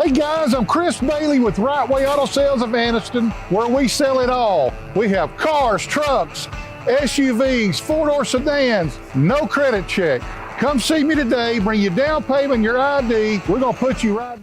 Hey guys, I'm Chris Bailey with Right Way Auto Sales of Anniston, where we sell it all. We have cars, trucks, SUVs, four-door sedans, no credit check. Come see me today, bring your down payment and your ID. We're gonna put you right.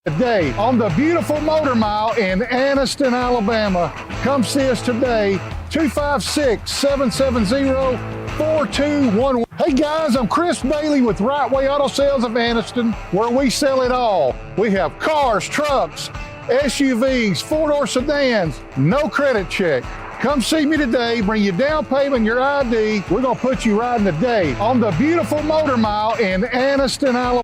Today on the beautiful Motor Mile in Anniston, Alabama. Come see us today, 256-770-4211. Hey guys, I'm Chris Bailey with Right Way Auto Sales of Anniston, where we sell it all. We have cars, trucks, SUVs, four-door sedans, no credit check. Come see me today, bring your down payment and your ID. We're gonna put you riding today on the beautiful Motor Mile in Anniston, Alabama.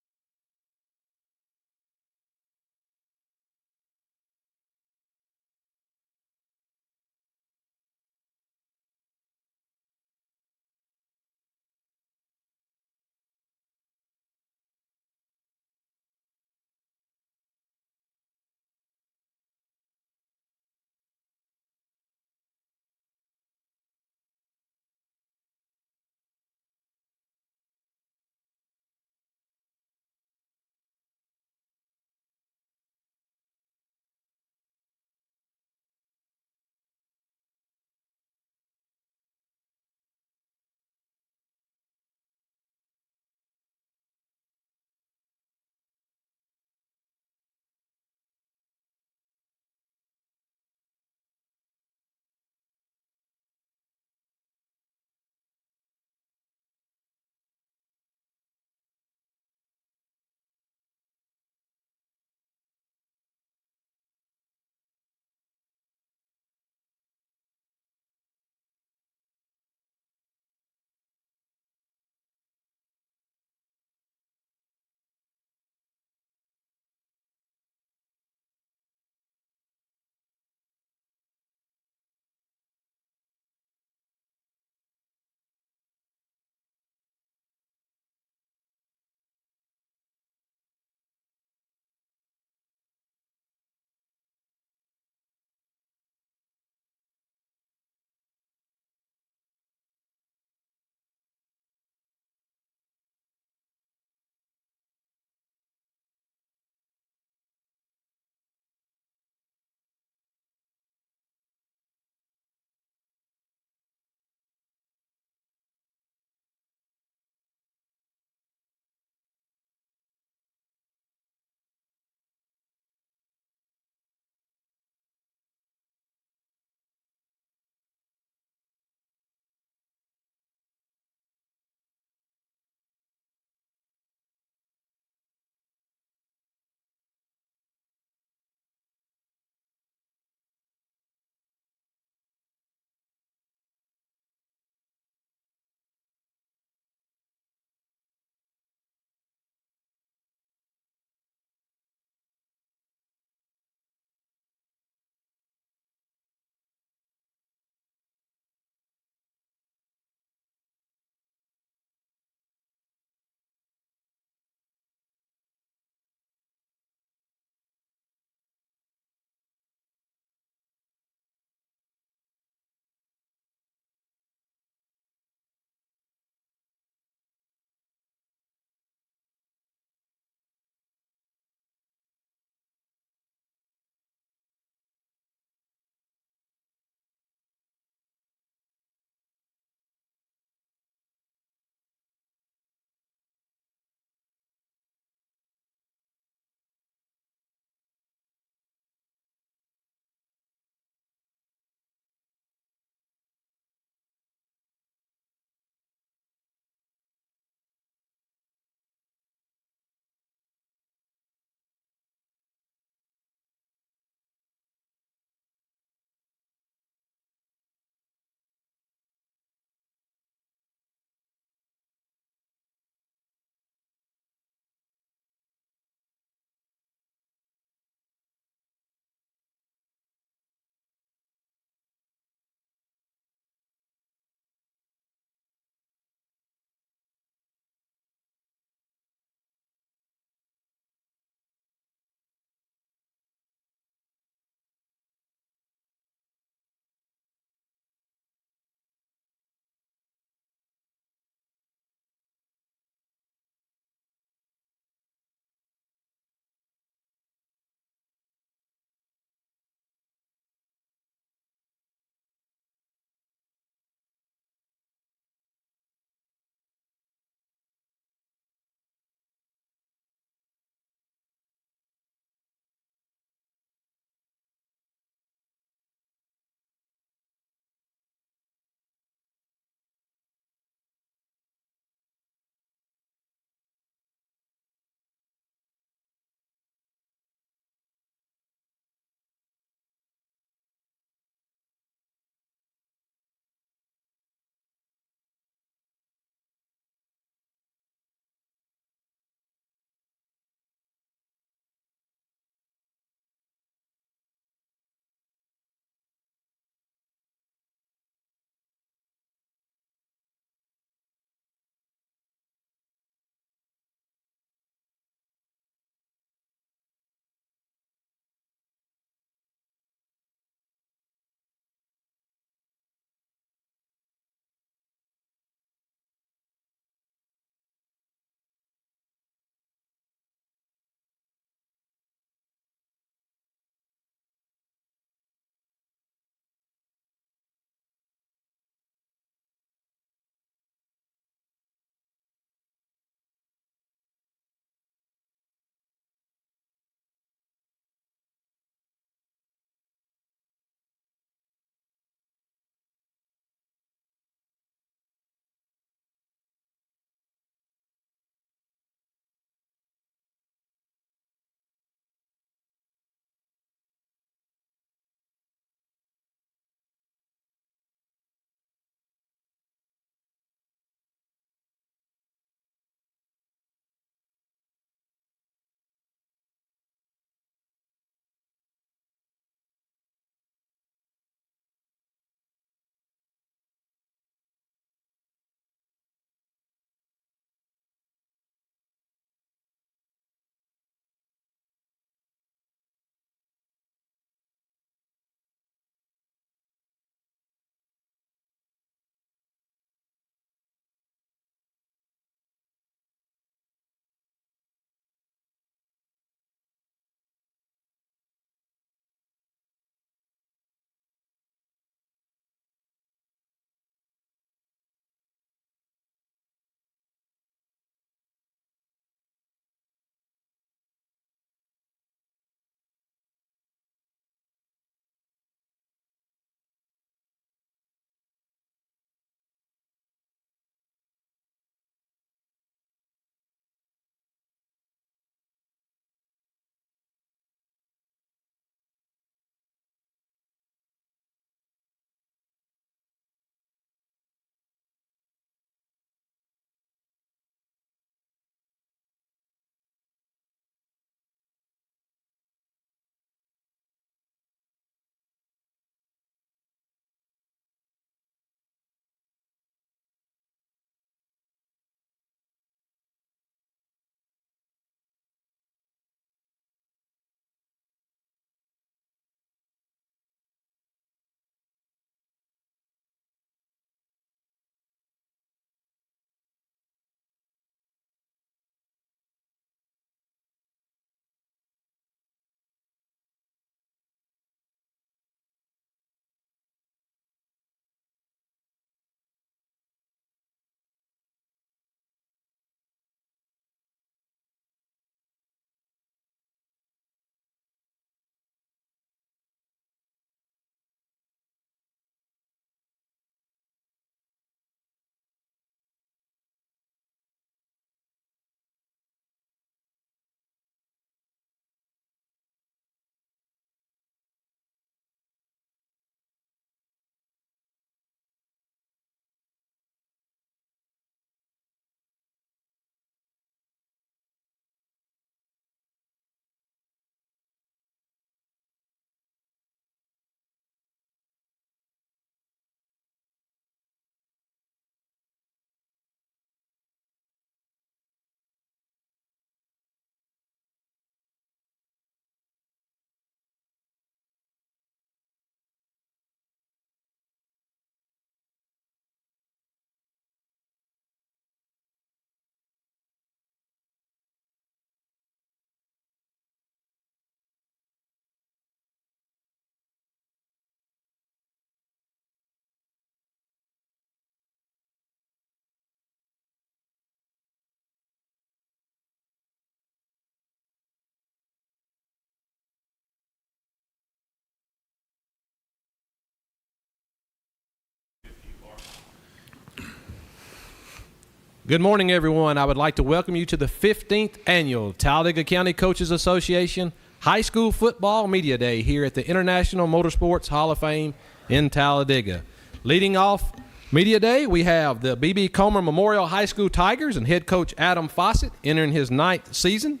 Good morning, everyone. I would like to welcome you to the 15th Annual Talladega County Coaches Association High School Football Media Day here at the International Motorsports Hall of Fame in Talladega. Leading off Media Day, we have the B.B. Comer Memorial High School Tigers and head coach Adam Fawcett entering his 9th season.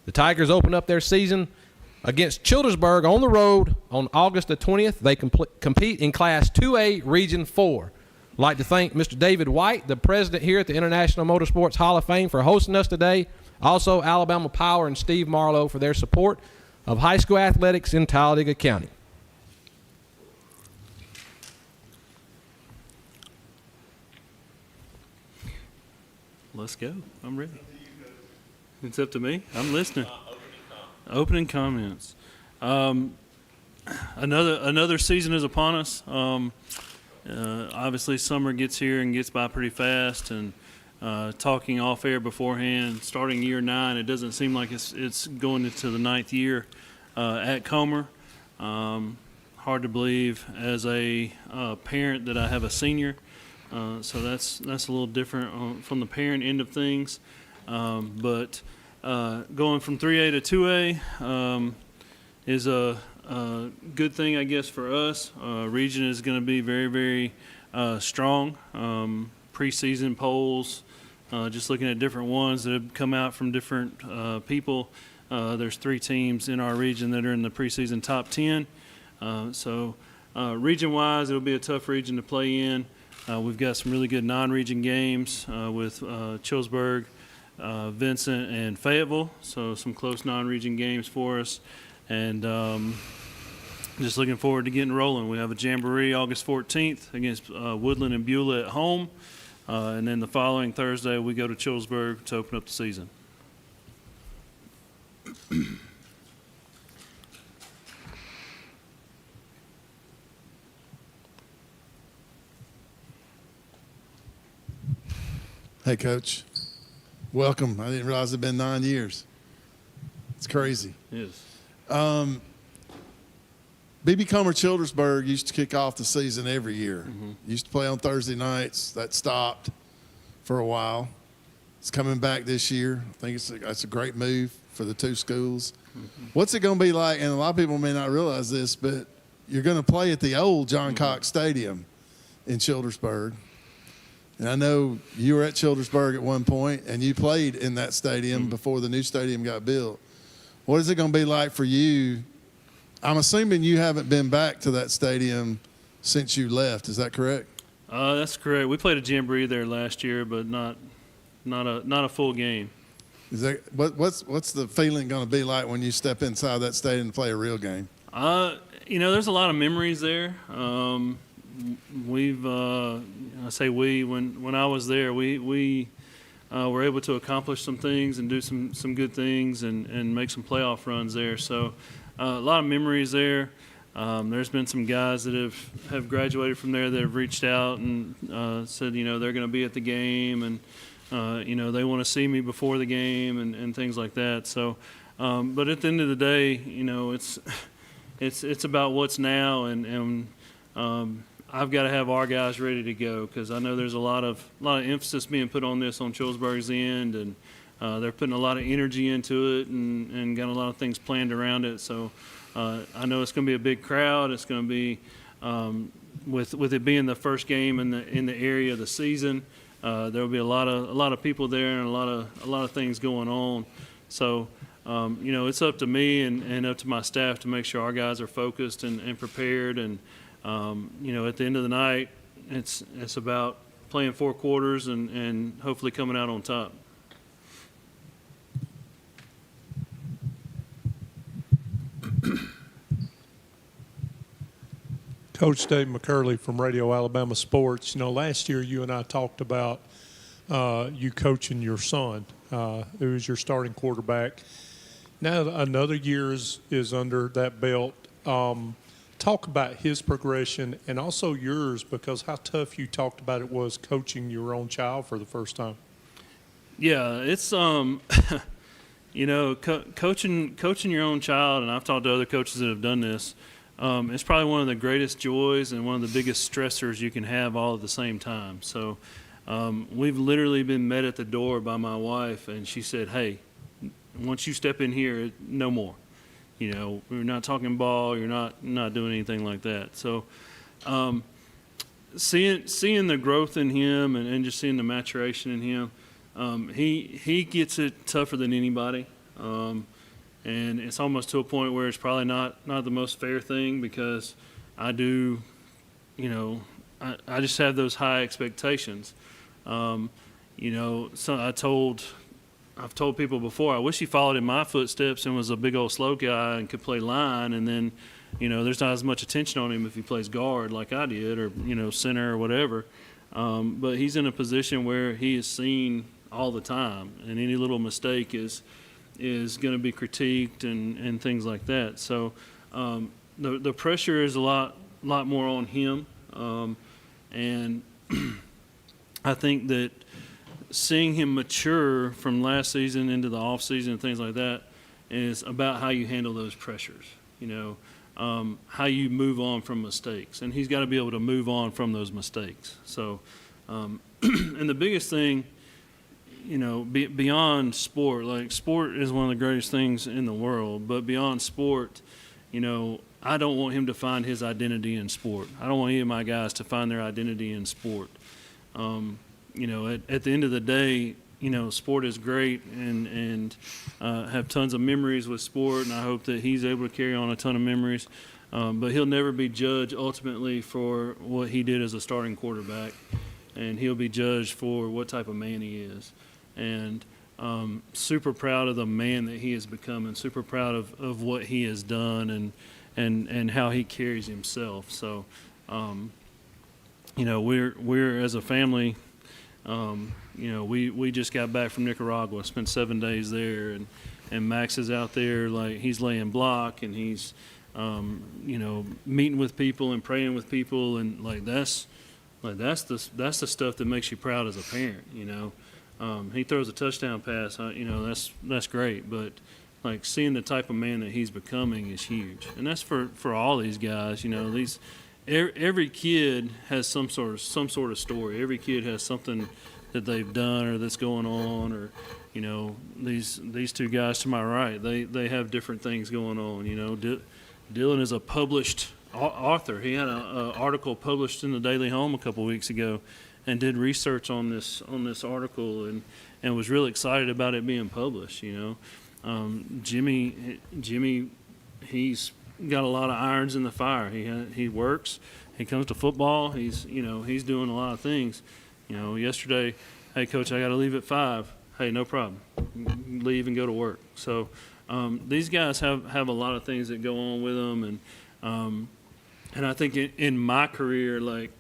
The Tigers open up their season against Childersburg on the road on August the 20th. They compete in Class 2A Region 4. I'd like to thank Mr. David White, the president here at the International Motorsports Hall of Fame, for hosting us today. Also, Alabama Power and Steve Marlowe for their support of high school athletics in Talladega County. Let's go. I'm ready. It's up to me. I'm listening. Opening comments. Another season is upon us. Obviously, summer gets here and gets by pretty fast. And talking off air beforehand, starting year 9, it doesn't seem like it's going into the 9th year at Comer. Hard to believe as a parent that I have a senior. So that's a little different from the parent end of things. But going from 3A to 2A is a good thing, I guess, for us. Region is going to be very, very strong. Preseason polls, just looking at different ones that have come out from different people. There's 3 teams in our region that are in the preseason top 10. So region-wise, it'll be a tough region to play in. We've got some really good non-region games with Childersburg, Vincent, and Fayetteville. So some close non-region games for us. And just looking forward to getting rolling. We have a jamboree August 14th against Woodland and Beulah at home. And then the following Thursday, we go to Childersburg to open up the season. Hey, Coach. Welcome. I didn't realize it'd been 9 years. It's crazy. It is. B.B. Comer Childersburg used to kick off the season every year. Used to play on Thursday nights. That stopped for a while. It's coming back this year. I think it's a great move for the 2 schools. What's it going to be like? And a lot of people may not realize this, but you're going to play at the old John Cox Stadium in Childersburg. And I know you were at Childersburg at one point, and you played in that stadium before the new stadium got built. What is it going to be like for you? I'm assuming you haven't been back to that stadium since you left. Is that correct? That's correct. We played a jamboree there last year, but not a full game. Is that what's the feeling going to be like when you step inside that stadium and play a real game? There's a lot of memories there. I say we, when I was there, we were able to accomplish some things and do some good things and make some playoff runs there. So a lot of memories there. There's been some guys that have graduated from there that have reached out and said, they're going to be at the game and, they want to see me before the game and things like that. So, but at the end of the day, it's about what's now and I've got to have our guys ready to go because I know there's a lot of emphasis being put on this on Childersburg's end, and they're putting a lot of energy into it and got a lot of things planned around it. So I know it's going to be a big crowd. It's going to be with it being the first game in the area of the season. There will be a lot of people there and a lot of things going on. So it's up to me and up to my staff to make sure our guys are focused and prepared and. At the end of the night, it's about playing 4 quarters and hopefully coming out on top. Coach Dave McCurley from Radio Alabama Sports. Last year you and I talked about you coaching your son, who is your starting quarterback. Now another year is under that belt. Talk about his progression and also yours, because how tough you talked about it was coaching your own child for the first time. Yeah, it's coaching your own child, and I've talked to other coaches that have done this. It's probably one of the greatest joys and one of the biggest stressors you can have all at the same time. So We've literally been met at the door by my wife, and she said, "Hey, once you step in here, no more. You know, we're not talking ball. You're not doing anything like that." So, seeing the growth in him and just seeing the maturation in him, he gets it tougher than anybody, and it's almost to a point where it's probably not the most fair thing, because I do, you know, I just have those high expectations. You know, so I've told people before, I wish he followed in my footsteps and was a big old slow guy and could play line, and then, you know, there's not as much attention on him if he plays guard like I did, or, you know, center or whatever. But he's in a position where he is seen all the time, and any little mistake is going to be critiqued and things like that. So the pressure is a lot more on him, and I think that seeing him mature from last season into the off season and things like that is about how you handle those pressures, you know, how you move on from mistakes, and he's got to be able to move on from those mistakes. So, and the biggest thing, you know, beyond sport, like sport is one of the greatest things in the world, but beyond sport, you know, I don't want him to find his identity in sport. I don't want any of my guys to find their identity in sport. You know, at the end of the day, you know, sport is great, and have tons of memories with sport, and I hope that he's able to carry on a ton of memories. But he'll never be judged ultimately for what he did as a starting quarterback, and he'll be judged for what type of man he is. And super proud of the man that he has become, and super proud of what he has done and how he carries himself. So, you know, we're as a family, you know, we just got back from Nicaragua, spent 7 days there, and Max is out there, like, he's laying block, and he's, you know, meeting with people and praying with people, and that's the stuff that makes you proud as a parent, you know. He throws a touchdown pass, you know, that's great, but like seeing the type of man that he's becoming is huge, and that's for all these guys, you know. Every kid has some sort of story. Every kid has something that they've done or that's going on, or, you know, these two guys to my right, they have different things going on. You know, Dylan is a published author. He had an article published in the Daily Home a couple weeks ago, and did research on this article, and was really excited about it being published. You know, Jimmy, he's got a lot of irons in the fire. He works. He comes to football. He's doing a lot of things. You know, yesterday, hey coach, I got to leave at 5. Hey, no problem. Leave and go to work. So these guys have a lot of things that go on with them, and I think in my career, like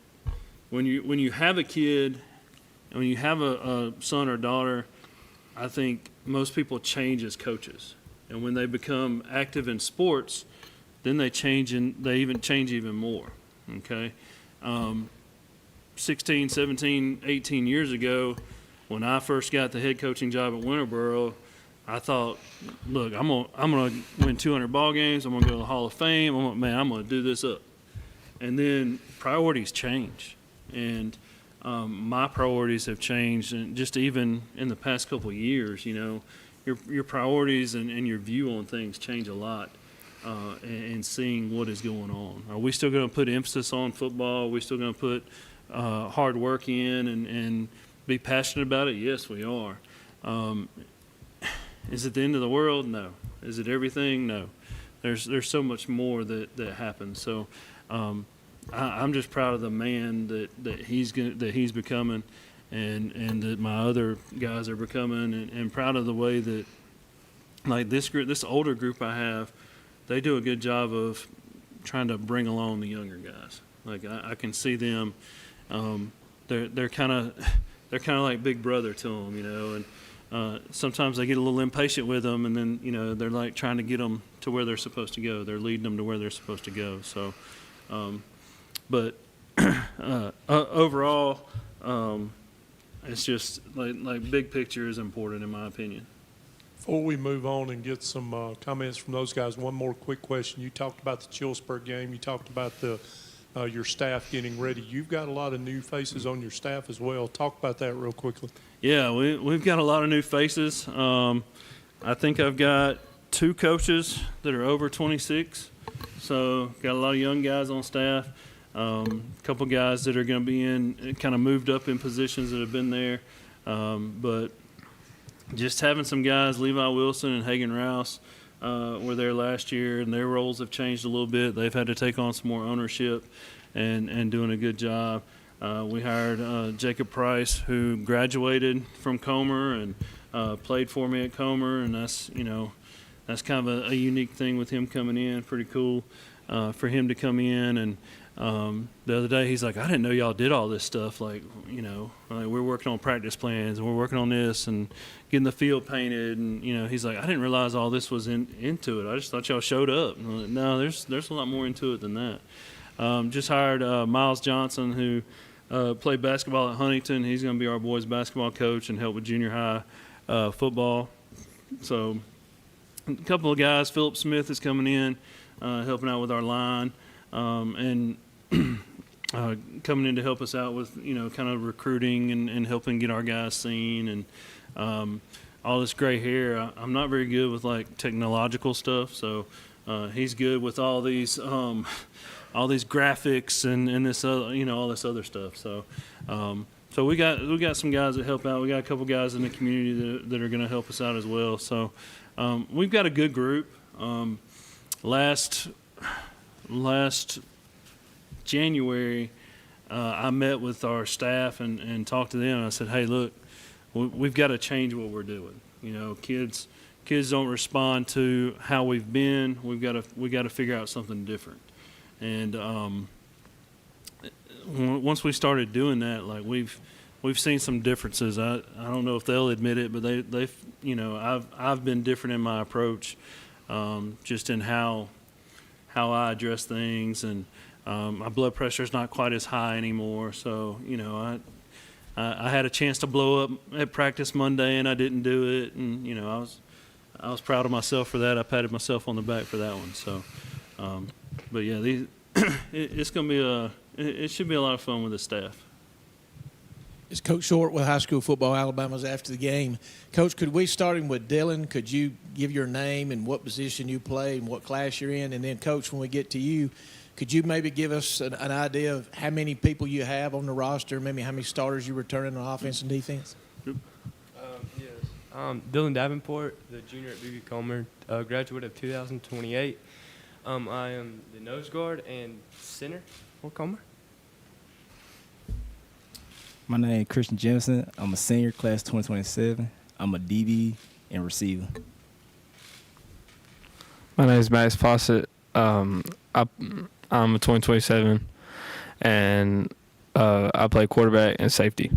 when you have a kid, and when you have a son or daughter, I think most people change as coaches, and when they become active in sports, then they change, and they even change even more. Okay, 16, 17, 18 years ago, when I first got the head coaching job at Winterboro, I thought, look, I'm gonna win 200 ball games. I'm gonna go to the Hall of Fame. I'm gonna do this up. And then priorities change, and my priorities have changed, and just even in the past couple of years, you know, your priorities and your view on things change a lot. And seeing what is going on. Are we still going to put emphasis on football? Are we still going to put hard work in and be passionate about it? Yes, we are. Is it the end of the world? No. Is it everything? No. There's so much more that happens. So I'm just proud of the man that he's becoming, and that my other guys are becoming, and proud of the way that, like, this older group I have, they do a good job of trying to bring along the younger guys. Like, I can see them. They're kind of like big brother to them, you know. And sometimes they get a little impatient with them, and then, you know, they're like trying to get them to where they're supposed to go. They're leading them to where they're supposed to go. So, but overall, it's just like big picture is important in my opinion. Before we move on and get some comments from those guys, one more quick question. You talked about the Chillsburg game. You talked about the your staff getting ready. You've got a lot of new faces on your staff as well. Talk about that real quickly. Yeah, we've got a lot of new faces. I think I've got 2 coaches that are over 26, so got a lot of young guys on staff. A couple guys that are going to be in kind of moved up in positions that have been there, but just having some guys, Levi Wilson and Hagen Rouse, were there last year, and their roles have changed a little bit. They've had to take on some more ownership and doing a good job. We hired Jacob Price, who graduated from Comer and played for me at Comer, and that's kind of a unique thing with him coming in. Pretty cool for him to come in. And the other day he's like, I didn't know y'all did all this stuff. Like we're working on practice plans and we're working on this and getting the field painted. And he's like, I didn't realize all this was into it. I just thought y'all showed up. And I'm like, no, there's a lot more into it than that. Just hired Miles Johnson, who played basketball at Huntington. He's going to be our boys basketball coach and help with junior high football. So a couple of guys. Philip Smith is coming in, helping out with our line, and coming in to help us out with kind of recruiting and helping get our guys seen. And all this gray hair, I'm not very good with like technological stuff, so he's good with all these graphics and this all this other stuff. So so we got some guys that help out. We got a couple guys in the community that are going to help us out as well. So we've got a good group. Last January, I met with our staff and talked to them. And I said, hey, look, we've got to change what we're doing. Kids don't respond to how we've been. We got to figure out something different. And once we started doing that, like we've seen some differences. I don't know if they'll admit it, but they've I've been different in my approach, just in how I address things, and my blood pressure is not quite as high anymore. So I had a chance to blow up at practice Monday, and I didn't do it, and I was proud of myself for that. I patted myself on the back for that one. So. But yeah, it's going to be it should be a lot of fun with the staff. It's Coach Short with High School Football Alabama's after the game. Coach, could we starting with Dylan? Could you give your name and what position you play and what class you're in? And then, Coach, when we get to you, could you maybe give us an idea of how many people you have on the roster, maybe how many starters you returning on offense and defense? Yes. Dylan Davenport, the junior at BB Comer, graduate of 2028. I am the nose guard and center for Comer. My name is Christian Jensen. I'm a senior, class 2027. I'm a DB and receiver. My name is Max Fawcett. I'm a 2027, and I play quarterback and safety.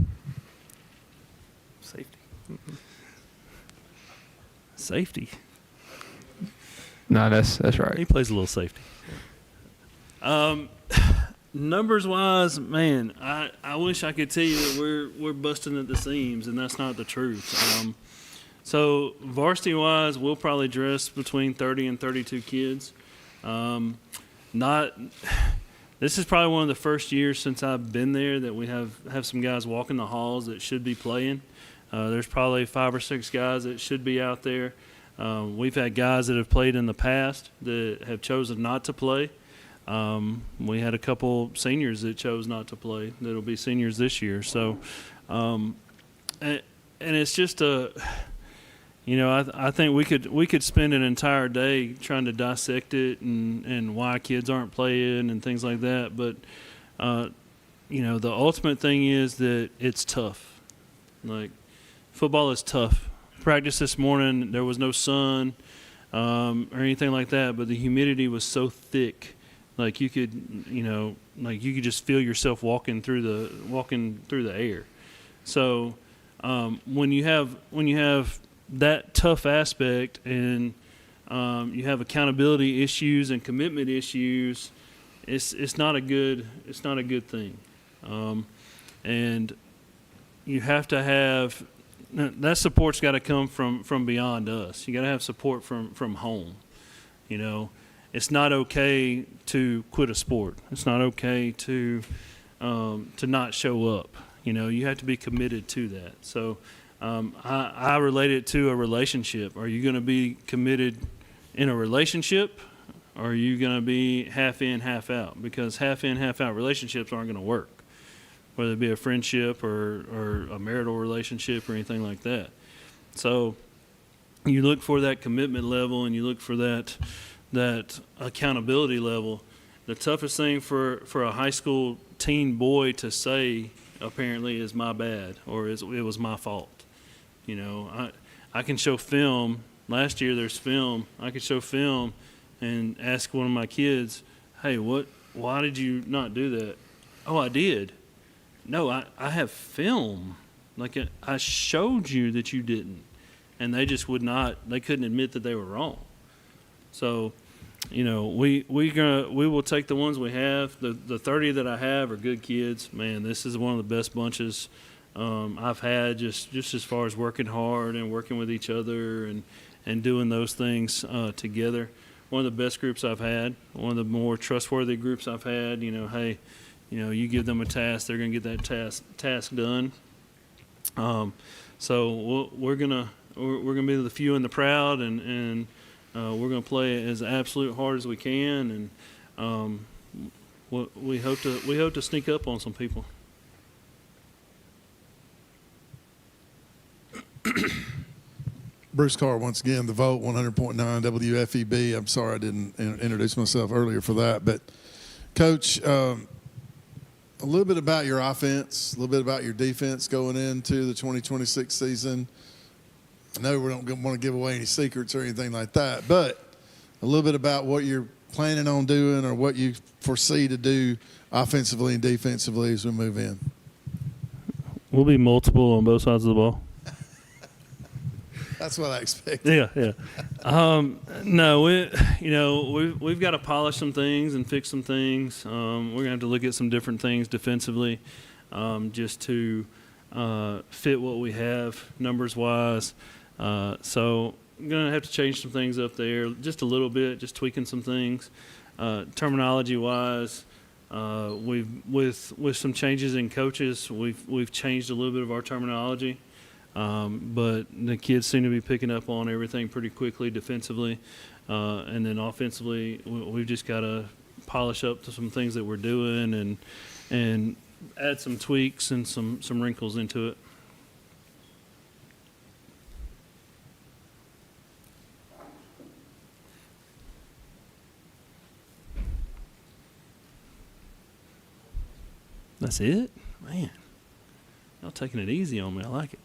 Safety. No, that's right. He plays a little safety. Numbers wise, man, I wish I could tell you that we're busting at the seams, and that's not the truth. So varsity wise, we'll probably dress between 30 and 32 kids. This is probably one of the first years since I've been there that we have some guys walking the halls that should be playing. There's probably 5 or 6 guys that should be out there. We've had guys that have played in the past that have chosen not to play. We had a couple seniors that chose not to play that'll be seniors this year. So, and it's just I think we could spend an entire day trying to dissect it and why kids aren't playing and things like that. But the ultimate thing is that it's tough. Like, football is tough. Practice this morning, there was no sun or anything like that, but the humidity was so thick, like you could just feel yourself walking through the air. So when you have that tough aspect and you have accountability issues and commitment issues, it's not a good thing, and you have to have. That support's got to come from beyond us. You got to have support from home, it's not okay to quit a sport. It's not okay to not show up. You know, you have to be committed to that. So I relate it to a relationship. Are you going to be committed in a relationship? Or are you going to be half in, half out? Because half in, half out relationships aren't going to work, whether it be a friendship or a marital relationship or anything like that. So you look for that commitment level and you look for that accountability level. The toughest thing for a high school teen boy to say, apparently, is my bad or it was my fault. You know, I can show film. Last year there's film. I could show film and ask one of my kids, hey, why did you not do that? Oh, I did. No, I have film. Like I showed you that you didn't. And they just they couldn't admit that they were wrong. So, you know, we will take the ones we have. The 30 that I have are good kids. Man, this is one of the best bunches I've had just as far as working hard and working with each other and doing those things together. One of the best groups I've had, one of the more trustworthy groups I've had. You know, hey, you know, you give them a task, they're going to get that task done. So we're gonna be the few and the proud, and we're gonna play as absolute hard as we can, and we hope to sneak up on some people. Bruce Carr, once again, the Vote 100.9 WFEB. I'm sorry I didn't introduce myself earlier for that. But, Coach, a little bit about your offense, a little bit about your defense going into the 2026 season. I know we don't want to give away any secrets or anything like that, but a little bit about what you're planning on doing or what you foresee to do offensively and defensively as we move in. We'll be multiple on both sides of the ball. That's what I expected. Yeah. No, we've got to polish some things and fix some things. We're gonna have to look at some different things defensively, just to fit what we have numbers wise. So I'm gonna have to change some things up there, just a little bit, just tweaking some things. Terminology wise, with some changes in coaches, we've changed a little bit of our terminology. But the kids seem to be picking up on everything pretty quickly defensively. And then offensively, we've just got to polish up to some things that we're doing and add some tweaks and some wrinkles into it. That's it? Man, y'all taking it easy on me. I like it.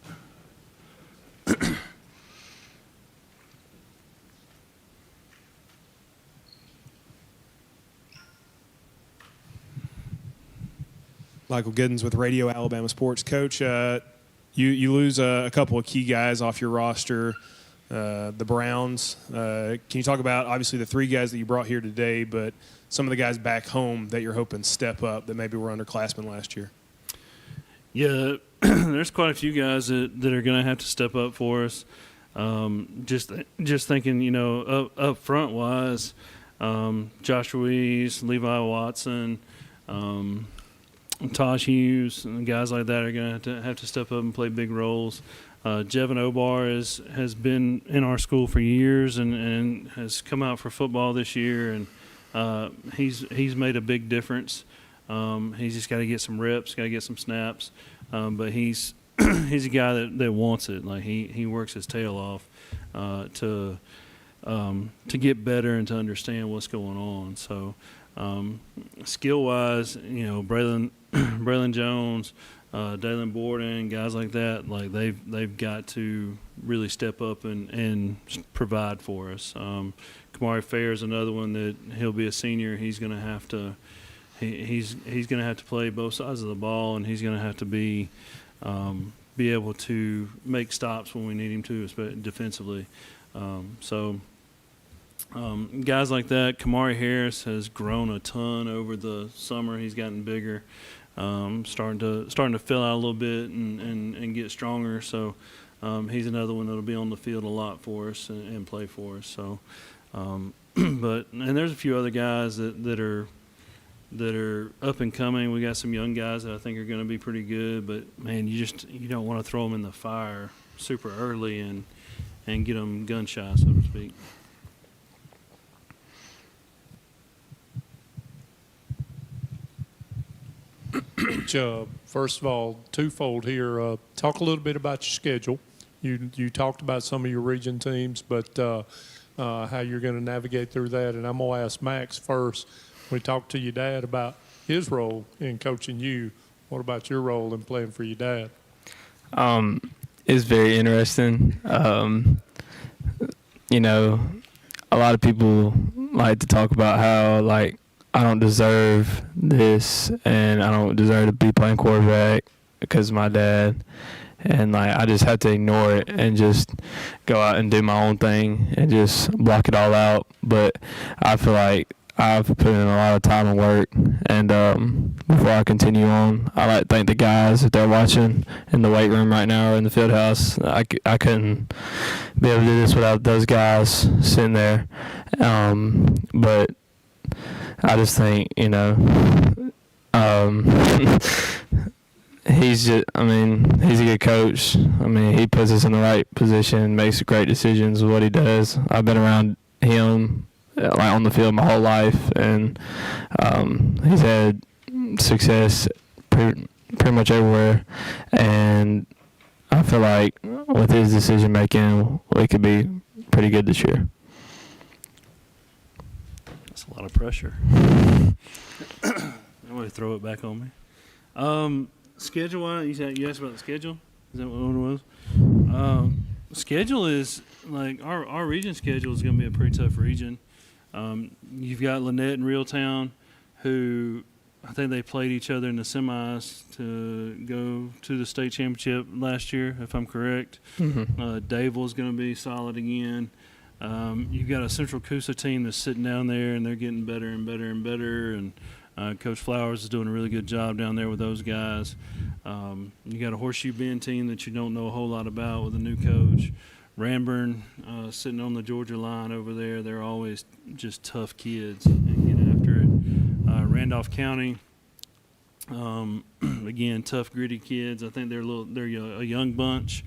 Michael Giddens with Radio Alabama Sports. Coach, you lose a couple of key guys off your roster, the Browns. Can you talk about, obviously, the three guys that you brought here today, but some of the guys back home that you're hoping step up that maybe were underclassmen last year? Yeah, there's quite a few guys that are going to have to step up for us. Just thinking, you know, up front wise, Josh Ruiz, Levi Watson, Taj Hughes, and guys like that are going to have to step up and play big roles. Jevin Obar has been in our school for years and has come out for football this year, and he's made a big difference. He's just got to get some reps, got to get some snaps, but he's a guy that wants it. Like he works his tail off to get better and to understand what's going on. So skill wise, you know, Braylon Jones, Dalen Borden, guys like that, like they've got to really step up and provide for us. Kamari Fair is another one that he'll be a senior. He's going to have to he's going to have to play both sides of the ball, and he's going to have to be able to make stops when we need him to, especially defensively. Guys like that. Kamari Harris has grown a ton over the summer. He's gotten bigger, starting to fill out a little bit and get stronger. So he's another one that'll be on the field a lot for us and play for us. So and there's a few other guys that are up and coming. We got some young guys that I think are going to be pretty good. But man, you don't want to throw them in the fire super early and get them gun shy, so to speak. First of all, twofold here. Talk a little bit about your schedule. You talked about some of your region teams, but how you're going to navigate through that. And I'm going to ask Max first. We talked to your dad about his role in coaching you. What about your role in playing for your dad? It's very interesting. You know, a lot of people like to talk about how, like, I don't deserve this and I don't deserve to be playing quarterback because of my dad. And, like, I just have to ignore it and just go out and do my own thing and just block it all out. But I feel like I've put in a lot of time and work. And before I continue on, I like to thank the guys that they're watching in the weight room right now or in the field house. I couldn't be able to do this without those guys sitting there. But I just think, you know, he's a good coach. I mean, he puts us in the right position, makes great decisions with what he does. I've been around him like on the field my whole life, and he's had success pretty much everywhere. And I feel like with his decision making, we could be pretty good this year. That's a lot of pressure. I'm going to throw it back on me. Schedule-wise, you asked about the schedule? Is that what it was? Schedule is, like, our region schedule is going to be a pretty tough region. You've got Lynette and Reeltown, who I think they played each other in the semis to go to the state championship last year, if I'm correct. Mm-hmm. Daville's going to be solid again. You've got a Central Coosa team that's sitting down there, and they're getting better and better and better. And Coach Flowers is doing a really good job down there with those guys. You got a Horseshoe Bend team that you don't know a whole lot about with a new coach. Ranburn sitting on the Georgia line over there. They're always just tough kids and get after it. Randolph County, again, tough, gritty kids. I think they're a young bunch.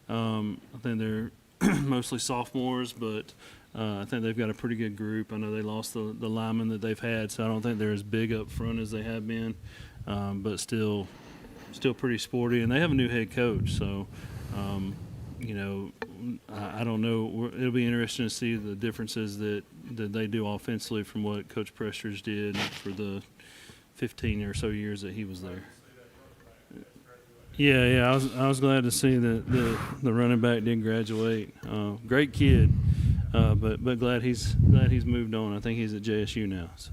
I think they're mostly sophomores, but I think they've got a pretty good group. I know they lost the linemen that they've had, so I don't think they're as big up front as they have been, but still pretty sporty. And they have a new head coach, so you know, I don't know. It'll be interesting to see the differences that they do offensively from what Coach Presters did for the 15 or so years that he was there. Yeah. I was glad to see that the running back did graduate. Great kid, but glad he's moved on. I think he's at JSU now. So.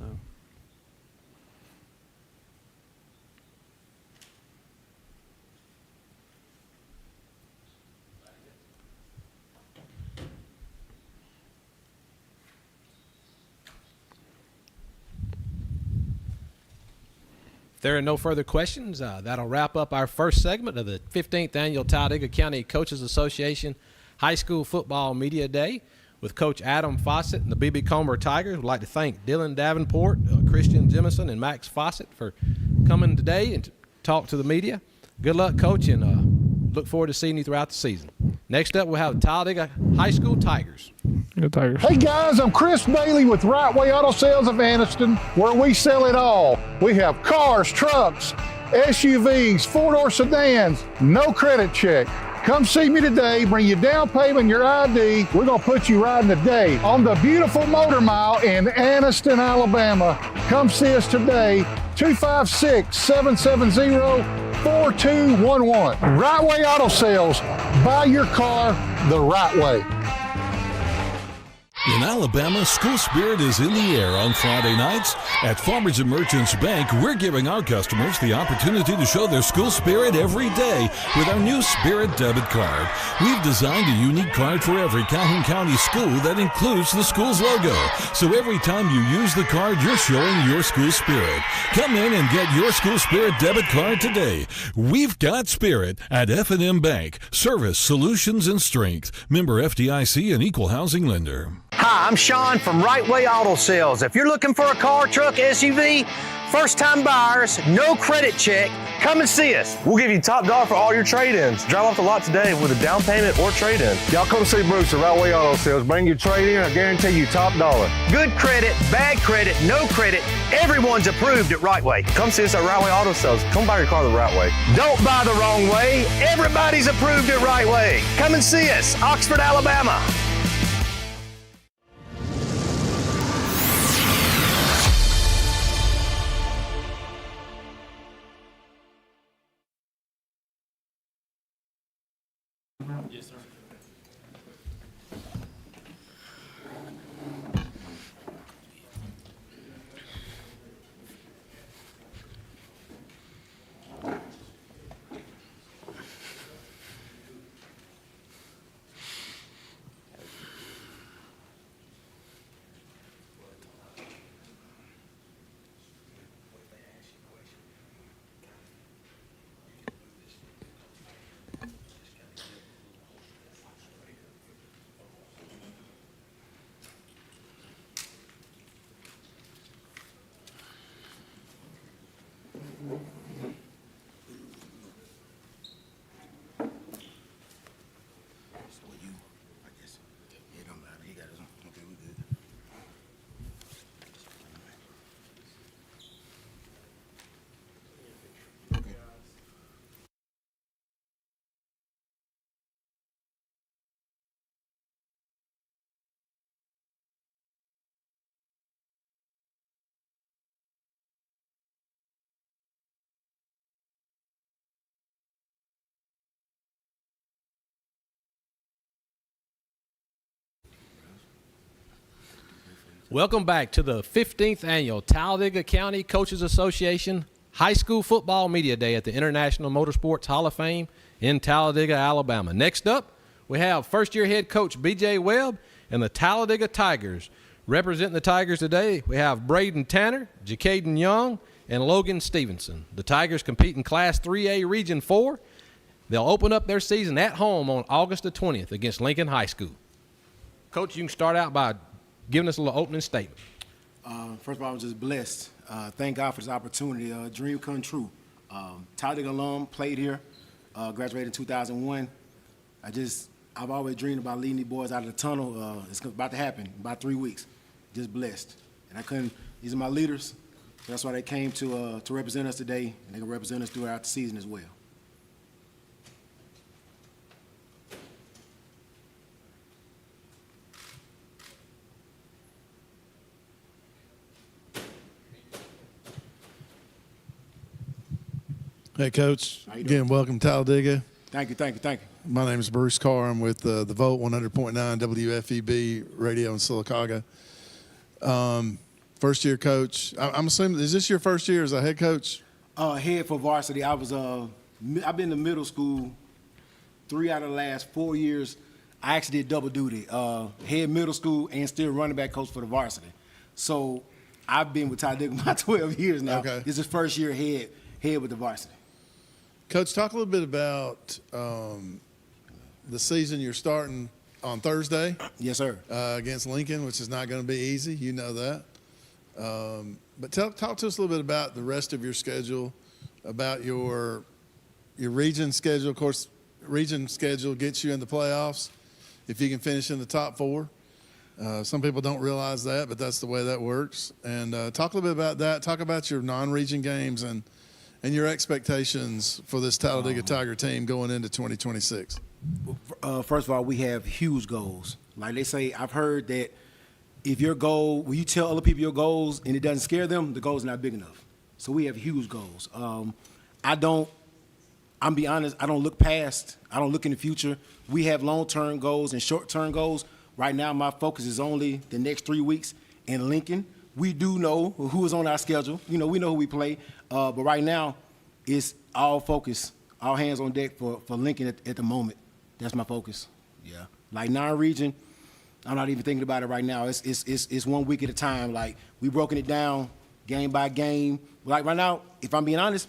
If there are no further questions, that'll wrap up our first segment of the 15th Annual Talladega County Coaches Association High School Football Media Day with Coach Adam Fawcett and the B.B. Comer Tigers. We'd like to thank Dylan Davenport, Christian Jemison, and Max Fawcett for coming today and to talk to the media. Good luck, Coach, and look forward to seeing you throughout the season. Next up, we'll have Talladega High School Tigers. Go Tigers. Hey guys, I'm Chris Bailey with Right Way Auto Sales of Anniston, where we sell it all. We have cars, trucks, SUVs, four-door sedans, no credit check. Come see me today, bring your down payment, your ID. We're gonna put you riding today on the beautiful Motor Mile in Anniston, Alabama. Come see us today, 256-770-4211. Right Way Auto Sales, buy your car the right way. In Alabama, school spirit is in the air on Friday nights. At Farmers and Merchants Bank, we're giving our customers the opportunity to show their school spirit every day with our new Spirit debit card. We've designed a unique card for every Calhoun County school that includes the school's logo. So every time you use the card, you're showing your school spirit. Come in and get your school spirit debit card today. We've got spirit at FNN Bank. Service, solutions, and strength. Member FDIC and equal housing lender. Hi, I'm Sean from Right Way Auto Sales. If you're looking for a car, truck, SUV, first-time buyers, no credit check, come and see us. We'll give you top dollar for all your trade-ins. Drive off the lot today with a down payment or trade-in. Y'all come see Bruce at Right Way Auto Sales. Bring your trade-in, I guarantee you top dollar. Good credit, bad credit, no credit, everyone's approved at Right Way. Come see us at Right Way Auto Sales. Come buy your car the right way. Don't buy the wrong way. Everybody's approved at Right Way. Come and see us, Oxford, Alabama. Yes, sir. Welcome back to the 15th Annual Talladega County Coaches Association High School Football Media Day at the International Motorsports Hall of Fame in Talladega, Alabama. Next up, we have first-year head coach B.J. Webb and the Talladega Tigers. Representing the Tigers today, we have Braden Tanner, Jacaden Young, and Logan Stevenson. The Tigers compete in Class 3A Region 4. They'll open up their season at home on August the 20th against Lincoln High School. Coach, you can start out by giving us a little opening statement. First of all, I'm just blessed. Thank God for this opportunity. Dream come true. Talladega alum, played here, graduated in 2001. I've always dreamed about leading these boys out of the tunnel. It's about to happen in about 3 weeks. Just blessed. And these are my leaders. So that's why they came to represent us today, and they can represent us throughout the season as well. Hey, Coach. Again, welcome to Talladega. Thank you. My name is Bruce Carr. I'm with the Volt 100.9 WFEB radio in Sylacauga. First year coach. I'm assuming, is this your first year as a head coach? Head for varsity. I've been in middle school 3 out of the last 4 years. I actually did double duty, head middle school and still running back coach for the varsity. So I've been with Talladega about 12 years now. Okay. This is first year head with the varsity. Coach, talk a little bit about the season you're starting on Thursday. Yes, sir. Against Lincoln, which is not going to be easy. You know that. But talk to us a little bit about the rest of your schedule, about your region schedule. Of course, region schedule gets you in the playoffs if you can finish in the top 4. Some people don't realize that, but that's the way that works. And talk a little bit about that. Talk about your non-region games and your expectations for this Talladega Tiger team going into 2026. First of all, we have huge goals. Like they say, I've heard that if your goal, when you tell other people your goals and it doesn't scare them, the goal's not big enough. So we have huge goals. I'm be honest, I don't look past, I don't look in the future. We have long-term goals and short-term goals. Right now, my focus is only the next 3 weeks in Lincoln. We do know who is on our schedule. We know who we play. But right now, it's all focus, all hands on deck for Lincoln at the moment. That's my focus. Yeah. Like non-region, I'm not even thinking about it right now. It's 1 week at a time. Like, we broken it down game by game. Like right now, if I'm being honest,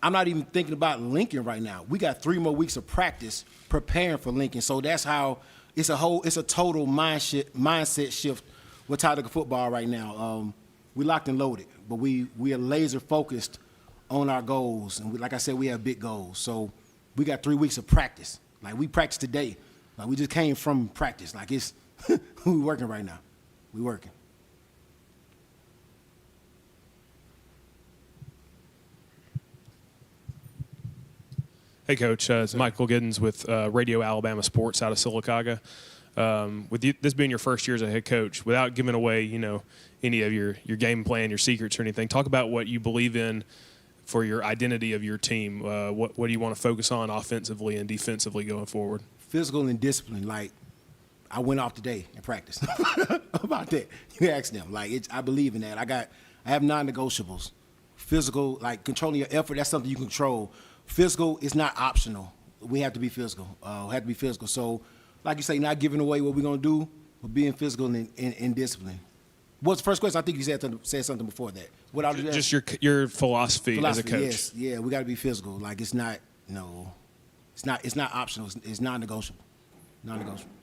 I'm not even thinking about Lincoln right now. We got 3 more weeks of practice preparing for Lincoln. So that's how it's a total mindset shift with Talladega football right now. We locked and loaded, but we are laser focused on our goals, and like I said, we have big goals. So we got 3 weeks of practice. Like we practiced today. Like we just came from practice. Like it's we working right now. We working. Hey, Coach. It's Michael Giddens with Radio Alabama Sports out of Sylacauga. With this being your first year as a head coach, without giving away, any of your game plan, your secrets or anything, talk about what you believe in for your identity of your team. What do you want to focus on offensively and defensively going forward? Physical and discipline. Like I went off today in practice about that. You ask them. Like I believe in that. I have non-negotiables. Physical, like controlling your effort. That's something you control. Physical is not optional. We have to be physical. So, like you say, not giving away what we're gonna do, but being physical and disciplined. What's the first question? I think you said something before that. What I was just your philosophy as a coach. Yes, yeah, we got to be physical. Like it's not optional. It's non-negotiable. Non-negotiable.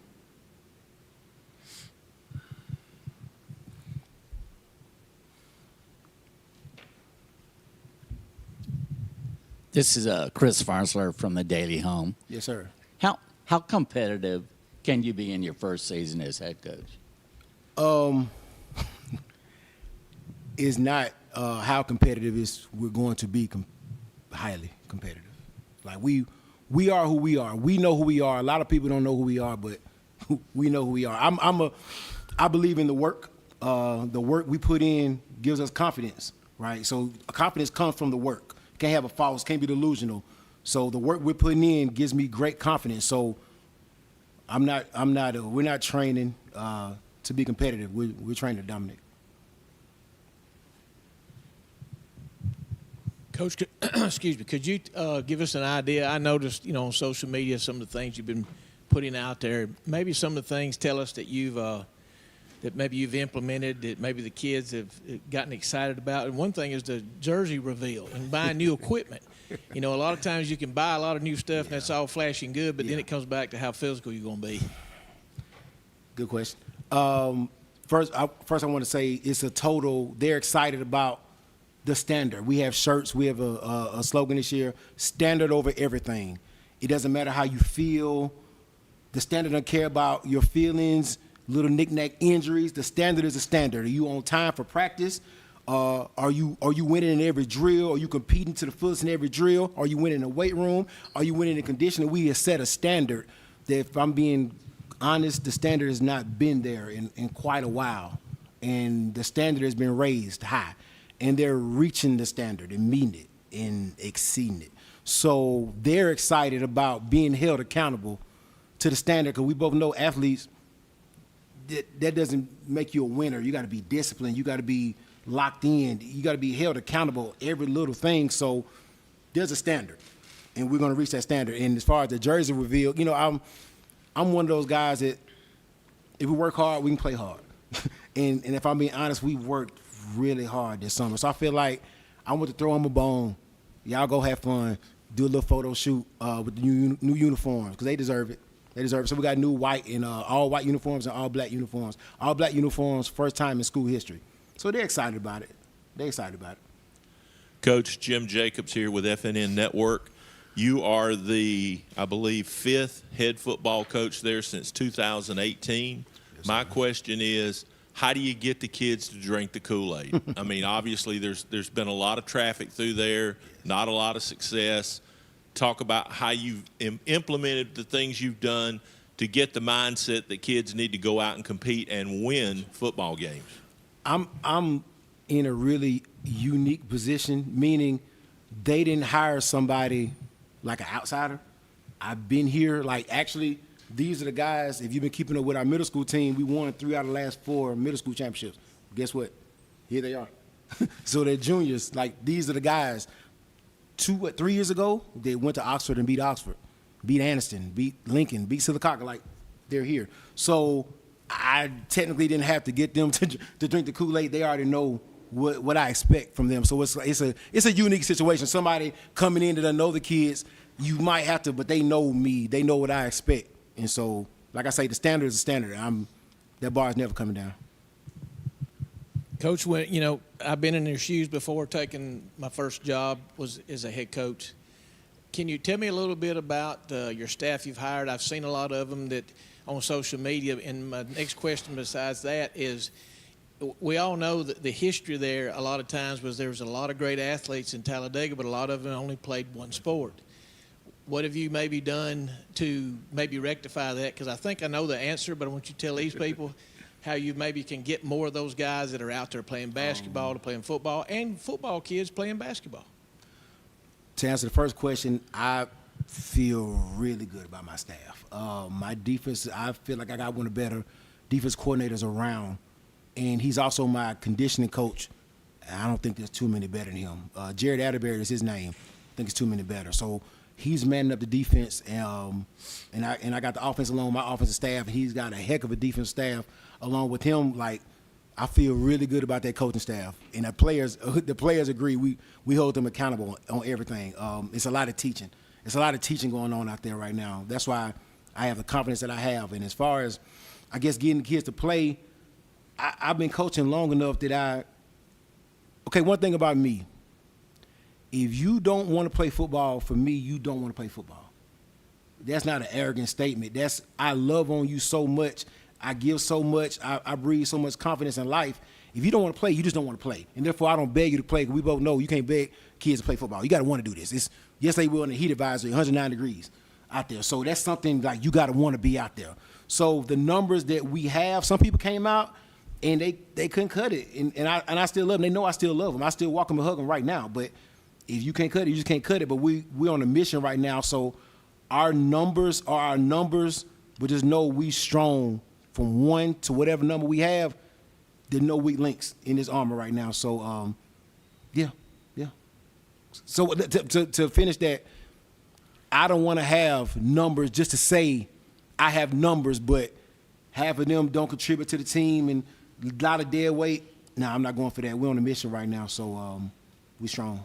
This is Chris Farnsler from the Daily Home. Yes, sir. How competitive can you be in your first season as head coach? Is not how competitive we're going to be highly competitive. Like we are who we are. We know who we are. A lot of people don't know who we are, but we know who we are. I believe in the work. The work we put in gives us confidence, right? So confidence comes from the work. Can't have a false, can't be delusional. So the work we're putting in gives me great confidence. So we're not training to be competitive. We're training to dominate. Coach, excuse me, could you give us an idea? I noticed, on social media, some of the things you've been putting out there. Maybe some of the things tell us that maybe you've implemented, that maybe the kids have gotten excited about. And one thing is the jersey reveal and buying new equipment. A lot of times you can buy a lot of new stuff and that's all flashy and good, but then it comes back to how physical you're going to be. Good question. First, I want to say they're excited about the standard. We have shirts. We have a slogan this year, standard over everything. It doesn't matter how you feel. The standard doesn't care about your feelings, little knick-knack injuries. The standard is a standard. Are you on time for practice? Are you winning in every drill? Are you competing to the fullest in every drill? Are you winning in the weight room? Are you winning in conditioning? We have set a standard that, if I'm being honest, the standard has not been there in quite a while. And the standard has been raised high. And they're reaching the standard and meeting it and exceeding it. So they're excited about being held accountable to the standard, because we both know athletes, that doesn't make you a winner. You got to be disciplined. You got to be locked in. You got to be held accountable every little thing. So there's a standard, and we're going to reach that standard. And as far as the jersey reveal, I'm one of those guys that if we work hard, we can play hard. and if I'm being honest, we worked really hard this summer. So I feel like I want to throw them a bone. Y'all go have fun, do a little photo shoot with the new uniforms, because they deserve it. So we got new white and all white uniforms and all black uniforms. All black uniforms, first time in school history. So they're excited about it. Coach, Jim Jacobs here with FNN Network. You are the, I believe, 5th head football coach there since 2018. Yes, my question is, how do you get the kids to drink the Kool-Aid? I mean, obviously there's been a lot of traffic through there, not a lot of success. Talk about how you've implemented the things you've done to get the mindset that kids need to go out and compete and win football games. I'm in a really unique position, meaning they didn't hire somebody like an outsider. I've been here, actually, these are the guys. If you've been keeping up with our middle school team, we won 3 out of the last 4 middle school championships. Guess what? Here they are. So they're juniors. These are the guys. 3 years ago, they went to Oxford and beat Anniston, beat Lincoln, beat Sylacauga. They're here. So I technically didn't have to get them to drink the Kool-Aid. They already know what I expect from them. So it's a unique situation. Somebody coming in that doesn't know the kids, you might have to, but they know me. They know what I expect. And so, like I say, the standard is a standard. That bar is never coming down. Coach, when I've been in your shoes before, taking my first job was as a head coach. Can you tell me a little bit about your staff you've hired? I've seen a lot of them that on social media. And my next question besides that is, we all know that the history there a lot of times was there was a lot of great athletes in Talladega, but a lot of them only played one sport. What have you maybe done to maybe rectify that? Because I think I know the answer, but I want you to tell these people how you maybe can get more of those guys that are out there playing basketball to playing football, and football kids playing basketball. To answer the first question, I feel really good about my staff. My defense, I feel like I got one of the better defense coordinators around, and he's also my conditioning coach. I don't think there's too many better than him. Jared Atterbury is his name. I think it's too many better. So he's manning up the defense, and I got the offense along with my offensive staff, and he's got a heck of a defense staff along with him. Like, I feel really good about that coaching staff, and the players agree. We hold them accountable on everything. It's a lot of teaching. It's a lot of teaching going on out there right now. That's why I have the confidence that I have. And as far as, I guess, getting the kids to play, I've been coaching long enough that one thing about me, if you don't want to play football, for me, you don't want to play football. That's not an arrogant statement. I love on you so much. I give so much. I breathe so much confidence in life. If you don't want to play, you just don't want to play. And therefore, I don't beg you to play, because we both know you can't beg kids to play football. You got to want to do this. Yes, they will in the heat advisory, 109 degrees out there. So that's something like you got to want to be out there. So the numbers that we have, some people came out and they couldn't cut it. And I still love them. They know I still love them. I still walk them and hug them right now. But if you can't cut it, you just can't cut it. But we're on a mission right now. So our numbers are our numbers, but just know we strong from 1 to whatever number we have. There's no weak links in this armor right now. So, yeah. So to finish that, I don't want to have numbers just to say I have numbers, but half of them don't contribute to the team and a lot of dead weight. No, I'm not going for that. We're on a mission right now, so we strong.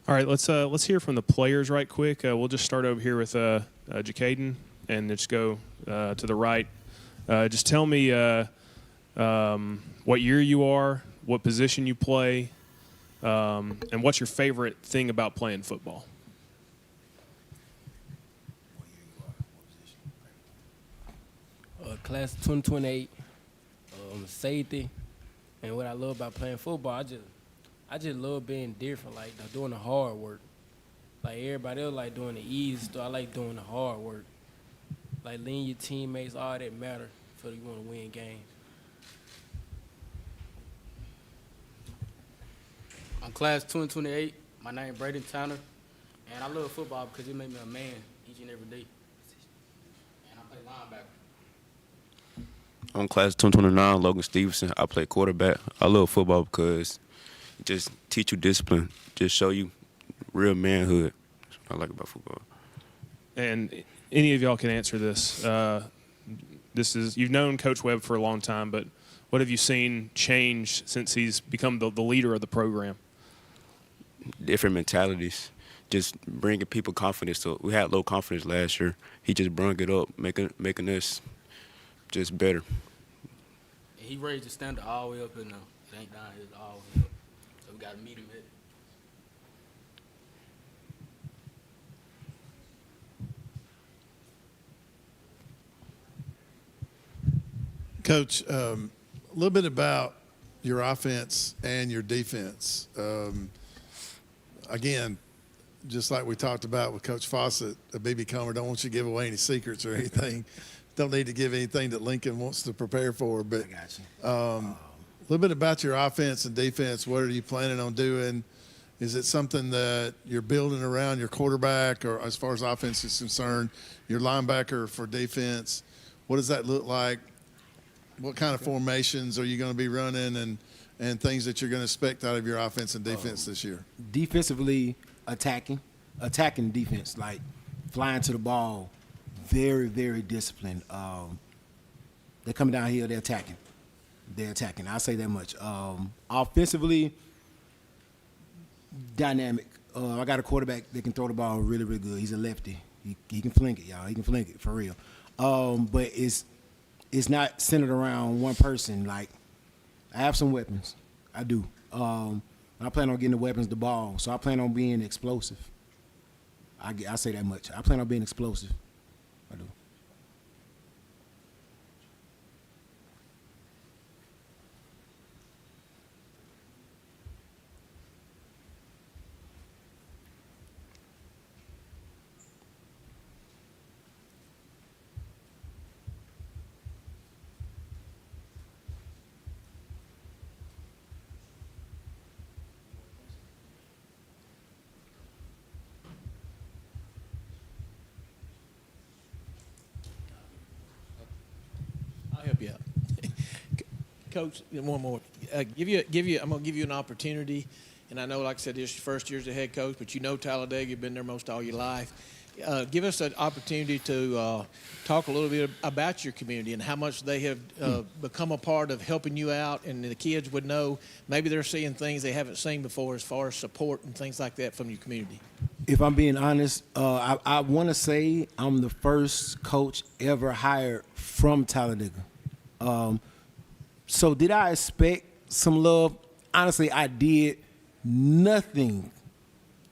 All right, let's hear from the players right quick. We'll just start over here with Jacaden, and just go to the right. Just tell me what year you are, what position you play, and what's your favorite thing about playing football. Class 2028, safety, and what I love about playing football, I just love being different, like doing the hard work. Like everybody else like doing the easy stuff, I like doing the hard work. Like leading your teammates, all that matter for you want to win games. I'm class 2028. My name is Braden Tanner, and I love football because it makes me a man each and every day. And I play linebacker. I'm class 2029, Logan Stevenson. I play quarterback. I love football because it just teach you discipline, just show you real manhood. That's what I like about football. And any of y'all can answer this. You've known Coach Webb for a long time, but what have you seen change since he's become the leader of the program? Different mentalities, just bringing people confidence. So we had low confidence last year. He just brought it up, making us just better. And he raised the standard all the way up, and it ain't down here, it's all the way up. So we got to meet him at. Coach, a little bit about your offense and your defense. Again, just like we talked about with Coach Fawcett, BB Comer, don't want you to give away any secrets or anything. Don't need to give anything that Lincoln wants to prepare for. But I got you. A little bit about your offense and defense. What are you planning on doing? Is it something that you're building around your quarterback, or as far as offense is concerned, your linebacker for defense? What does that look like? What kind of formations are you going to be running, and things that you're going to expect out of your offense and defense this year? Defensively, attacking defense, like flying to the ball, very, very disciplined. They're coming down here, they're attacking. I'll say that much. Offensively, dynamic. I got a quarterback that can throw the ball really, really good. He's a lefty. He can fling it, y'all. He can fling it for real. But it's not centered around one person. Like, I have some weapons. I do. I plan on getting the weapons the ball, so I plan on being explosive. I say that much. I plan on being explosive. I do. I'll help you out. Coach, one more. I'm gonna give you an opportunity, and I know, like I said, this is your first year as a head coach, but you know Talladega, you've been there most all your life. Give us an opportunity to talk a little bit about your community and how much they have become a part of helping you out, and the kids would know maybe they're seeing things they haven't seen before as far as support and things like that from your community. If I'm being honest, I want to say I'm the first coach ever hired from Talladega. So did I expect some love? Honestly, I did. Nothing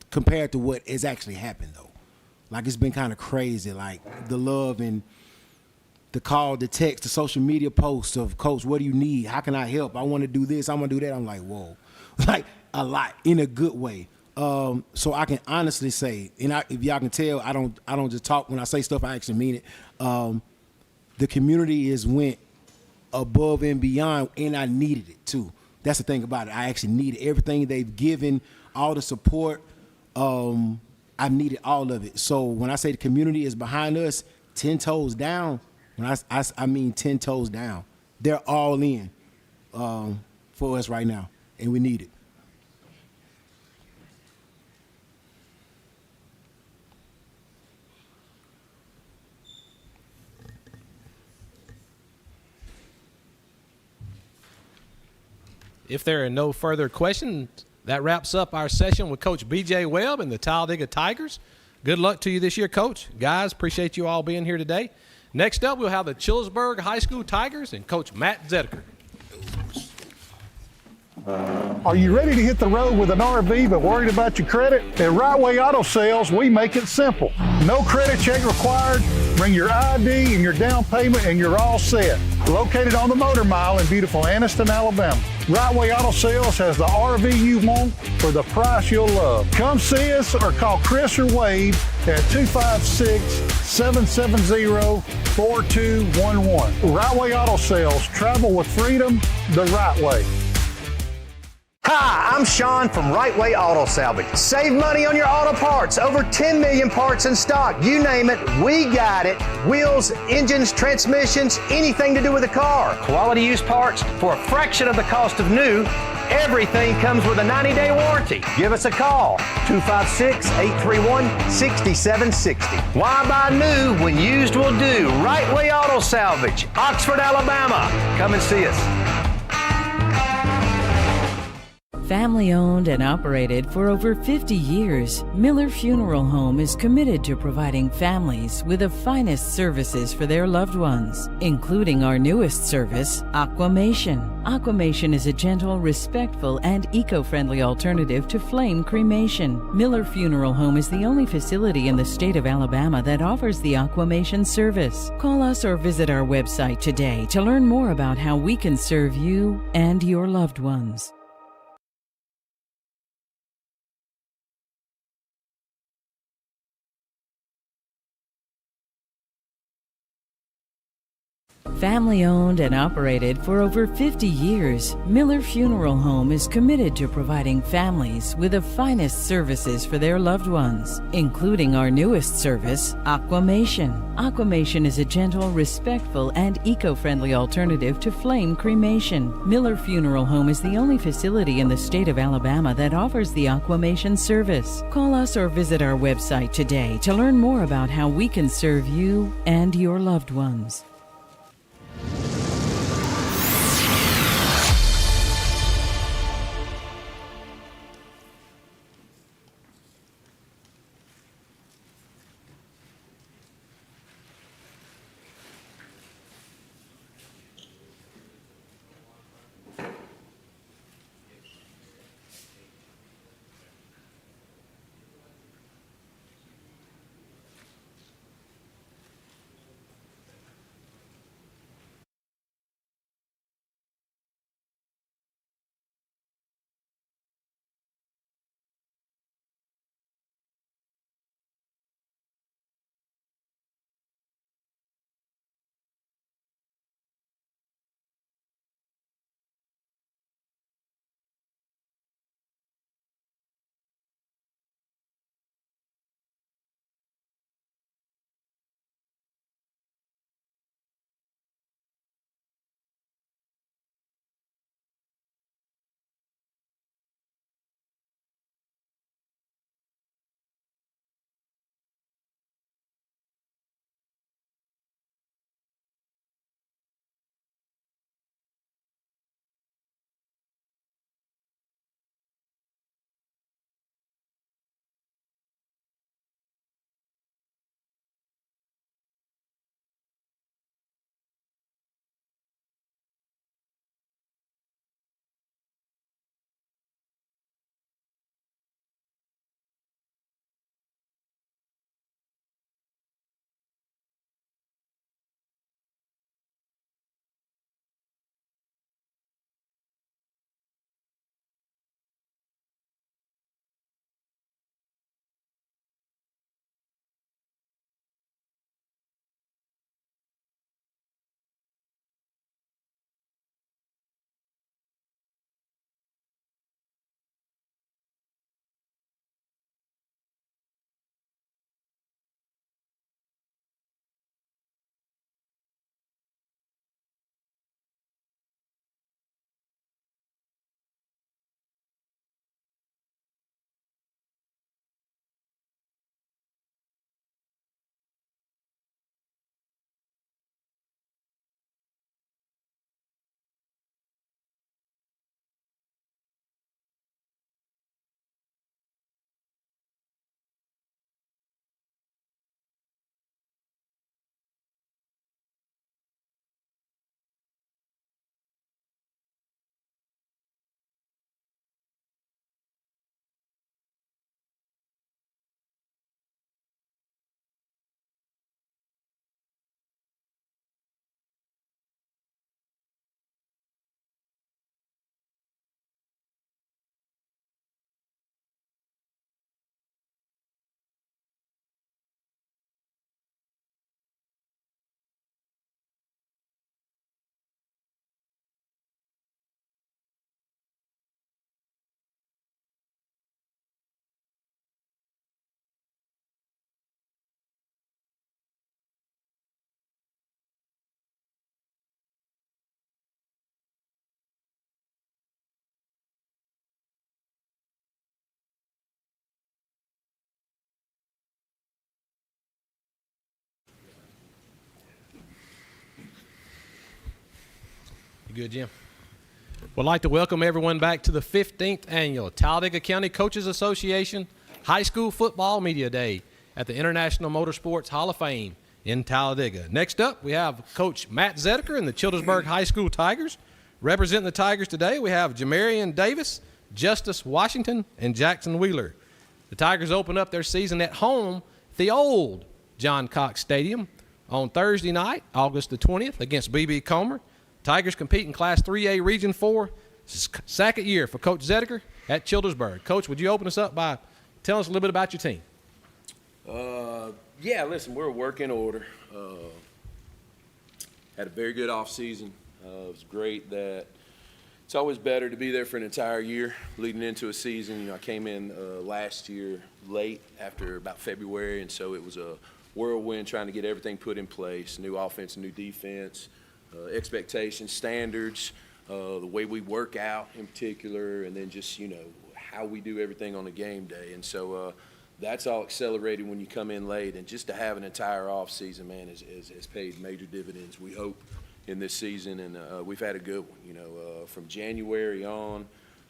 compared to what has actually happened, though. Like, it's been kind of crazy, like the love and the call, the text, the social media posts of, Coach, what do you need? How can I help? I want to do this. I want to do that. I'm like, whoa. Like, a lot in a good way. So I can honestly say, and if y'all can tell, I don't just talk. When I say stuff, I actually mean it. The community has went above and beyond, and I needed it too. That's the thing about it. I actually needed everything they've given, all the support. I needed all of it. So when I say the community is behind us, 10 toes down, when I mean 10 toes down. They're all in for us right now, and we need it. If there are no further questions, that wraps up our session with Coach B.J. Webb and the Talladega Tigers. Good luck to you this year, Coach. Guys, appreciate you all being here today. Next up, we'll have the Chillisburg High School Tigers and Coach Matt Zedeker. Are you ready to hit the road with an RV but worried about your credit? At Right Way Auto Sales, we make it simple. No credit check required. Bring your ID and your down payment and you're all set. Located on the Motor Mile in beautiful Anniston, Alabama. Right Way Auto Sales has the RV you want for the price you'll love. Come see us or call Chris or Wade at 256-770-4211. Right Way Auto Sales. Travel with freedom the right way. Hi, I'm Sean from Right Way Auto Salvage. Save money on your auto parts. Over 10 million parts in stock. You name it, we got it. Wheels, engines, transmissions, anything to do with a car. Quality used parts for a fraction of the cost of new. Everything comes with a 90-day warranty. Give us a call, 256-831-6760. Why buy new when used will do? Right Way Auto Salvage, Oxford, Alabama. Come and see us. Family owned and operated for over 50 years, Miller Funeral Home is committed to providing families with the finest services for their loved ones, including our newest service, Aquamation. Aquamation is a gentle, respectful, and eco-friendly alternative to flame cremation. Miller Funeral Home is the only facility in the state of Alabama that offers the Aquamation service. Call us or visit our website today to learn more about how we can serve you and your loved ones. Family owned and operated for over 50 years, Miller Funeral Home is committed to providing families with the finest services for their loved ones, including our newest service, Aquamation. Aquamation is a gentle, respectful, and eco-friendly alternative to flame cremation. Miller Funeral Home is the only facility in the state of Alabama that offers the Aquamation service. Call us or visit our website today to learn more about how we can serve you and your loved ones. Good, Jim. We'd like to welcome everyone back to the 15th Annual Talladega County Coaches Association High School Football Media Day at the International Motorsports Hall of Fame in Talladega. Next up, we have Coach Matt Zedeker and the Childersburg High School Tigers. Representing the Tigers today, we have Jamarian Davis, Justice Washington, and Jackson Wheeler. The Tigers open up their season at home at the old John Cox Stadium on Thursday night, August the 20th, against B.B. Comer. Tigers compete in Class 3A Region 4, second year for Coach Zedeker at Childersburg. Coach, would you open us up by telling us a little bit about your team? Yeah, listen, we're a work in order. Had a very good off season. It was great that it's always better to be there for an entire year leading into a season. You know, I came in last year late after about February, and so it was a whirlwind trying to get everything put in place, new offense, new defense, expectations, standards, the way we work out in particular, and then just, you know, how we do everything on a game day. And so that's all accelerated when you come in late, and just to have an entire off season, man, has paid major dividends, we hope, in this season. And we've had a good one, you know, from January on.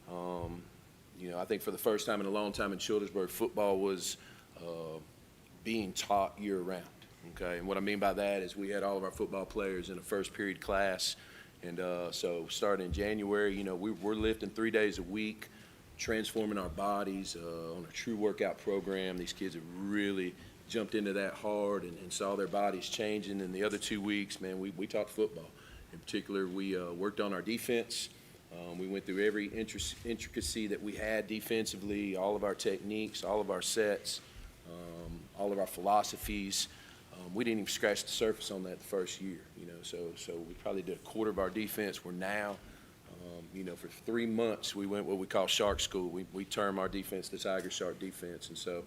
You know, I think for the first time in a long time in Childersburg, football was being taught year round. Okay, and what I mean by that is we had all of our football players in a first period class, and so starting in January, you know, we're lifting 3 days a week, transforming our bodies on a true workout program. These kids have really jumped into that hard and saw their bodies changing. And the other 2 weeks, man, we talked football. In particular, we worked on our defense. We went through every intricacy that we had defensively, all of our techniques, all of our sets, all of our philosophies. We didn't even scratch the surface on that the first year, you know, so we probably did a quarter of our defense. We're now, you know, for 3 months we went what we call Shark School. We term our defense the Tiger Shark defense, and so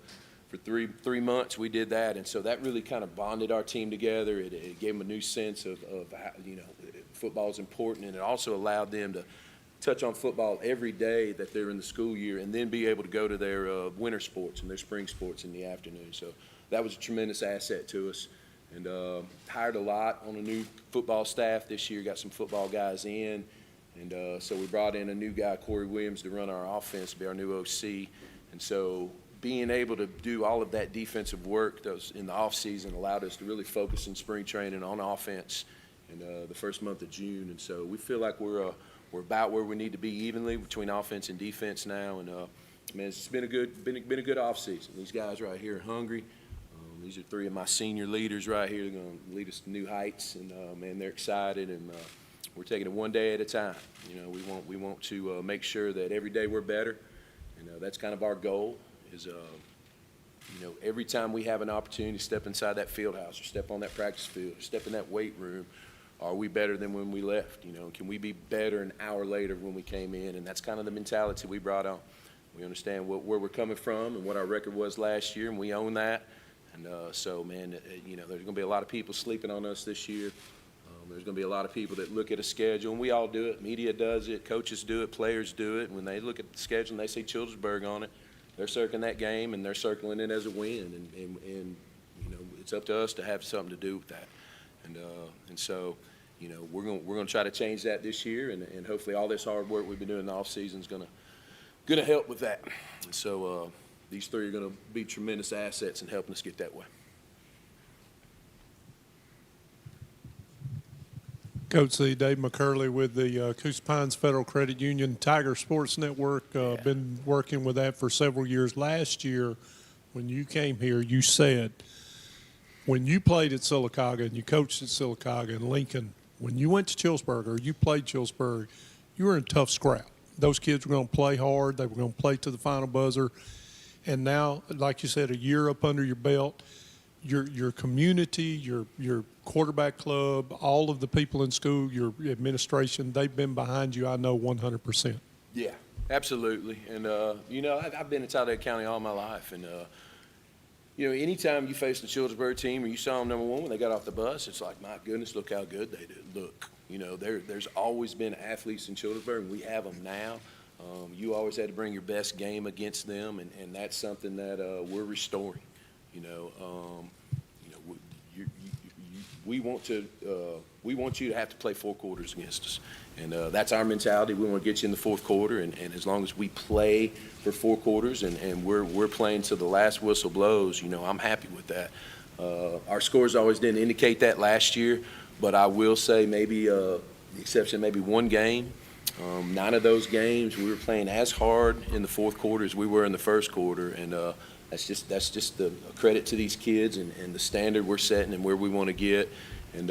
for three months we did that, and so that really kind of bonded our team together. It gave them a new sense of how, you know, football is important, and it also allowed them to touch on football every day that they're in the school year, and then be able to go to their winter sports and their spring sports in the afternoon. So that was a tremendous asset to us, and hired a lot on a new football staff this year, got some football guys in, and so we brought in a new guy, Corey Williams, to run our offense, be our new OC. And so being able to do all of that defensive work that was in the offseason allowed us to really focus in spring training on offense in the first month of June. And so we feel like we're about where we need to be evenly between offense and defense now. And man, it's been a good offseason. These guys right here are hungry. These are three of my senior leaders right here. They're going to lead us to new heights, and man, they're excited, and we're taking it one day at a time. You know, we want to make sure that every day we're better, and that's kind of our goal. Is you know, every time we have an opportunity to step inside that field house, or step on that practice field, or step in that weight room, are we better than when we left? You know, can we be better an hour later when we came in? And that's kind of the mentality we brought on. We understand where we're coming from and what our record was last year, and we own that. And so, man, you know, there's going to be a lot of people sleeping on us this year. There's going to be a lot of people that look at a schedule, and we all do it. Media does it, coaches do it, players do it. And when they look at the schedule and they see Childersburg on it, they're circling that game and they're circling it as a win. And you know, it's up to us to have something to do with that. And so, you know, we're going to try to change that this year, and hopefully all this hard work we've been doing in the off season is going to help with that. And so these three are going to be tremendous assets in helping us get that way. Coach C. Dave McCurley with the Coosa Pines Federal Credit Union Tiger Sports Network. Been working with that for several years. Last year, when you came here, you said when you played at Sylacauga and you coached at Sylacauga and Lincoln, when you went to Childersburg or you played Childersburg, you were in a tough scrap. Those kids were going to play hard. They were going to play to the final buzzer. And now, like you said, a year up under your belt, your community, your quarterback club, all of the people in school, your administration, they've been behind you, I know, 100%. Yeah, absolutely. And, you know, I've been in Talladega County all my life. And, you know, anytime you face the Childersburg team or you saw them number one when they got off the bus, it's like, my goodness, look how good they did. Look, you know, there's always been athletes in Childersburg, and we have them now. You always had to bring your best game against them, and that's something that we're restoring. You know, we want you to have to play 4 quarters against us. And that's our mentality. We want to get you in the 4th quarter, and as long as we play for 4 quarters and we're playing till the last whistle blows, I'm happy with that. Our scores always didn't indicate that last year, but I will say maybe the exception, maybe one game. 9 of those games we were playing as hard in the 4th quarter as we were in the 1st quarter, and that's just the credit to these kids and the standard we're setting and where we want to get. And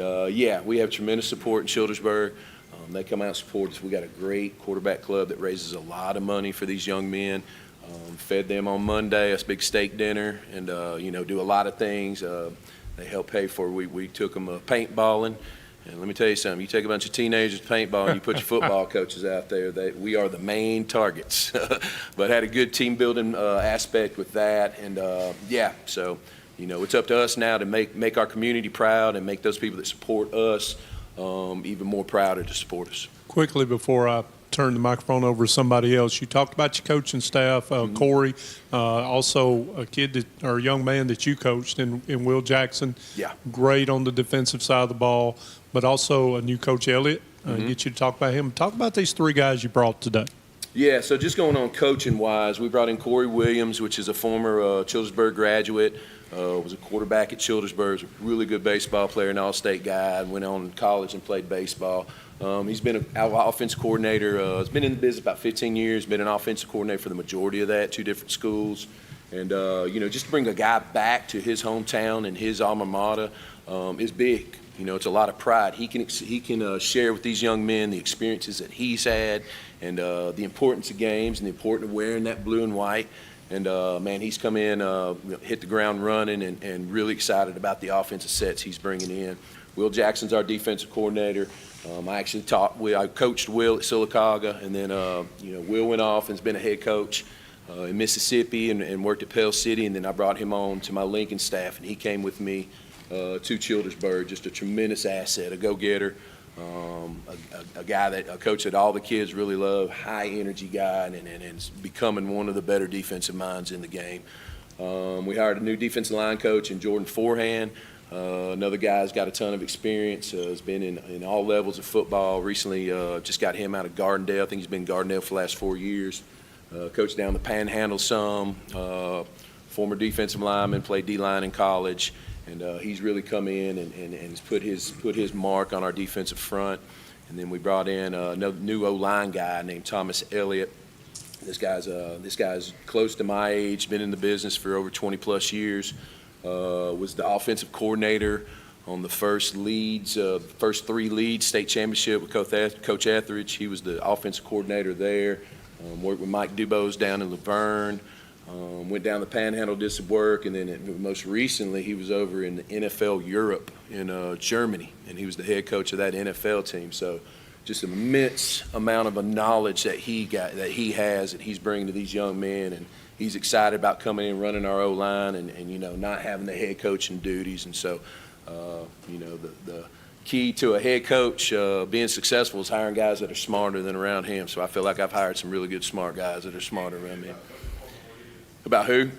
we have tremendous support in Childersburg. They come out and support us. We got a great quarterback club that raises a lot of money for these young men. Fed them on Monday a big steak dinner, and do a lot of things. They help pay for. We took them paintballing. And let me tell you something, you take a bunch of teenagers paintball and you put your football coaches out there, we are the main targets. But had a good team building aspect with that. And so, it's up to us now to make our community proud and make those people that support us even more prouder to support us. Quickly before I turn the microphone over to somebody else, you talked about your coaching staff, Corey, also a young man that you coached in Will Jackson. Yeah. Great on the defensive side of the ball, but also a new coach, Elliott. Get you to talk about him. Talk about these 3 guys you brought today. Yeah, so just going on coaching-wise, we brought in Corey Williams, which is a former Childersburg graduate, was a quarterback at Childersburg, a really good baseball player, an all-state guy, and went on to college and played baseball. He's been an offensive coordinator. He's been in the business about 15 years, been an offensive coordinator for the majority of that, 2 different schools. And, just to bring a guy back to his hometown and his alma mater is big. It's a lot of pride. He can share with these young men the experiences that he's had and the importance of games and the importance of wearing that blue and white. And, he's come in, hit the ground running and really excited about the offensive sets he's bringing in. Will Jackson's our defensive coordinator. I coached Will at Sylacauga, and then, Will went off and has been a head coach in Mississippi and worked at Pell City, and then I brought him on to my Lincoln staff, and he came with me to Childersburg, just a tremendous asset, a go-getter, a guy a coach that all the kids really love, high-energy guy, and is becoming one of the better defensive minds in the game. We hired a new defensive line coach in Jordan Forehand. Another guy's got a ton of experience, has been in all levels of football. Recently just got him out of Gardendale. I think he's been in Gardendale for the last 4 years. Coached down the Panhandle some, former defensive lineman, played D-line in college, and he's really come in and has put his mark on our defensive front. And then we brought in another new O-line guy named Thomas Elliott. This guy's close to my age, been in the business for over 20-plus years. Was the offensive coordinator on the first 3 Leeds state championship with Coach Etheridge. He was the offensive coordinator there. Worked with Mike Dubose down in Laverne. Went down the Panhandle, did some work, and then most recently he was over in the NFL Europe in Germany, and he was the head coach of that NFL team. So just an immense amount of knowledge that he has that he's bringing to these young men, and he's excited about coming in and running our O-line and not having the head coaching duties. And so, the key to a head coach being successful is hiring guys that are smarter than around him. So I feel like I've hired some really good smart guys that are smarter around me. About who?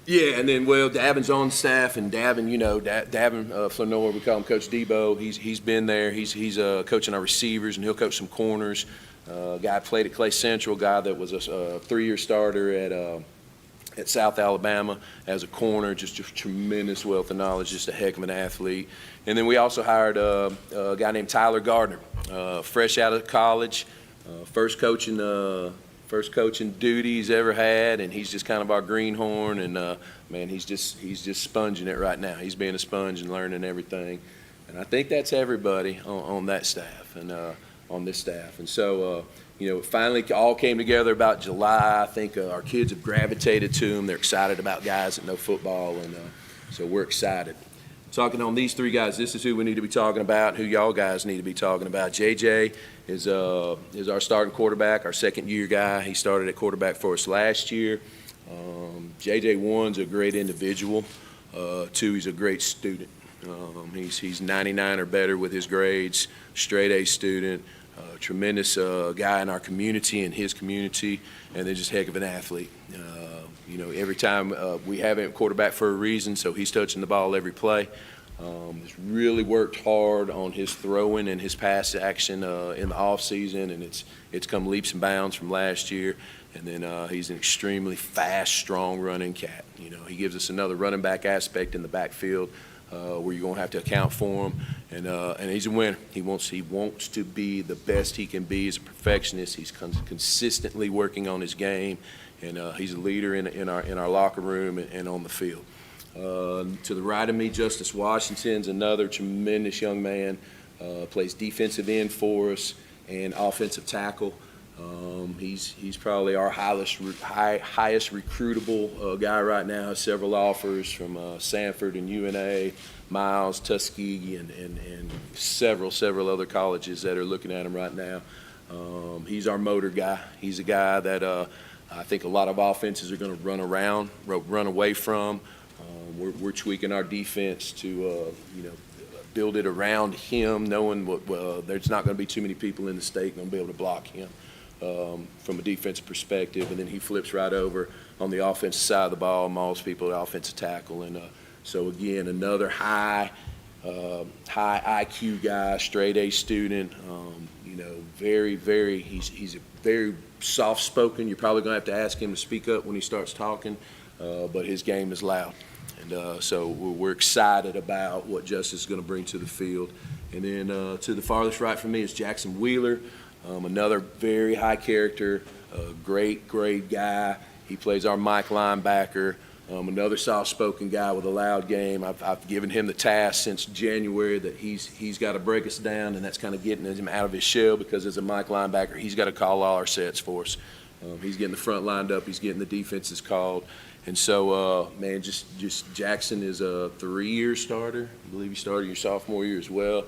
Yeah, and then, Davin's on staff, and Davin, Davin Flanor, we call him Coach Debo. He's been there. He's coaching our receivers, and he'll coach some corners. Guy played at Clay Central, guy that was a 3-year starter at South Alabama as a corner, just a tremendous wealth of knowledge, just a heck of an athlete. And then we also hired a guy named Tyler Gardner, fresh out of college, first coaching duty he's ever had, and he's just kind of our greenhorn, and he's just sponging it right now. He's being a sponge and learning everything. And I think that's everybody on that staff and on this staff. And so, it finally all came together about July. I think our kids have gravitated to them. They're excited about guys that know football, and so we're excited. Talking on these 3 guys, this is who we need to be talking about, who y'all guys need to be talking about. JJ is our starting quarterback, our second-year guy. He started at quarterback for us last year. JJ, 1's a great individual. 2, he's a great student. He's 99 or better with his grades, straight A student, tremendous guy in our community and his community, and then just heck of an athlete. Every time we have him at quarterback for a reason, so he's touching the ball every play. He's really worked hard on his throwing and his pass action in the offseason, and it's come leaps and bounds from last year. And then he's an extremely fast, strong running cat. You know, he gives us another running back aspect in the backfield where you're going to have to account for him. And he's a winner. He wants to be the best he can be. He's a perfectionist. He's consistently working on his game, and he's a leader in our locker room and on the field. To the right of me, Justice Washington's another tremendous young man. Plays defensive end for us and offensive tackle. He's probably our highest recruitable guy right now. Several offers from Sanford and UNA, Miles, Tuskegee, and several other colleges that are looking at him right now. He's our motor guy. He's a guy that I think a lot of offenses are going to run away from. We're tweaking our defense to build it around him, knowing there's not going to be too many people in the state going to be able to block him. From a defensive perspective, and then he flips right over on the offensive side of the ball, mauls people at offensive tackle, and so again, another high IQ guy, straight A student. He's a very soft-spoken. You're probably going to have to ask him to speak up when he starts talking, but his game is loud, and so we're excited about what Justice is going to bring to the field. And then to the farthest right from me is Jackson Wheeler. Another very high character, great guy. He plays our Mike linebacker. Another soft-spoken guy with a loud game. I've given him the task since January that he's got to break us down, and that's kind of getting him out of his shell, because as a Mike linebacker, he's got to call all our sets for us. He's getting the front lined up. He's getting the defenses called. And so, just Jackson is a 3-year starter. I believe he started your sophomore year as well.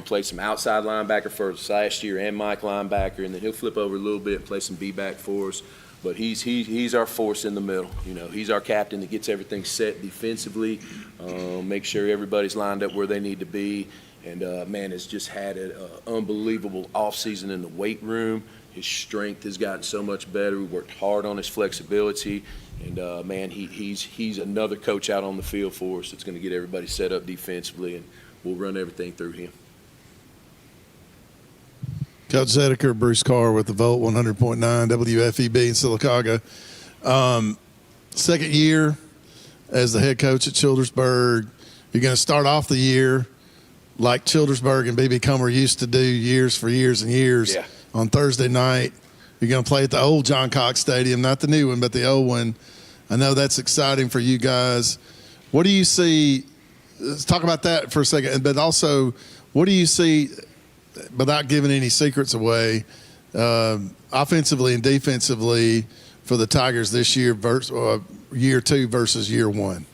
Played some outside linebacker for us last year and Mike linebacker, and then he'll flip over a little bit and play some B-back for us. But he's our force in the middle. You know, he's our captain that gets everything set defensively, make sure everybody's lined up where they need to be. And, has just had an unbelievable offseason in the weight room. His strength has gotten so much better. We worked hard on his flexibility. And, he's another coach out on the field for us that's going to get everybody set up defensively, and we'll run everything through him. Coach Zedeker, Bruce Carr with the Volt 100.9 WFEB in Sylacauga. Second year as the head coach at Childersburg. You're going to start off the year like Childersburg and B.B. Comer used to do years and years. Yeah. On Thursday night. You're going to play at the old John Cox Stadium, not the new one, but the old one. I know that's exciting for you guys. What do you see? Let's talk about that for a second. But also, what do you see, without giving any secrets away, offensively and defensively for the Tigers this year, year 2 versus year 1?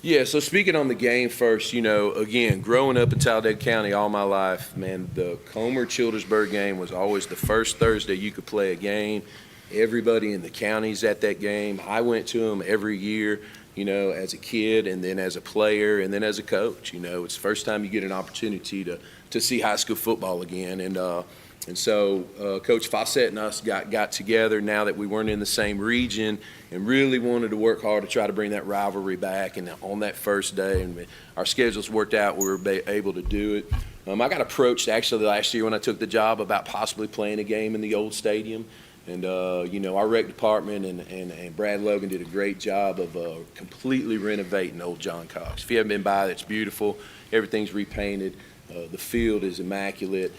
Yeah, so speaking on the game first, again, growing up in Talladega County all my life, man, the Comer-Childersburg game was always the first Thursday you could play a game. Everybody in the county's at that game. I went to them every year, as a kid, and then as a player, and then as a coach. It's the first time you get an opportunity to see high school football again. And so Coach Fawcett and us got together now that we weren't in the same region, and really wanted to work hard to try to bring that rivalry back. And on that first day, and our schedules worked out, we were able to do it. I got approached actually last year when I took the job about possibly playing a game in the old stadium. And, our rec department and Brad Logan did a great job of completely renovating Old John Cox. If you haven't been by, it's beautiful. Everything's repainted. The field is immaculate.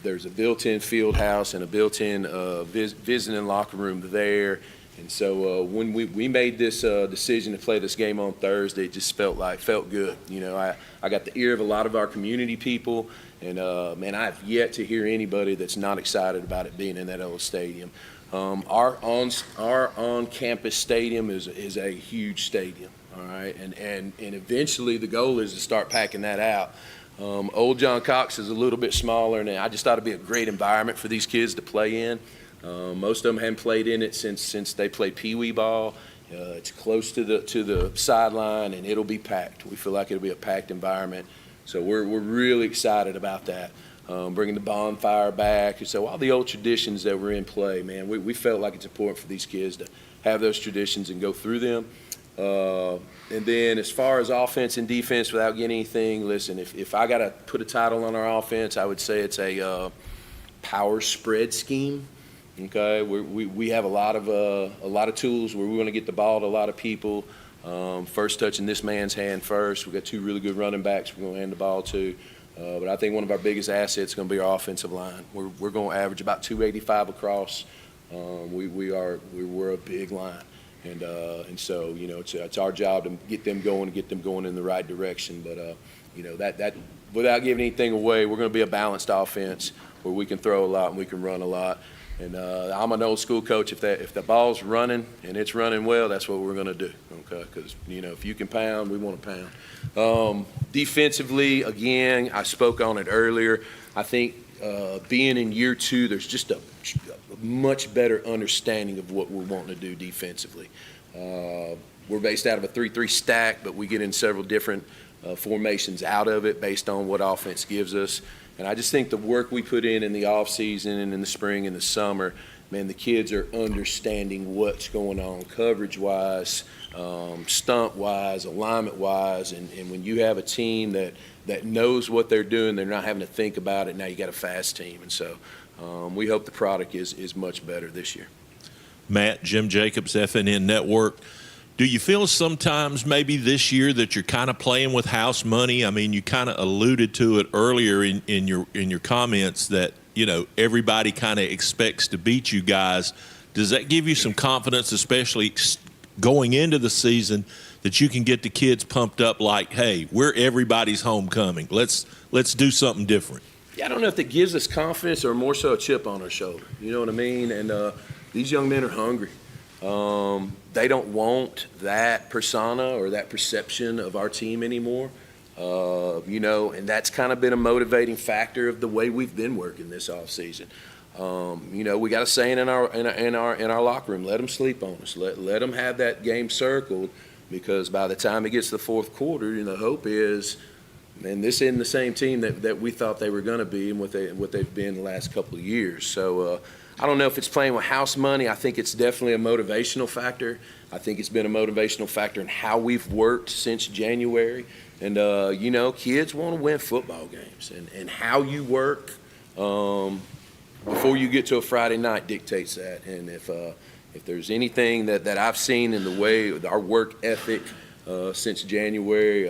There's a built-in field house and a built-in visiting locker room there. And so when we made this decision to play this game on Thursday, it just felt good. I got the ear of a lot of our community people, and I have yet to hear anybody that's not excited about it being in that old stadium. Our on-campus stadium is a huge stadium, all right, and eventually the goal is to start packing that out. Old John Cox is a little bit smaller, and I just thought it'd be a great environment for these kids to play in. Most of them haven't played in it since they played Pee Wee ball. It's close to the sideline, and it'll be packed. We feel like it'll be a packed environment, so we're really excited about that. Bringing the bonfire back, and so all the old traditions that were in play, man, we felt like it's important for these kids to have those traditions and go through them. And then as far as offense and defense, without getting anything, listen, if I got to put a title on our offense, I would say it's a power spread scheme. Okay, we have a lot of tools where we want to get the ball to a lot of people. First touching this man's hand first. We've got two really good running backs we're going to hand the ball to. But I think one of our biggest assets is going to be our offensive line. We're going to average about 285 across. We're a big line. And so, you know, it's our job to get them going in the right direction. But, you know, that without giving anything away, we're going to be a balanced offense where we can throw a lot and we can run a lot. And I'm an old school coach. If the ball's running and it's running well, that's what we're going to do. Okay, because you know if you can pound, we want to pound. Defensively, again, I spoke on it earlier. I think being in year 2, there's just a much better understanding of what we're wanting to do defensively. We're based out of a 3-3 stack, but we get in several different formations out of it based on what offense gives us. And I just think the work we put in the off season and in the spring and the summer, man, the kids are understanding what's going on coverage-wise, stunt-wise, alignment-wise. And when you have a team that knows what they're doing, they're not having to think about it. Now you got a fast team. And so we hope the product is much better this year. Matt, Jim Jacobs, FNN Network. Do you feel sometimes maybe this year that you're kind of playing with house money? I mean, you kind of alluded to it earlier in your comments that, you know, everybody kind of expects to beat you guys. Does that give you some confidence, especially going into the season, that you can get the kids pumped up like, hey, we're everybody's homecoming. Let's do something different? Yeah, I don't know if it gives us confidence or more so a chip on our shoulder. You know what I mean? And these young men are hungry. They don't want that persona or that perception of our team anymore. You know, and that's kind of been a motivating factor of the way we've been working this off season. You know, we got a saying in our locker room: let them sleep on us. Let them have that game circled, because by the time it gets to the fourth quarter, you know, the hope is, and this isn't the same team that we thought they were going to be and what they've been the last couple of years. So I don't know if it's playing with house money. I think it's definitely a motivational factor. I think it's been a motivational factor in how we've worked since January. And, you know, kids want to win football games. And how you work before you get to a Friday night dictates that. And if there's anything that I've seen in the way our work ethic since January,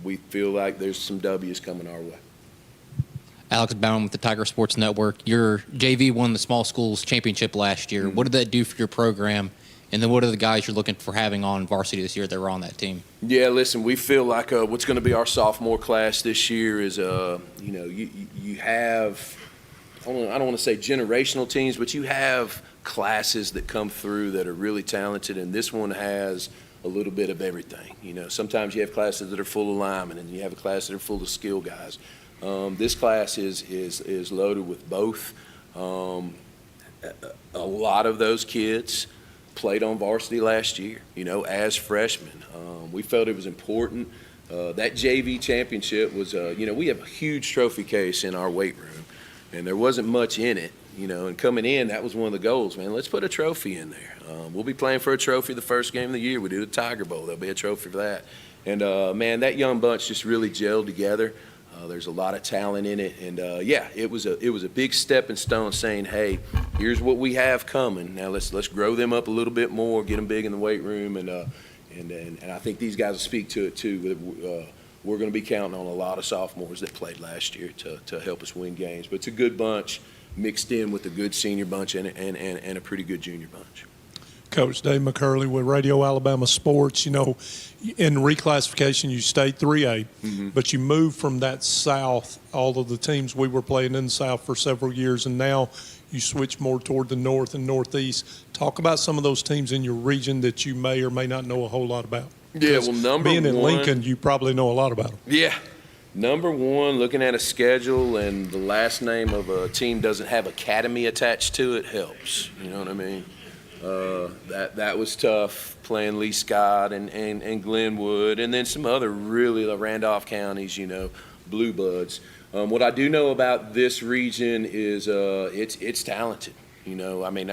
we feel like there's some W's coming our way. Alex Bauman with the Tiger Sports Network. Your JV won the small schools championship last year. What did that do for your program? And then what are the guys you're looking for having on varsity this year that were on that team? Yeah, listen, we feel like what's going to be our sophomore class this year is, you know, you have, I don't want to say generational teams, but you have classes that come through that are really talented, and this one has a little bit of everything. You know, sometimes you have classes that are full of linemen, and you have a class that are full of skill guys. This class is loaded with both. A lot of those kids played on varsity last year, you know, as freshmen. We felt it was important. That JV championship was, you know, we have a huge trophy case in our weight room, and there wasn't much in it, you know, and coming in, that was one of the goals, man. Let's put a trophy in there. We'll be playing for a trophy the first game of the year. We do the Tiger Bowl. There'll be a trophy for that. And, man, that young bunch just really gelled together. There's a lot of talent in it, and yeah, it was a big stepping stone saying, hey, here's what we have coming. Now let's grow them up a little bit more, get them big in the weight room, and I think these guys will speak to it too. We're going to be counting on a lot of sophomores that played last year to help us win games. But it's a good bunch mixed in with a good senior bunch and a pretty good junior bunch. Coach Dave McCurley with Radio Alabama Sports. You know, in reclassification, you stayed 3A, but you moved from that south, all of the teams we were playing in the south for several years, and now you switch more toward the north and northeast. Talk about some of those teams in your region that you may or may not know a whole lot about. Yeah, well, number one. Being in Lincoln, you probably know a lot about them. Yeah. Number one, looking at a schedule and the last name of a team doesn't have academy attached to it helps. You know what I mean? That was tough, playing Lee Scott and Glenwood, and then some other really Randolph counties, you know, Blue Buds. What I do know about this region is it's talented. You know, I mean,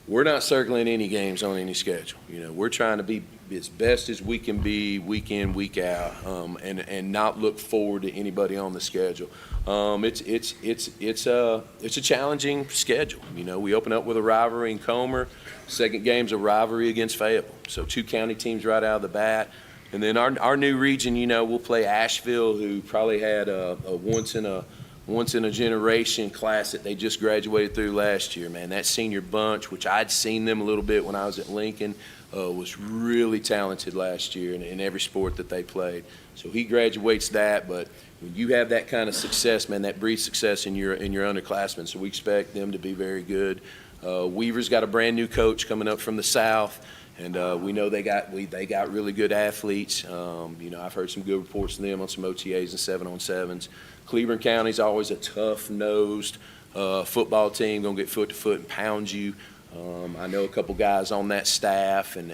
we're not circling any games on any schedule. We're trying to be as best as we can be week in, week out, and not look forward to anybody on the schedule. It's a challenging schedule. We open up with a rivalry in Comer. Second game's a rivalry against Fayetteville. So 2 county teams right out of the bat. And then our new region, we'll play Asheville, who probably had a once in a generation class that they just graduated through last year. Man, that senior bunch, which I'd seen them a little bit when I was at Lincoln, was really talented last year in every sport that they played. So he graduates that, but when you have that kind of success, man, that breeds success in your underclassmen. So we expect them to be very good. Weaver's got a brand new coach coming up from the south. And we know they got really good athletes. I've heard some good reports from them on some OTAs and 7-on-7s. Cleveland County's always a tough-nosed football team, gonna get foot to foot and pound you. I know a couple guys on that staff, and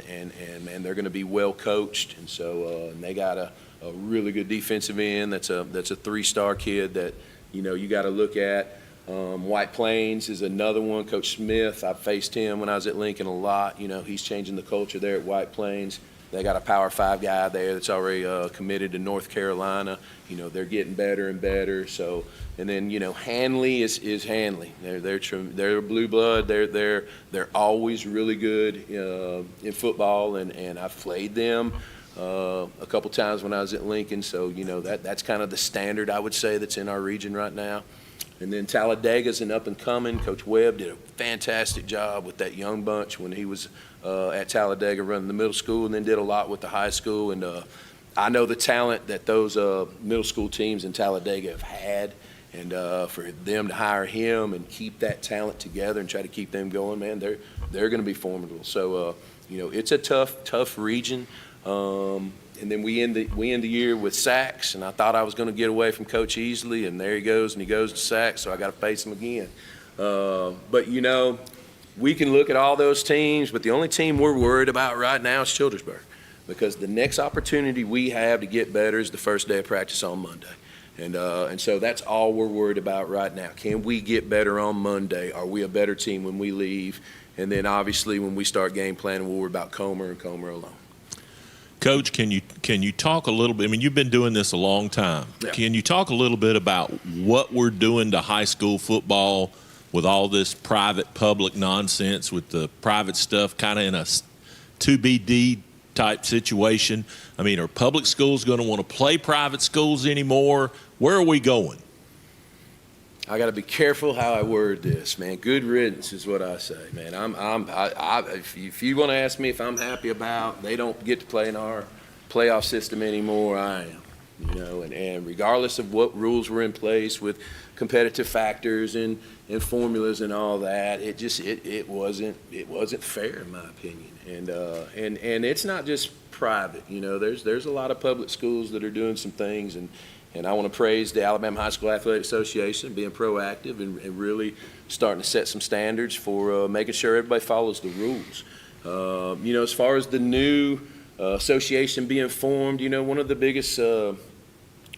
man, they're gonna be well coached. And so and they got a really good defensive end. That's a 3-star kid that you got to look at. White Plains is another one. Coach Smith, I faced him when I was at Lincoln a lot. He's changing the culture there at White Plains. They got a Power 5 guy there that's already committed to North Carolina. They're getting better and better. So, and then Hanley is Hanley. They're blue blood. They're always really good in football, and I've played them a couple times when I was at Lincoln. So that's kind of the standard, I would say, that's in our region right now. And then Talladega's an up-and-coming. Coach Webb did a fantastic job with that young bunch when he was at Talladega running the middle school, and then did a lot with the high school. And I know the talent that those middle school teams in Talladega have had, and for them to hire him and keep that talent together and try to keep them going, man, they're going to be formidable. So, it's a tough region. And then we end the year with Sachs, and I thought I was going to get away from Coach Easley, and there he goes to Sachs, so I got to face him again. But we can look at all those teams, but the only team we're worried about right now is Childersburg, because the next opportunity we have to get better is the first day of practice on Monday. And so that's all we're worried about right now. Can we get better on Monday? Are we a better team when we leave? And then obviously when we start game planning, we'll worry about Comer and Comer alone. Coach, can you talk a little bit? I mean, you've been doing this a long time. Yeah. Can you talk a little bit about what we're doing to high school football with all this private public nonsense, with the private stuff kind of in a 2BD type situation? I mean, are public schools going to want to play private schools anymore? Where are we going? I got to be careful how I word this, man. Good riddance is what I say, man. If you want to ask me if I'm happy about they don't get to play in our playoff system anymore, I am. And regardless of what rules were in place with competitive factors and formulas and all that, it wasn't fair in my opinion. And it's not just private. There's a lot of public schools that are doing some things, and I want to praise the Alabama High School Athletic Association being proactive and really starting to set some standards for making sure everybody follows the rules. As far as the new association being formed, one of the biggest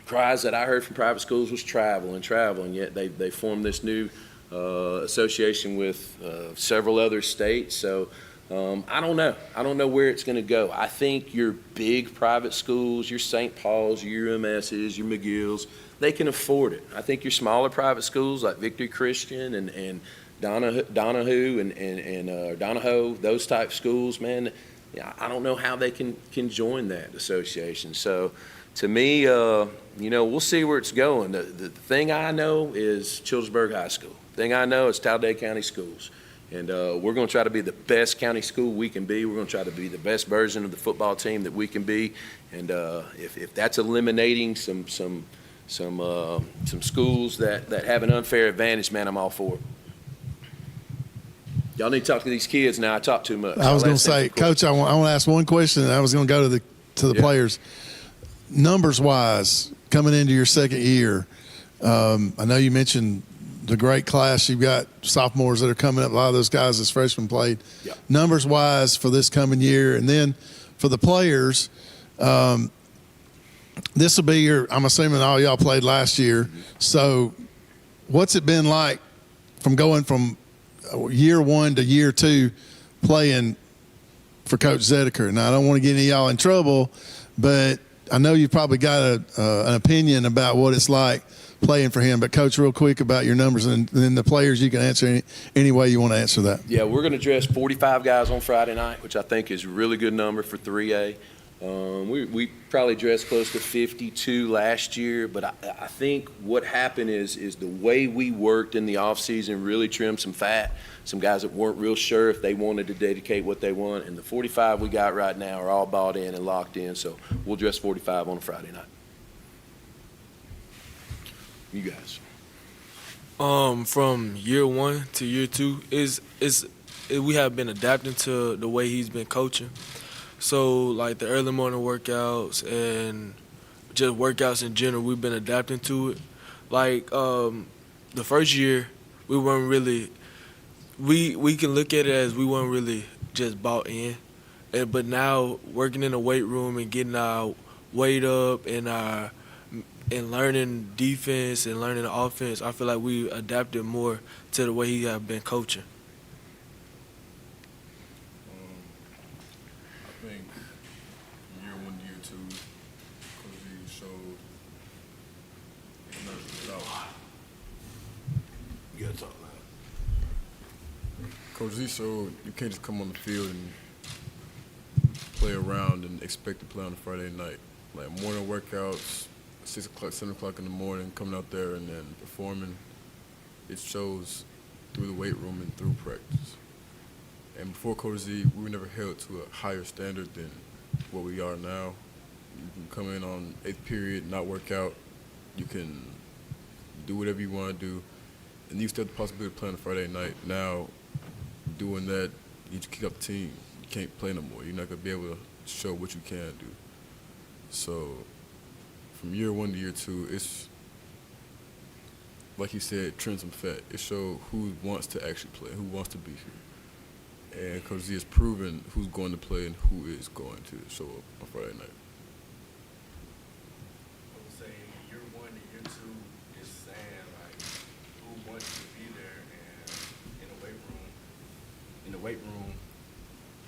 cries that I heard from private schools was travel, and yet they formed this new association with several other states. So I don't know. I don't know where it's going to go. I think your big private schools, your St. Paul's, your UMS's, your McGill's, they can afford it. I think your smaller private schools like Victory Christian and Donahoe and Donahoe, those type schools, man, I don't know how they can join that association. So to me, we'll see where it's going. The thing I know is Childersburg High School. The thing I know is Talladega County Schools. And we're going to try to be the best county school we can be. We're going to try to be the best version of the football team that we can be. And if that's eliminating some schools that have an unfair advantage, man, I'm all for it. Y'all need to talk to these kids now. I talk too much. I was going to say, Coach, I want to ask one question, and I was going to go to the players. Numbers wise, coming into your second year, I know you mentioned the great class you've got, sophomores that are coming up. A lot of those guys as freshmen played. Yep. Numbers wise for this coming year, and then for the players, this will be I'm assuming all y'all played last year. Mm-hmm. So what's it been like from going from year one to year two playing for Coach Zedeker. Now, I don't want to get any of y'all in trouble, but I know you've probably got an opinion about what it's like playing for him. But, Coach, real quick about your numbers and then the players, you can answer any way you want to answer that. Yeah, we're going to dress 45 guys on Friday night, which I think is a really good number for 3A. We probably dressed close to 52 last year, but I think what happened is the way we worked in the offseason really trimmed some fat. Some guys that weren't real sure if they wanted to dedicate what they want, and the 45 we got right now are all bought in and locked in, so we'll dress 45 on a Friday night. You guys. From year one to year two, we have been adapting to the way he's been coaching. So, like the early morning workouts and just workouts in general, we've been adapting to it. Like the first year, we weren't really. We can look at it as we weren't really just bought in, but now working in the weight room and getting our weight up and learning defense and learning the offense, I feel like we adapted more to the way he have been coaching. I think year one, year two, Coach Z showed his numbers out. You gotta talk loud. Coach Z showed you can't just come on the field and play around and expect to play on a Friday night. Like morning workouts, 6 o'clock, 7 o'clock in the morning, coming out there and then performing. It shows through the weight room and through practice. And before Coach Z, we were never held to a higher standard than what we are now. You can come in on 8th period, not work out. You can do whatever you want to do. And you still have the possibility of playing on a Friday night. Now, doing that, you just kick up the team. You can't play no more. You're not going to be able to show what you can do. So, from year one to year two, it's, like he said, trim some fat. It showed who wants to actually play, who wants to be here. And Coach Z has proven who's going to play and who is going to show up on Friday night. I would say year one to year two is saying, like, who wants to be there, and in the weight room,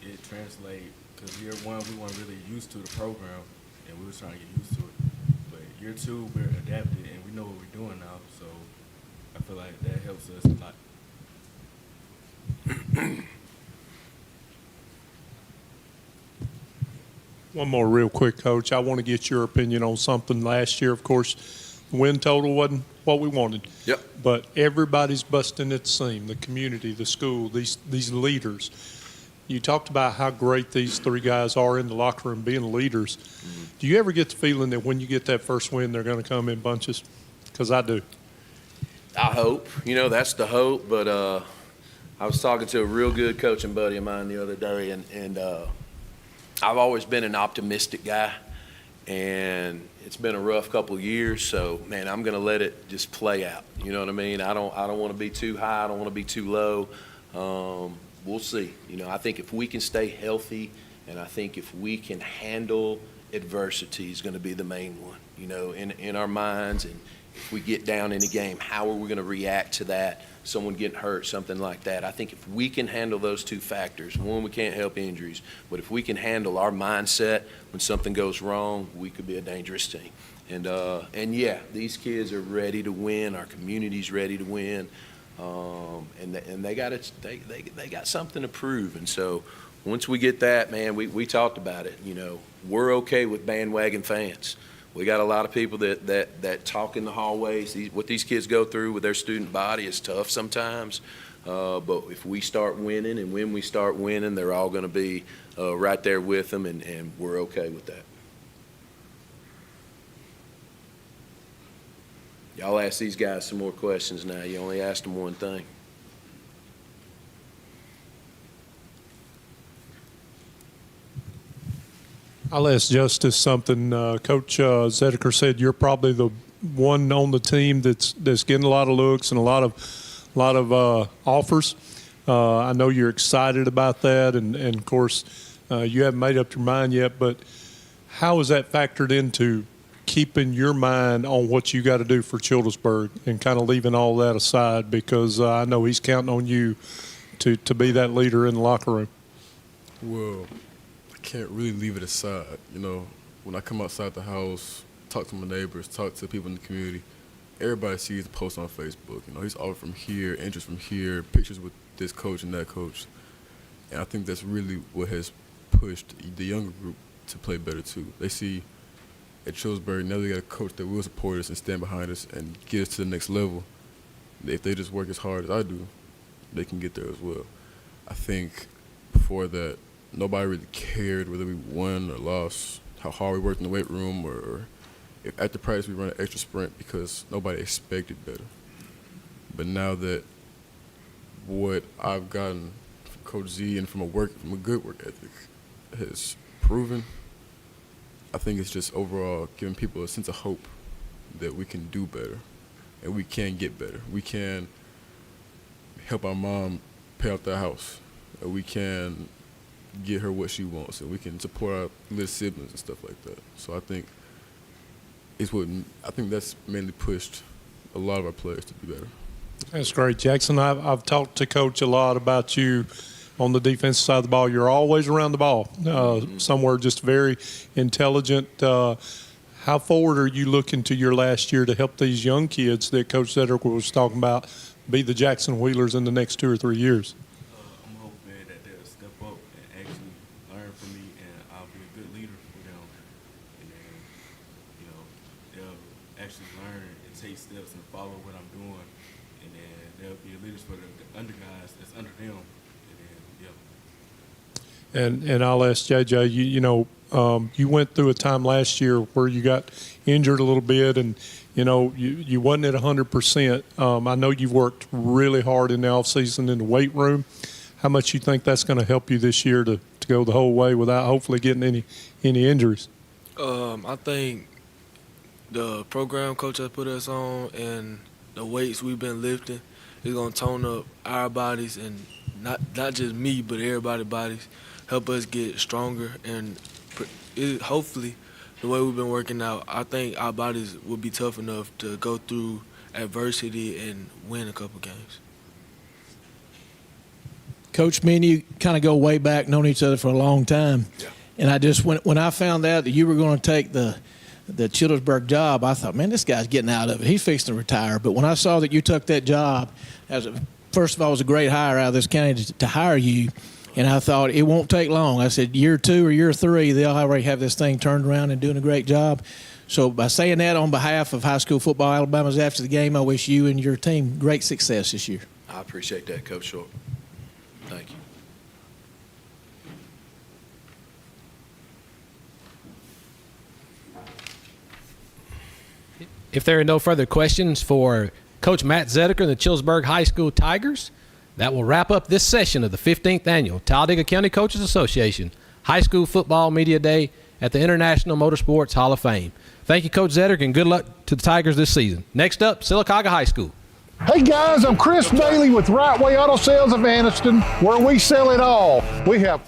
it translates, because year one, we weren't really used to the program, and we were trying to get used to it. But year two, we're adapted, and we know what we're doing now, so I feel like that helps us a lot. One more real quick, Coach. I want to get your opinion on something. Last year, of course, the win total wasn't what we wanted. Yep. But everybody's busting at the seam, the community, the school, these leaders. You talked about how great these three guys are in the locker room being leaders. Mm-hmm. Do you ever get the feeling that when you get that first win, they're going to come in bunches? Because I do. I hope. That's the hope. But I was talking to a real good coaching buddy of mine the other day, and I've always been an optimistic guy, and it's been a rough couple of years. So, man, I'm going to let it just play out. You know what I mean? I don't want to be too high. I don't want to be too low. We'll see. I think if we can stay healthy, and I think if we can handle adversity is going to be the main one. In our minds, and if we get down in a game, how are we going to react to that? Someone getting hurt, something like that. I think if we can handle those two factors, one, we can't help injuries, but if we can handle our mindset when something goes wrong, we could be a dangerous team. And yeah, these kids are ready to win. Our community's ready to win, and they got something to prove. And so once we get that, man, we talked about it. We're okay with bandwagon fans. We got a lot of people that talk in the hallways. What these kids go through with their student body is tough sometimes. But if we start winning, and when we start winning, they're all going to be right there with them, and we're okay with that. Y'all ask these guys some more questions now. You only asked them one thing. I'll ask Justice something. Coach Zedeker said you're probably the one on the team that's getting a lot of looks and a lot of offers. I know you're excited about that, and of course you haven't made up your mind yet. But how is that factored into keeping your mind on what you got to do for Childersburg and kind of leaving all that aside? Because I know he's counting on you to be that leader in the locker room. Well, I can't really leave it aside. You know, when I come outside the house, talk to my neighbors, talk to people in the community, everybody sees the post on Facebook. You know, he's all from here, interest from here, pictures with this coach and that coach. And I think that's really what has pushed the younger group to play better too. They see at Childersburg, now they got a coach that will support us and stand behind us and get us to the next level. If they just work as hard as I do, they can get there as well. I think before that, nobody really cared whether we won or lost, how hard we worked in the weight room, or if after practice we run an extra sprint, because nobody expected better. But now that what I've gotten from Coach Z and from a good work ethic has proven, I think it's just overall giving people a sense of hope that we can do better and we can get better. We can help our mom pay off the house. And we can get her what she wants, and we can support our little siblings and stuff like that. So I think that's mainly pushed a lot of our players to be better. That's great, Jackson. I've talked to Coach a lot about you on the defensive side of the ball. You're always around the ball, somewhere just very intelligent. How forward are you looking to your last year to help these young kids that Coach Cedric was talking about be the Jackson Wheelers in the next 2 or 3 years? I'm hoping that they'll step up and actually learn from me, and I'll be a good leader for them. And then, you know, they'll actually learn and take steps and follow what I'm doing. And then they'll be leaders for the under guys that's under them. And I'll ask JJ, you went through a time last year where you got injured a little bit, and you wasn't at 100%. I know you've worked really hard in the offseason in the weight room. How much you think that's going to help you this year to go the whole way without hopefully getting any injuries? I think the program coach has put us on and the weights we've been lifting is going to tone up our bodies, and not just me, but everybody's bodies, help us get stronger. And hopefully, the way we've been working out, I think our bodies will be tough enough to go through adversity and win a couple games. Coach, me and you kind of go way back, known each other for a long time. Yeah. And I just, when I found out that you were going to take the Childersburg job, I thought, man, this guy's getting out of it. He's fixing to retire. But when I saw that you took that job, first of all, it was a great hire out of this county to hire you. And I thought, it won't take long. I said, year 2 or year 3, they'll already have this thing turned around and doing a great job. So by saying that on behalf of High School Football Alabama's after the game, I wish you and your team great success this year. I appreciate that, Coach Short. Thank you. If there are no further questions for Coach Matt Zedeker and the Childersburg High School Tigers, that will wrap up this session of the 15th Annual Talladega County Coaches Association High School Football Media Day at the International Motorsports Hall of Fame. Thank you, Coach Zedeker, and good luck to the Tigers this season. Next up, Sylacauga High School. Hey guys, I'm Chris Bailey with Right Way Auto Sales of Anniston, where we sell it all. We have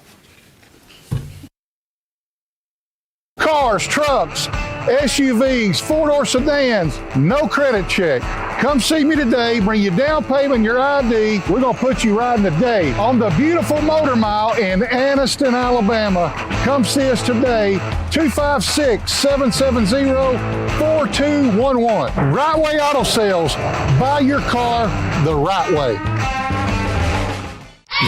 cars, trucks, SUVs, four-door sedans, no credit check. Come see me today, bring your down payment, your ID. We're going to put you riding today on the beautiful Motor Mile in Anniston, Alabama. Come see us today, 256-770-4211. Right Way Auto Sales. Buy your car the right way.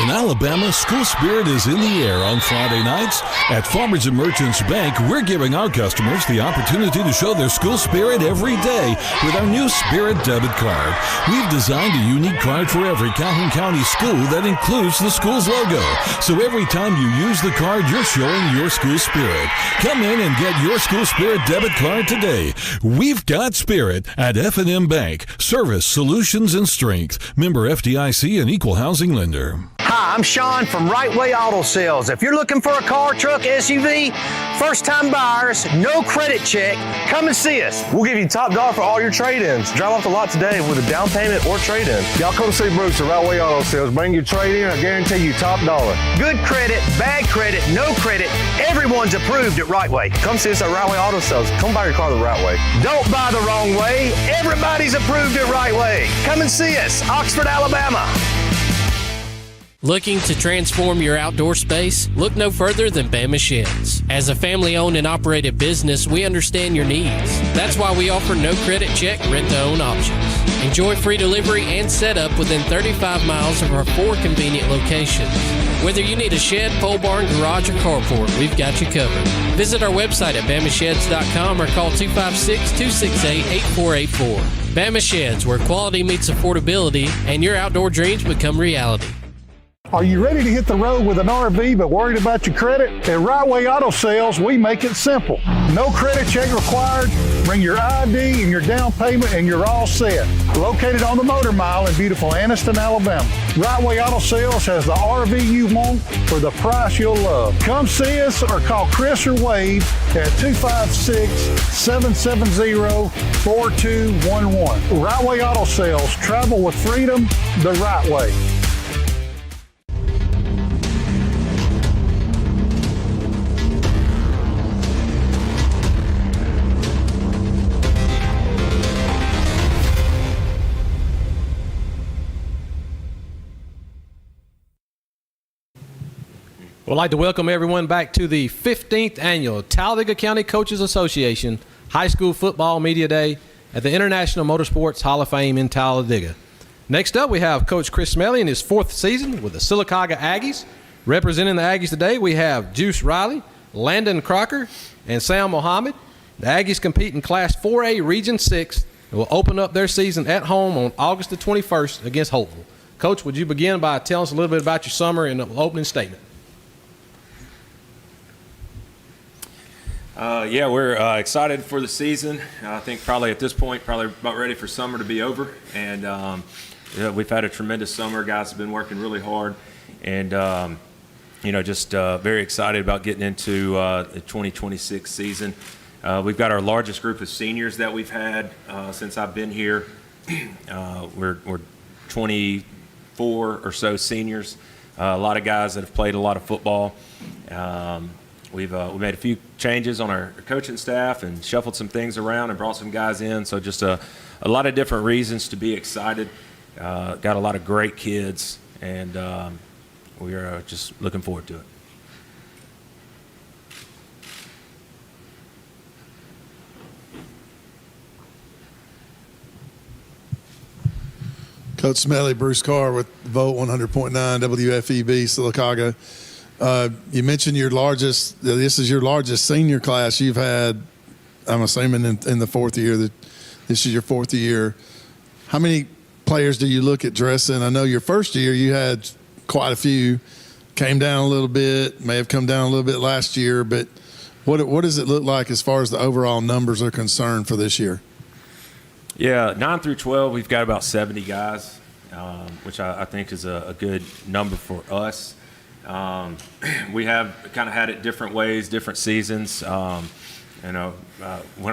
In Alabama, school spirit is in the air on Friday nights. At Farmers and Merchants Bank, we're giving our customers the opportunity to show their school spirit every day with our new Spirit debit card. We've designed a unique card for every Calhoun County school that includes the school's logo. So every time you use the card, you're showing your school spirit. Come in and get your school spirit debit card today. We've got spirit at FNN Bank. Service, solutions, and strength. Member FDIC and equal housing lender. Hi, I'm Sean from Right Way Auto Sales. If you're looking for a car, truck, SUV, first-time buyers, no credit check, come and see us. We'll give you top dollar for all your trade-ins. Drive off the lot today with a down payment or trade-in. Y'all come see Bruce at Right Way Auto Sales. Bring your trade-in, I guarantee you top dollar. Good credit, bad credit, no credit, everyone's approved at Right Way. Come see us at Right Way Auto Sales. Come buy your car the right way. Don't buy the wrong way. Everybody's approved at Right Way. Come and see us, Oxford, Alabama. Looking to transform your outdoor space? Look no further than Bama Sheds. As a family-owned and operated business, we understand your needs. That's why we offer no credit check, rent-to-own options. Enjoy free delivery and setup within 35 miles of our 4 convenient locations. Whether you need a shed, pole barn, garage, or carport, we've got you covered. Visit our website at BamaSheds.com or call 256-268-8484. Bama Sheds, where quality meets affordability and your outdoor dreams become reality. Are you ready to hit the road with an RV but worried about your credit? At Right Way Auto Sales, we make it simple. No credit check required. Bring your ID and your down payment and you're all set. Located on the Motor Mile in beautiful Anniston, Alabama. Right Way Auto Sales has the RV you want for the price you'll love. Come see us or call Chris or Wade at 256-770-4211. Right Way Auto Sales. Travel with freedom the right way. We'd like to welcome everyone back to the 15th Annual Talladega County Coaches Association High School Football Media Day at the International Motorsports Hall of Fame in Talladega. Next up, we have Coach Chris Smelly in his 4th season with the Sylacauga Aggies. Representing the Aggies today, we have Juice Riley, Landon Crocker, and Sam Mohammed. The Aggies compete in Class 4A Region 6 and will open up their season at home on August the 21st against Holtville. Coach, would you begin by telling us a little bit about your summer and the opening statement? Yeah, we're excited for the season. I think probably at this point, probably about ready for summer to be over. And we've had a tremendous summer. Guys have been working really hard. And, just very excited about getting into the 2026 season. We've got our largest group of seniors that we've had since I've been here. We're 24 or so seniors. A lot of guys that have played a lot of football. We've made a few changes on our coaching staff and shuffled some things around and brought some guys in. So just a lot of different reasons to be excited. Got a lot of great kids, and we are just looking forward to it. Coach Smelly, Bruce Carr with Vote 100.9 WFEB Sylacauga. You mentioned this is your largest senior class you've had, I'm assuming, in the 4th year. This is your 4th year. How many players do you look at dressing? I know your first year you had quite a few, came down a little bit, may have come down a little bit last year, but what does it look like as far as the overall numbers are concerned for this year? Yeah, 9 through 12, we've got about 70 guys, which I think is a good number for us. We have kind of had it different ways, different seasons. When I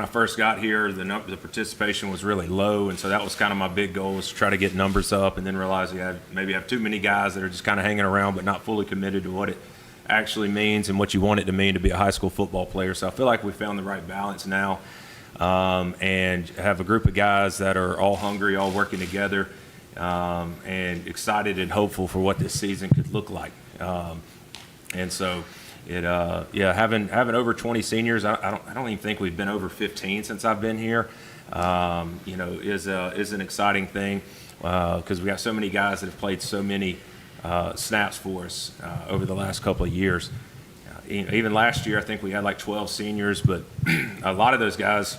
first got here, the participation was really low, and so that was kind of my big goal, was to try to get numbers up, and then realize we maybe have too many guys that are just kind of hanging around but not fully committed to what it actually means and what you want it to mean to be a high school football player. So I feel like we found the right balance now, and have a group of guys that are all hungry, all working together, and excited and hopeful for what this season could look like. And so having over 20 seniors, I don't even think we've been over 15 since I've been here, is an exciting thing, because we got so many guys that have played so many snaps for us over the last couple of years. Even last year, I think we had like 12 seniors, but a lot of those guys,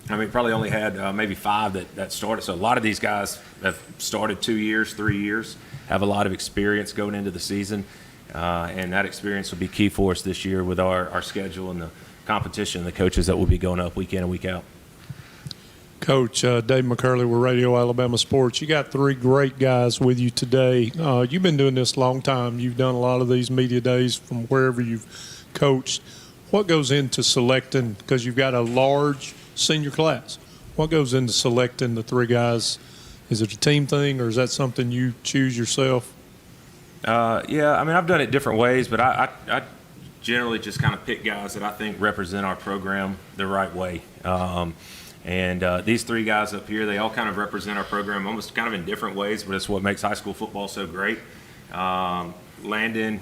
probably only had maybe 5 that started. So a lot of these guys have started 2 years, 3 years, have a lot of experience going into the season. And that experience will be key for us this year with our schedule and the competition and the coaches that will be going up week in and week out. Coach Dave McCurley with Radio Alabama Sports. You got three great guys with you today. You've been doing this a long time. You've done a lot of these media days from wherever you've coached. What goes into selecting, because you've got a large senior class, what goes into selecting the three guys? Is it a team thing, or is that something you choose yourself? Yeah, I mean, I've done it different ways, but I generally just kind of pick guys that I think represent our program the right way. And these three guys up here, they all kind of represent our program almost kind of in different ways, but it's what makes high school football so great. Landon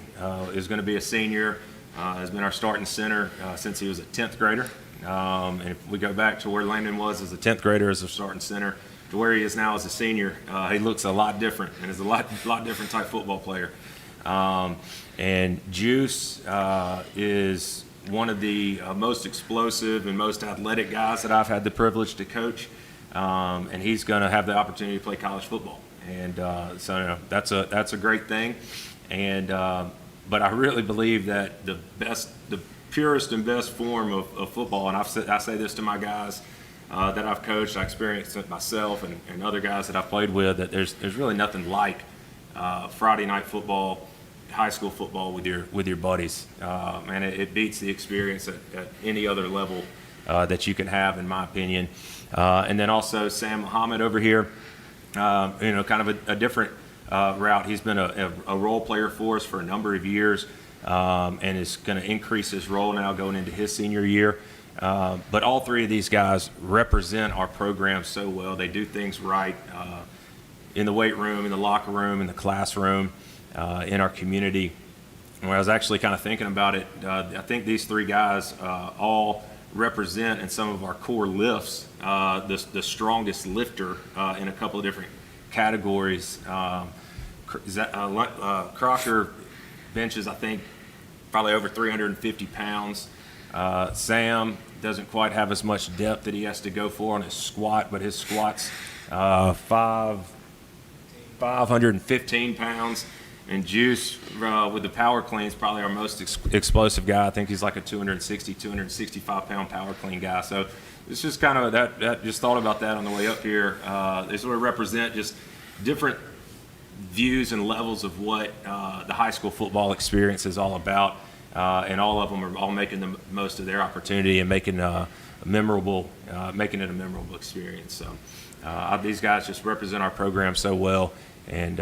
is going to be a senior, has been our starting center since he was a 10th grader. And if we go back to where Landon was as a 10th grader as a starting center to where he is now as a senior, he looks a lot different and is a lot different type football player. And Juice is one of the most explosive and most athletic guys that I've had the privilege to coach, and he's going to have the opportunity to play college football, and so you know, that's a great thing. And but I really believe that the purest and best form of football, and I say this to my guys that I've coached, I experienced it myself, and other guys that I've played with, that there's really nothing like Friday night football, high school football with your buddies, and it beats the experience at any other level that you can have, in my opinion. And then also Sam Muhammad over here, kind of a different route. He's been a role player for us for a number of years, and is going to increase his role now going into his senior year. But all three of these guys represent our program so well. They do things right in the weight room, in the locker room, in the classroom, in our community. And when I was actually kind of thinking about it, I think these three guys all represent in some of our core lifts the strongest lifter in a couple of different categories. Crocker benches, I think, probably over 350 pounds. Sam doesn't quite have as much depth that he has to go for on his squat, but his squat's 515 pounds. And Juice, with the power clean, is probably our most explosive guy. I think he's like a 265-pound power clean guy. So it's just kind of that just thought about that on the way up here. They sort of represent just different views and levels of what the high school football experience is all about. And all of them are all making the most of their opportunity and making it a memorable experience. So these guys just represent our program so well, and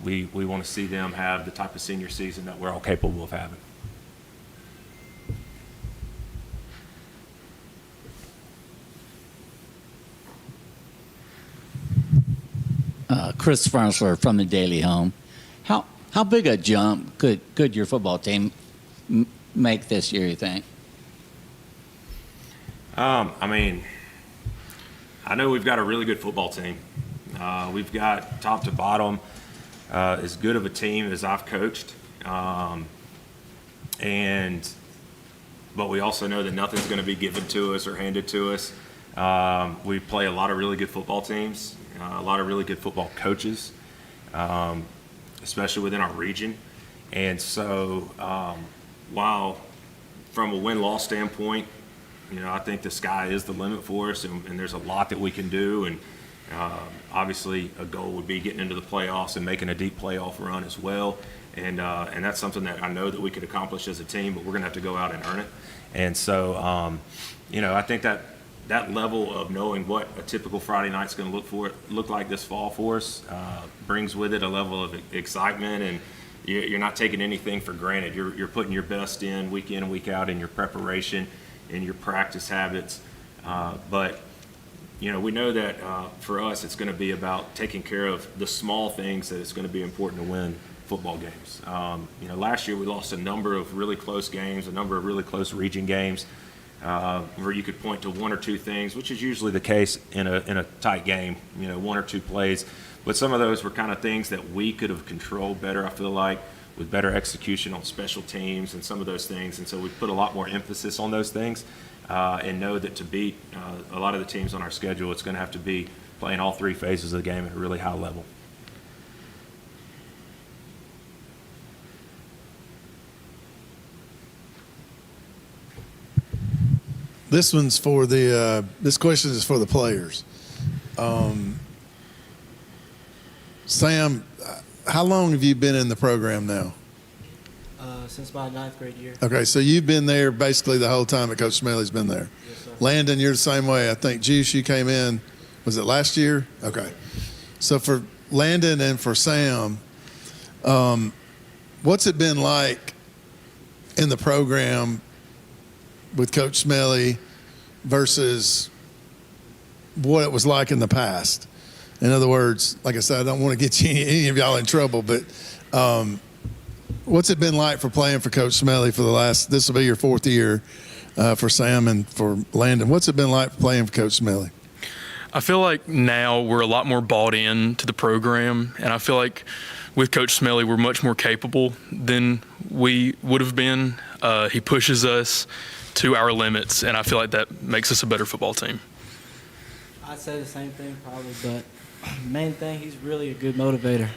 we want to see them have the type of senior season that we're all capable of having. Chris Farnsler from the Daily Home. How big a jump could your football team make this year, you think? I mean, I know we've got a really good football team. We've got top to bottom as good of a team as I've coached. But we also know that nothing's going to be given to us or handed to us. We play a lot of really good football teams, a lot of really good football coaches, especially within our region. And so while from a win-loss standpoint, I think the sky is the limit for us, and there's a lot that we can do. And obviously a goal would be getting into the playoffs and making a deep playoff run as well. And that's something that I know that we could accomplish as a team, but we're going to have to go out and earn it. And so, I think that level of knowing what a typical Friday night's going to look like this fall for us brings with it a level of excitement, and you're not taking anything for granted. You're putting your best in and week out in your preparation, in your practice habits. But we know that for us, it's going to be about taking care of the small things that it's going to be important to win football games. Last year we lost a number of really close games, a number of really close region games, where you could point to one or two things, which is usually the case in a tight game, one or two plays. But some of those were kind of things that we could have controlled better, I feel like, with better execution on special teams and some of those things. And so we put a lot more emphasis on those things, and know that to beat a lot of the teams on our schedule, it's going to have to be playing all three phases of the game at a really high level. This one's for the. This question is for the players. Sam, how long have you been in the program now? Since my 9th grade year. Okay, so you've been there basically the whole time that Coach Smelly's been there. Yes, sir. Landon, you're the same way. I think Juice, you came in. Was it last year? Okay. So for Landon and for Sam, what's it been like in the program with Coach Smelly versus what it was like in the past? In other words, like I said, I don't want to get any of y'all in trouble, but what's it been like for playing for Coach Smelly for the last, this will be your 4th year for Sam and for Landon. What's it been like playing for Coach Smelly? I feel like now we're a lot more bought in to the program, and I feel like with Coach Smelly, we're much more capable than we would have been. He pushes us to our limits, and I feel like that makes us a better football team. I'd say the same thing probably, but main thing, he's really a good motivator.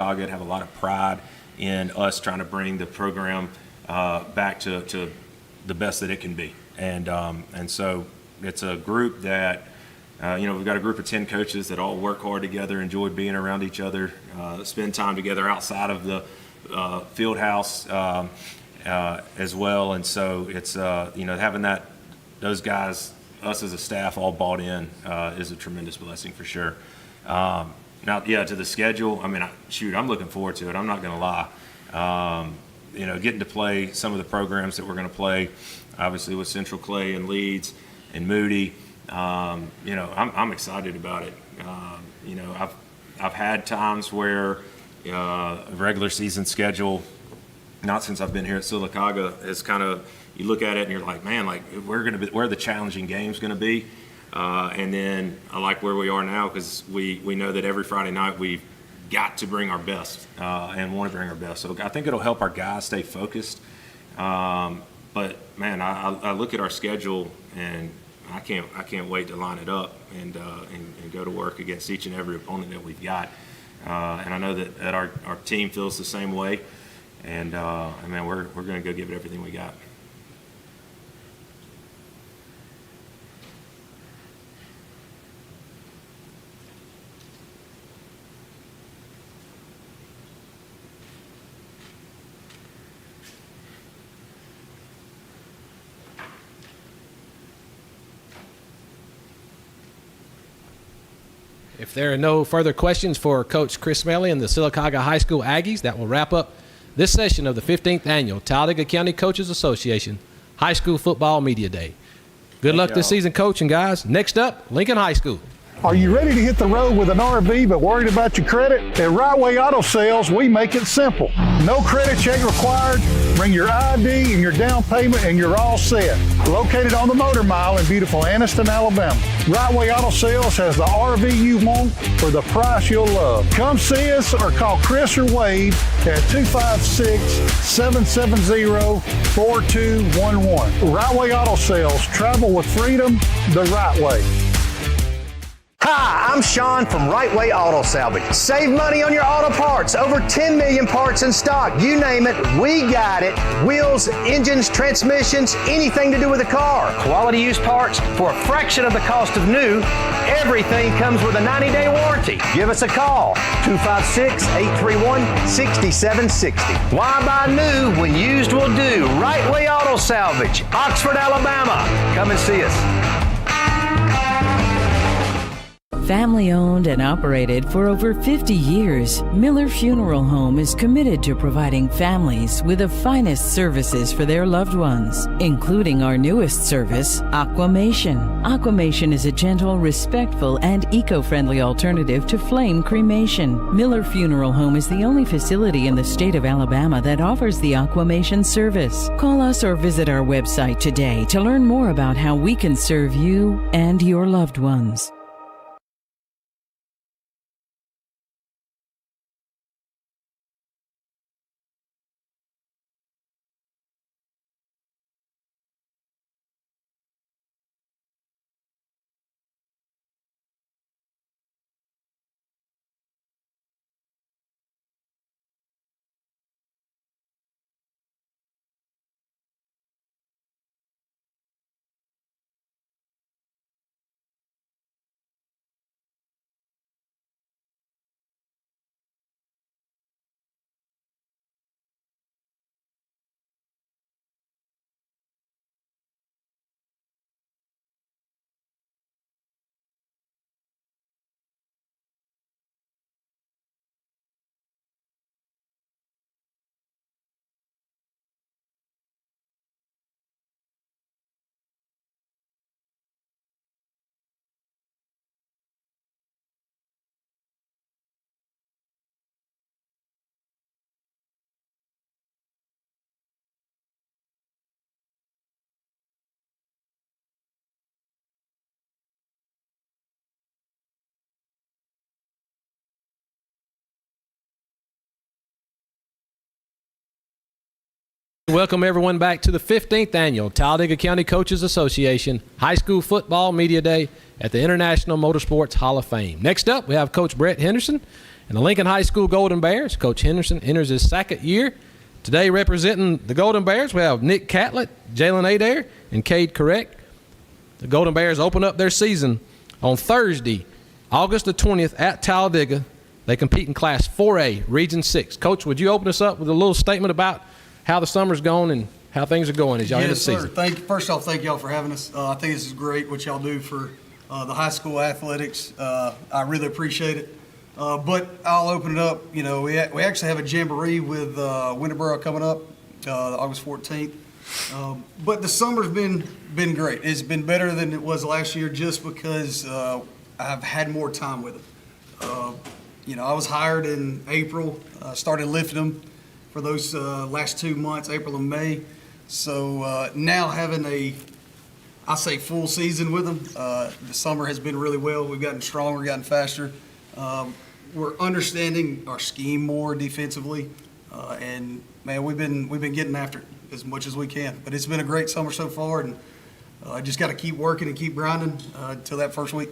Silicaga have a lot of pride in us trying to bring the program back to the best that it can be. And so it's a group that, we've got a group of 10 coaches that all work hard together, enjoy being around each other, spend time together outside of the field house as well. And so it's, having those guys, us as a staff all bought in is a tremendous blessing for sure. Now, to the schedule, I'm looking forward to it. I'm not going to lie. Getting to play some of the programs that we're going to play, obviously with Central Clay and Leeds and Moody, I'm excited about it. I've had times where a regular season schedule, not since I've been here at Silicaga, is kind of, you look at it and you're like, man, where are the challenging games going to be? And then I like where we are now because we know that every Friday night we've got to bring our best and want to bring our best. So I think it'll help our guys stay focused. But man, I look at our schedule and I can't wait to line it up and go to work against each and every opponent that we've got. And I know that our team feels the same way. And man, we're going to go give it everything we got. If there are no further questions for Coach Chris Smalley and the Silicaga High School Aggies, that will wrap up this session of the 15th Annual Talladega County Coaches Association High School Football Media Day. Good luck this season coaching, guys. Next up, Lincoln High School. Are you ready to hit the road with an RV but worried about your credit? At Right Way Auto Sales, we make it simple. No credit check required. Bring your ID and your down payment and you're all set. Located on the Motor Mile in beautiful Anniston, Alabama. Right Way Auto Sales has the RV you want for the price you'll love. Come see us or call Chris or Wade at 256-770-4211. Right Way Auto Sales. Travel with freedom the right way. Hi, I'm Sean from Right Way Auto Salvage. Save money on your auto parts. Over 10 million parts in stock. You name it, we got it. Wheels, engines, transmissions, anything to do with a car. Quality used parts for a fraction of the cost of new. Everything comes with a 90-day warranty. Give us a call, 256-831-6760. Why buy new when used will do? Right Way Auto Salvage, Oxford, Alabama. Come and see us. Family owned and operated for over 50 years, Miller Funeral Home is committed to providing families with the finest services for their loved ones, including our newest service, Aquamation. Aquamation is a gentle, respectful, and eco-friendly alternative to flame cremation. Miller Funeral Home is the only facility in the state of Alabama that offers the Aquamation service. Call us or visit our website today to learn more about how we can serve you and your loved ones. Welcome everyone back to the 15th Annual Talladega County Coaches Association High School Football Media Day at the International Motorsports Hall of Fame. Next up, we have Coach Brett Henderson And the Lincoln High School Golden Bears, Coach Henderson enters his second year. Today representing the Golden Bears, we have Nick Catlett, Jalen Adair, and Cade Correct. The Golden Bears open up their season on Thursday, August the 20th at Talladega. They compete in Class 4A, Region 6. Coach, would you open us up with a little statement about how the summer's gone and how things are going as y'all end the season? First off, thank y'all for having us. I think this is great what y'all do for the high school athletics. I really appreciate it. But I'll open it up. You know, we actually have a jamboree with Winterboro coming up August 14th. But the summer's been great. It's been better than it was last year just because I've had more time with them. You know, I was hired in April, started lifting them for those last 2 months, April and May. So now having I say full season with them, the summer has been really well. We've gotten stronger, gotten faster. We're understanding our scheme more defensively, and man, we've been getting after it as much as we can. But it's been a great summer so far, and I just got to keep working and keep grinding until that first week.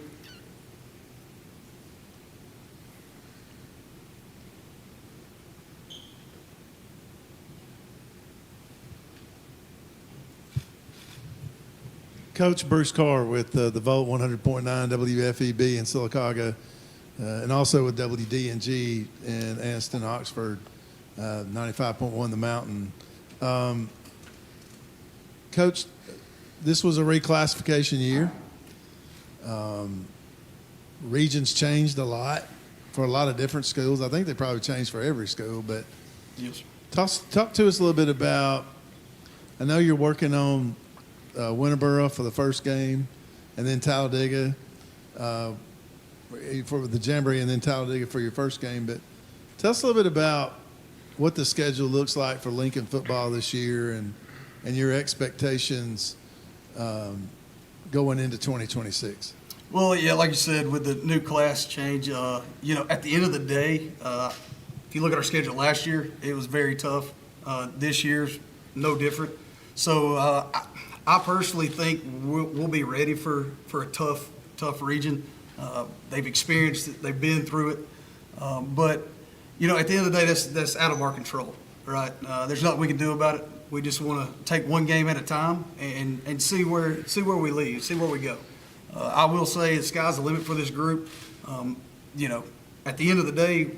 Coach Bruce Carr with the Volt 100.9 WFEB in Sylacauga, and also with WDNG in Anniston, Oxford, 95.1 The Mountain. Coach, this was a reclassification year. Regions changed a lot for a lot of different schools. I think they probably changed for every school, but yes. Talk to us a little bit about, I know you're working on Winterboro for the first game, and then Talladega for the Jamboree, and then Talladega for your first game. But tell us a little bit about what the schedule looks like for Lincoln football this year, and your expectations going into 2026. Well, yeah, like you said, with the new class change, you know, at the end of the day, if you look at our schedule last year, it was very tough. This year's no different. So I personally think we'll be ready for a tough region. They've experienced it. They've been through it. But, you know, at the end of the day, that's out of our control, right? There's nothing we can do about it. We just want to take one game at a time and see where we lead, see where we go. I will say the sky's the limit for this group. You know, at the end of the day,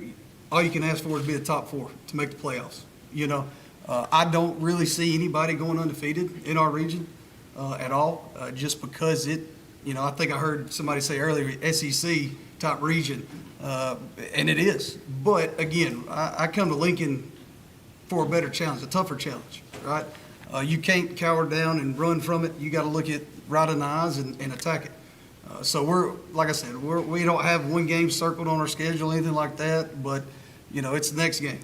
all you can ask for is be the top four to make the playoffs. You know, I don't really see anybody going undefeated in our region at all, just because you know, I think I heard somebody say earlier, SEC top region, and it is. But again, I come to Lincoln for a better challenge, a tougher challenge, right? You can't cower down and run from it. You got to look it right in the eyes and attack it. So we're, like I said, we don't have one game circled on our schedule, anything like that. But you know, it's the next game.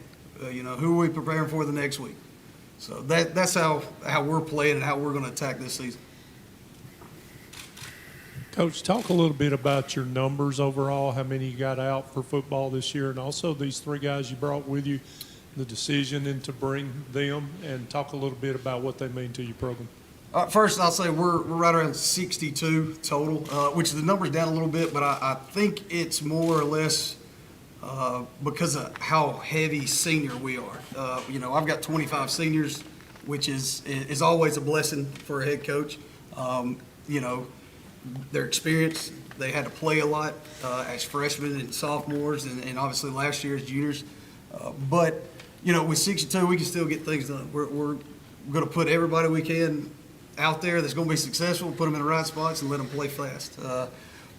You know, who are we preparing for the next week? So that's how we're playing and how we're going to attack this season. Coach, talk a little bit about your numbers overall, how many you got out for football this year, and also these three guys you brought with you, the decision and to bring them, and talk a little bit about what they mean to your program. First, I'll say we're right around 62 total, which the number's down a little bit, but I think it's more or less because of how heavy senior we are. You know, I've got 25 seniors, which is always a blessing for a head coach. You know, their experience, they had to play a lot as freshmen and sophomores, and obviously last year as juniors. But, you know, with 62, we can still get things done. We're going to put everybody we can out there that's going to be successful, put them in the right spots, and let them play fast.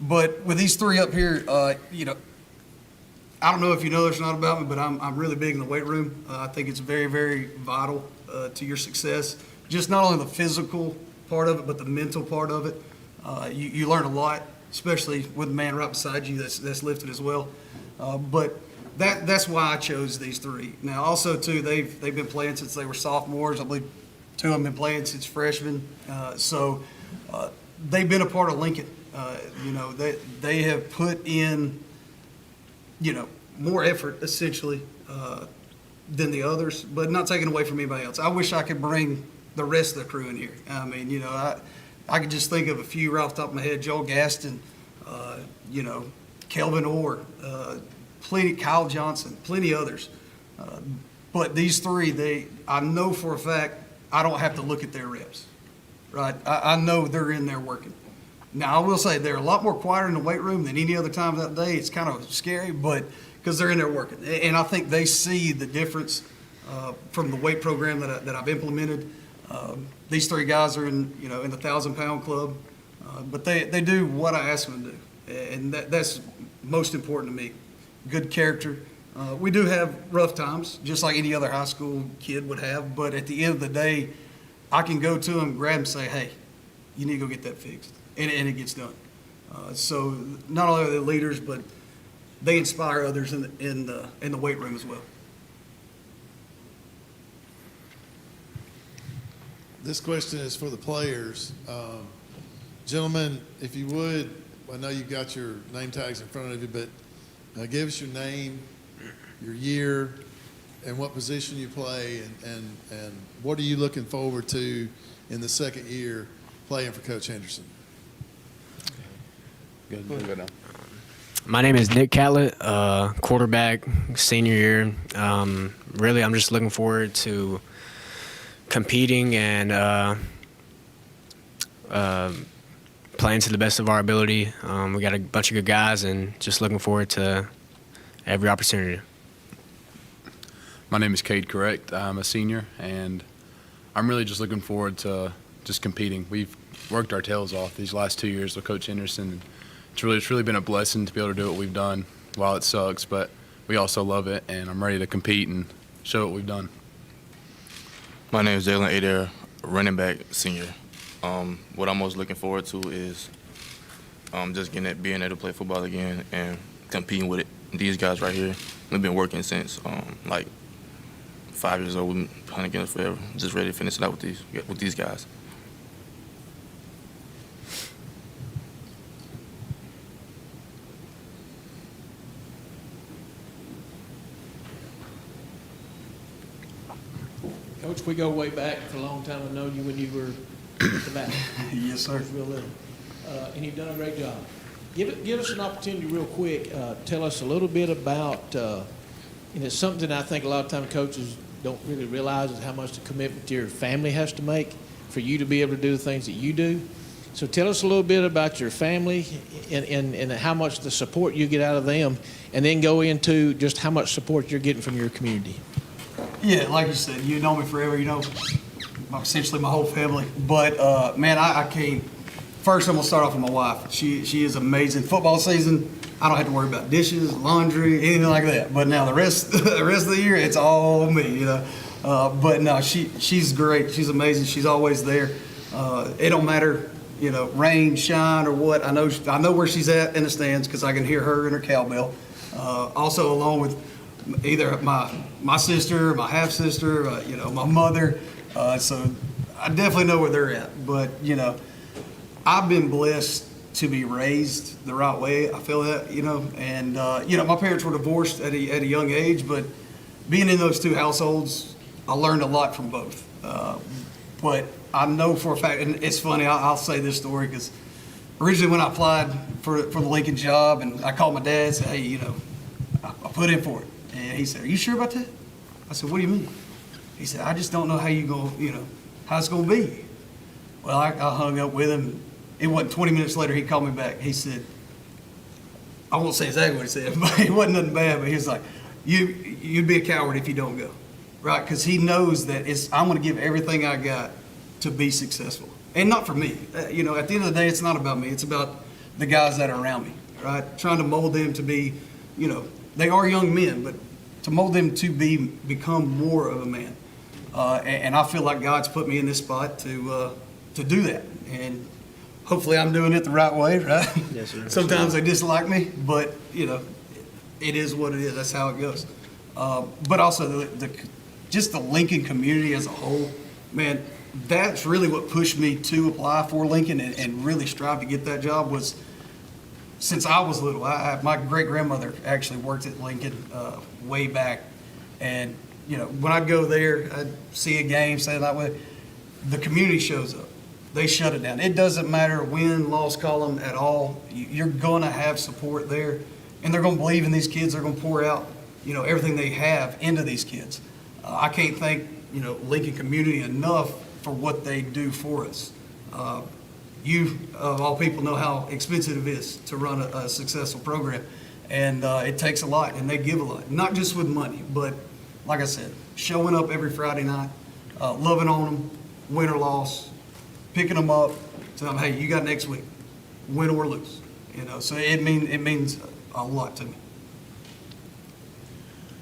But with these three up here, you know, I don't know if you know this or not about me, but I'm really big in the weight room. I think it's very, very vital to your success. Just not only the physical part of it, but the mental part of it. You learn a lot, especially with a man right beside you that's lifted as well. But that's why I chose these three. Now, also too, they've been playing since they were sophomores. I believe two of them have been playing since freshmen. So they've been a part of Lincoln. You know, they have put in, you know, more effort essentially than the others, but not taking away from anybody else. I wish I could bring the rest of the crew in here. I mean, you know, I could just think of a few right off the top of my head. Joel Gaston, you know, Kelvin Orr, plenty, Kyle Johnson, plenty others. But these three, I know for a fact I don't have to look at their reps, right? I know they're in there working. Now, I will say they're a lot more quieter in the weight room than any other time of that day. It's kind of scary, but because they're in there working. And I think they see the difference from the weight program that I've implemented. These three guys are in the 1,000-pound club, but they do what I ask them to do, and that's most important to me. Good character. We do have rough times, just like any other high school kid would have, but at the end of the day, I can go to them, grab them, and say, hey, you need to go get that fixed, and it gets done. So not only are they leaders, but they inspire others in the weight room as well. This question is for the players. Gentlemen, if you would, I know you've got your name tags in front of you, but give us your name, your year, and what position you play, and what are you looking forward to in the second year playing for Coach Henderson? Good. My name is Nick Catlett, quarterback, senior year. Really, I'm just looking forward to competing and playing to the best of our ability. We got a bunch of good guys, and just looking forward to every opportunity. My name is Cade Correct. I'm a senior, and I'm really just looking forward to just competing. We've worked our tails off these last 2 years with Coach Henderson. It's really been a blessing to be able to do what we've done. While it sucks, but we also love it, and I'm ready to compete and show what we've done. My name is Jalen Adair, running back, senior. What I'm most looking forward to is just being able to play football again and competing with these guys right here. We've been working since like 5 years old. We've been playing against forever. Just ready to finish it out with these guys. Coach, we go way back for a long time. I've known you when you were at the back. Yes, sir. Real little. And you've done a great job. Give us an opportunity real quick. Tell us a little bit about, and it's something I think a lot of times coaches don't really realize is how much the commitment your family has to make for you to be able to do the things that you do. So tell us a little bit about your family and how much the support you get out of them, and then go into just how much support you're getting from your community. Yeah, like you said, you know me forever, essentially my whole family. But, man, I came, first I'm going to start off with my wife. She is amazing. Football season, I don't have to worry about dishes, laundry, anything like that. But now the rest of the year, it's all me, But no, she's great. She's amazing. She's always there. It don't matter, rain, shine, or what. I know where she's at in the stands because I can hear her and her cowbell. Also, along with either my sister, my half sister, my mother. So I definitely know where they're at. But I've been blessed to be raised the right way. I feel that, and my parents were divorced at a young age, but being in those two households, I learned a lot from both. But I know for a fact, and it's funny, I'll say this story because originally when I applied for the Lincoln job, and I called my dad and said, hey, I put in for it. And he said, are you sure about that? I said, what do you mean? He said, I just don't know how how it's going to be. Well, I hung up with him. It wasn't 20 minutes later, he called me back. He said, I won't say exactly what he said, but it wasn't nothing bad. But he was like, you'd be a coward if you don't go, right? Because he knows that I'm going to give everything I got to be successful. And not for me. At the end of the day, it's not about me. It's about the guys that are around me, right? Trying to mold them to be, they are young men, but to mold them to become more of a man. And I feel like God's put me in this spot to do that. And hopefully I'm doing it the right way, right? Yes, sir. Sometimes they dislike me, but, it is what it is. That's how it goes. But also just the Lincoln community as a whole, man, that's really what pushed me to apply for Lincoln and really strive to get that job was since I was little. My great-grandmother actually worked at Lincoln way back. And, when I'd go there, I'd see a game, say that way, the community shows up. They shut it down. It doesn't matter win, loss column at all. You're going to have support there. and they're going to believe in these kids. They're going to pour out, everything they have into these kids. I can't thank, Lincoln community enough for what they do for us. You, of all people, know how expensive it is to run a successful program. And it takes a lot, and they give a lot. Not just with money, but like I said, showing up every Friday night, loving on them, win or loss, picking them up, telling them, hey, you got next week, win or lose. So it means a lot to me.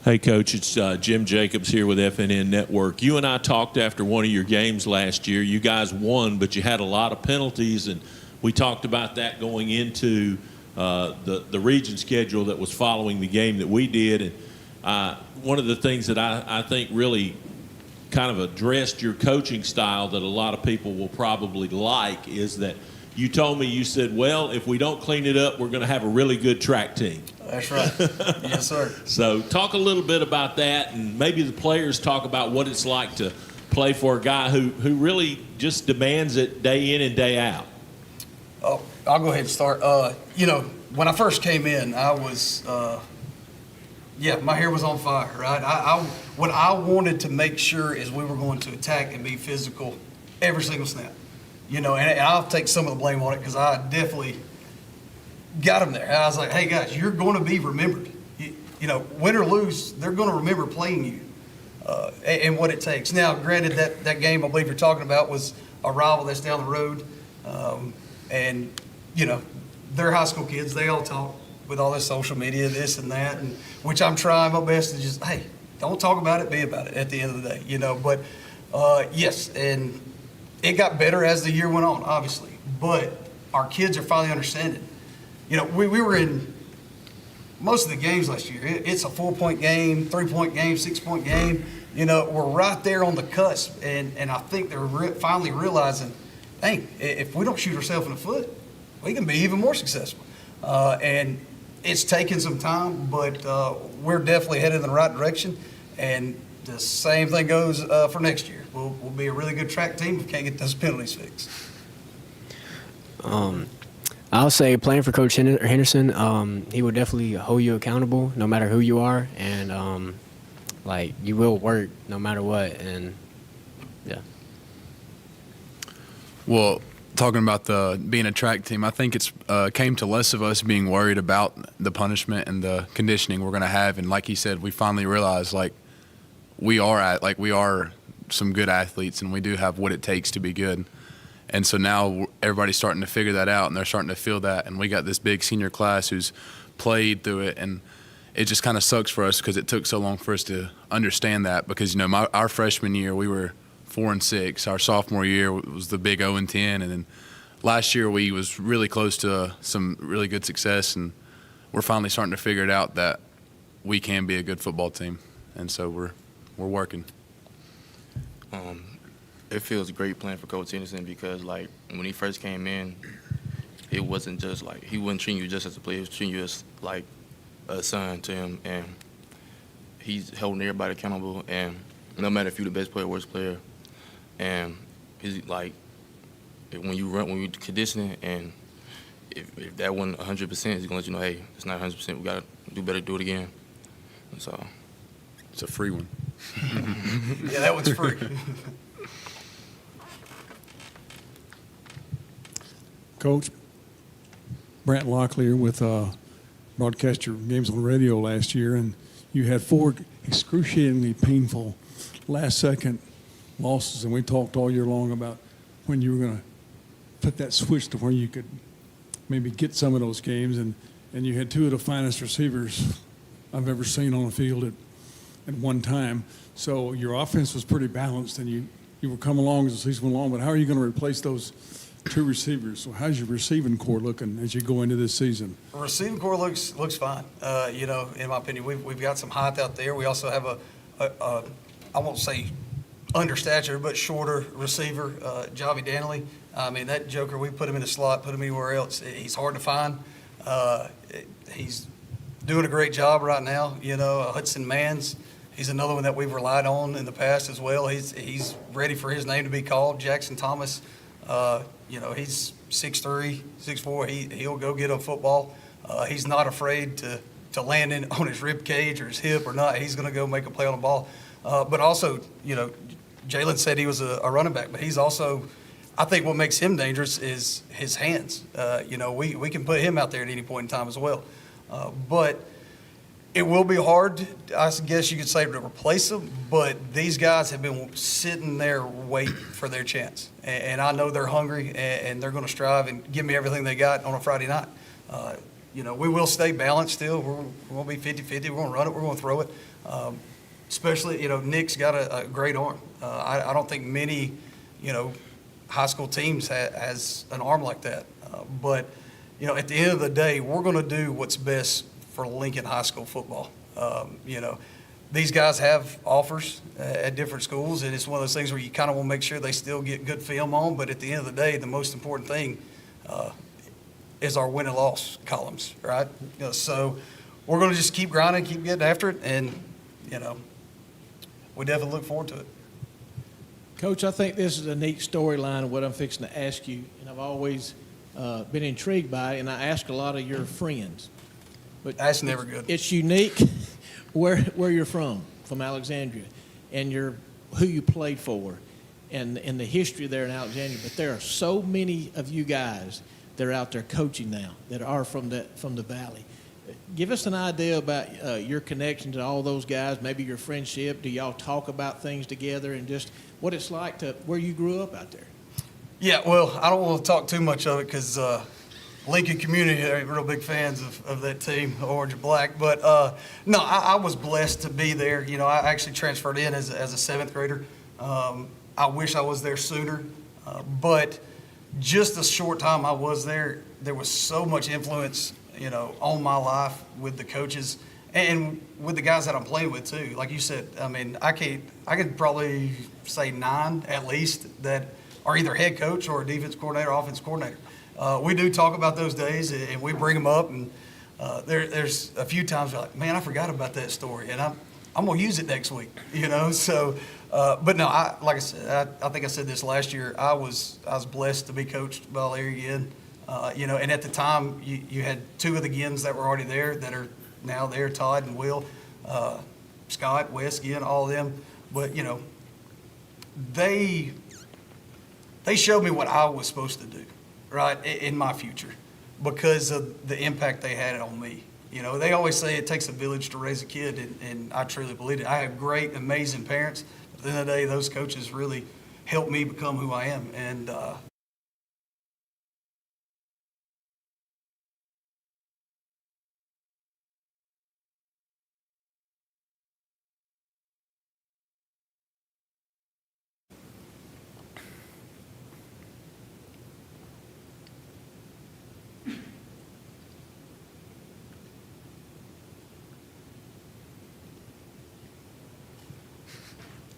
Hey, Coach, it's Jim Jacobs here with FNN Network. You and I talked after one of your games last year. You guys won, but you had a lot of penalties, and we talked about that going into the region schedule that was following the game that we did. And one of the things that I think really kind of addressed your coaching style that a lot of people will probably like is that you told me, you said, well, if we don't clean it up, we're going to have a really good track team. That's right. Yes, sir. So talk a little bit about that, and maybe the players talk about what it's like to play for a guy who really just demands it day in and day out. Oh, I'll go ahead and start. When I first came in, I was, my hair was on fire, right? What I wanted to make sure is we were going to attack and be physical every single snap. And I'll take some of the blame on it because I definitely got them there. I was like, hey, guys, you're going to be remembered. Win or lose, they're going to remember playing you and what it takes. Now, granted, that game I believe you're talking about was a rival that's down the road. They're high school kids. They all talk with all this social media, this and that, and which I'm trying my best to just, hey, don't talk about it, be about it at the end of the day, But, yes, and it got better as the year went on, obviously. But our kids are finally understanding. We were in most of the games last year. It's a 4-point game, 3-point game, 6-point game. We're right there on the cusp, and I think they're finally realizing, hey, if we don't shoot ourselves in the foot, we can be even more successful. And it's taken some time, but we're definitely headed in the right direction. And the same thing goes for next year. We'll be a really good track team if we can't get those penalties fixed. I'll say playing for Coach Henderson, he will definitely hold you accountable no matter who you are, and you will work no matter what, and yeah. Well, talking about being a track team, I think it's came to less of us being worried about the punishment and the conditioning we're going to have, and like he said, we finally realized we are some good athletes, and we do have what it takes to be good. And so now everybody's starting to figure that out, and they're starting to feel that. And we got this big senior class who's played through it, and it just kind of sucks for us because it took so long for us to understand that. Because our freshman year we were 4-6. Our sophomore year was the big 0-10, and then last year we was really close to some really good success. And we're finally starting to figure it out that we can be a good football team, and so we're working. It feels great playing for Coach Henderson because, when he first came in, it wasn't just he wasn't treating you just as a player. He was treating you as, a son to him, and he's holding everybody accountable, and no matter if you're the best player or worst player, and he's when you conditioning, and if that wasn't 100%, he's going to let you know, hey, it's not 100%. We got to do better, do it again. So it's a free one. Yeah, that one's free. Coach, Brant Locklear with broadcast your games on the radio last year, and you had 4 excruciatingly painful last-second losses, and we talked all year long about when you were going to put that switch to where you could maybe get some of those games, and you had 2 of the finest receivers I've ever seen on the field at one time. So your offense was pretty balanced, and you were coming along as the season went along, but how are you going to replace those 2 receivers? So how's your receiving core looking as you go into this season? The receiving core looks fine. In my opinion, we've got some height out there. We also have a I won't say understature, but shorter receiver, Javi Danley. I mean, that joker, we put him in a slot, put him anywhere else. He's hard to find. He's doing a great job right now. Hudson Mans, he's another one that we've relied on in the past as well. He's ready for his name to be called. Jackson Thomas, he's 6'3", 6'4". He'll go get a football. He's not afraid to to land on his rib cage or his hip or not. He's going to go make a play on the ball. But also, Jalen said he was a running back, but he's also, I think what makes him dangerous is his hands. We can put him out there at any point in time as well. But it will be hard, I guess you could say, to replace them. But these guys have been sitting there waiting for their chance. And I know they're hungry, and they're going to strive and give me everything they got on a Friday night. We will stay balanced still. We're going to be 50-50. We're going to run it. We're going to throw it. Especially, Nick's got a great arm. I don't think many, high school teams has an arm like that. But at the end of the day, we're going to do what's best for Lincoln High School football. These guys have offers at different schools, and it's one of those things where you kind of want to make sure they still get good film on. But at the end of the day, the most important thing is our win and loss columns, right? So we're going to just keep grinding, keep getting after it, and we definitely look forward to it. Coach, I think this is a neat storyline of what I'm fixing to ask you, and I've always been intrigued by it, and I ask a lot of your friends. But that's never good. It's unique where you're from Alexandria, and who you played for, and the history there in Alexandria. But there are so many of you guys that are out there coaching now that are from the Valley. Give us an idea about your connection to all those guys, maybe your friendship. Do y'all talk about things together, and just what it's like to where you grew up out there? Yeah, well, I don't want to talk too much of it because Lincoln community are real big fans of that team, orange and black. But no, I was blessed to be there. I actually transferred in as a seventh grader. I wish I was there sooner, but just the short time I was there, there was so much influence, on my life with the coaches and with the guys that I'm playing with too. Like you said, I could probably say 9 at least that are either head coach or a defense coordinator, offense coordinator. We do talk about those days, and we bring them up, and there's a few times we're like, man, I forgot about that story, and I'm going to use it next week, So, but no, like I said, I think I said this last year. I was blessed to be coached by Larry Ginn, and at the time you had 2 of the Ginns that were already there that are now there, Todd and Will, Scott, Wes, Ginn, all of them. But they showed me what I was supposed to do, right, in my future, because of the impact they had on me. They always say it takes a village to raise a kid, and I truly believe it. I have great, amazing parents. At the end of the day, those coaches really helped me become who I am. And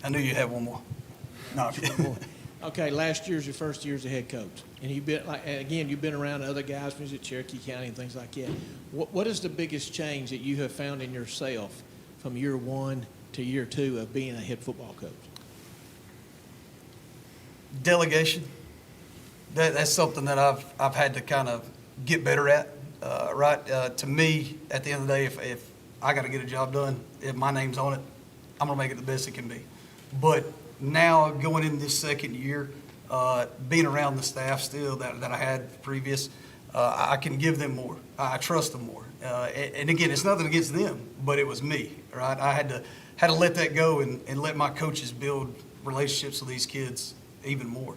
I knew you'd have one more. No, Okay, last year's your first year as a head coach, and you've been around other guys from Cherokee County and things like that. What is the biggest change that you have found in yourself from year 1 to year 2 of being a head football coach? Delegation. That's something that I've had to kind of get better at. Right? To me, at the end of the day, if I got to get a job done, if my name's on it, I'm gonna make it the best it can be. But now going into this second year, being around the staff still that I had previous, I can give them more. I trust them more. And again, it's nothing against them, but it was me, right? I had to let that go and let my coaches build relationships with these kids even more.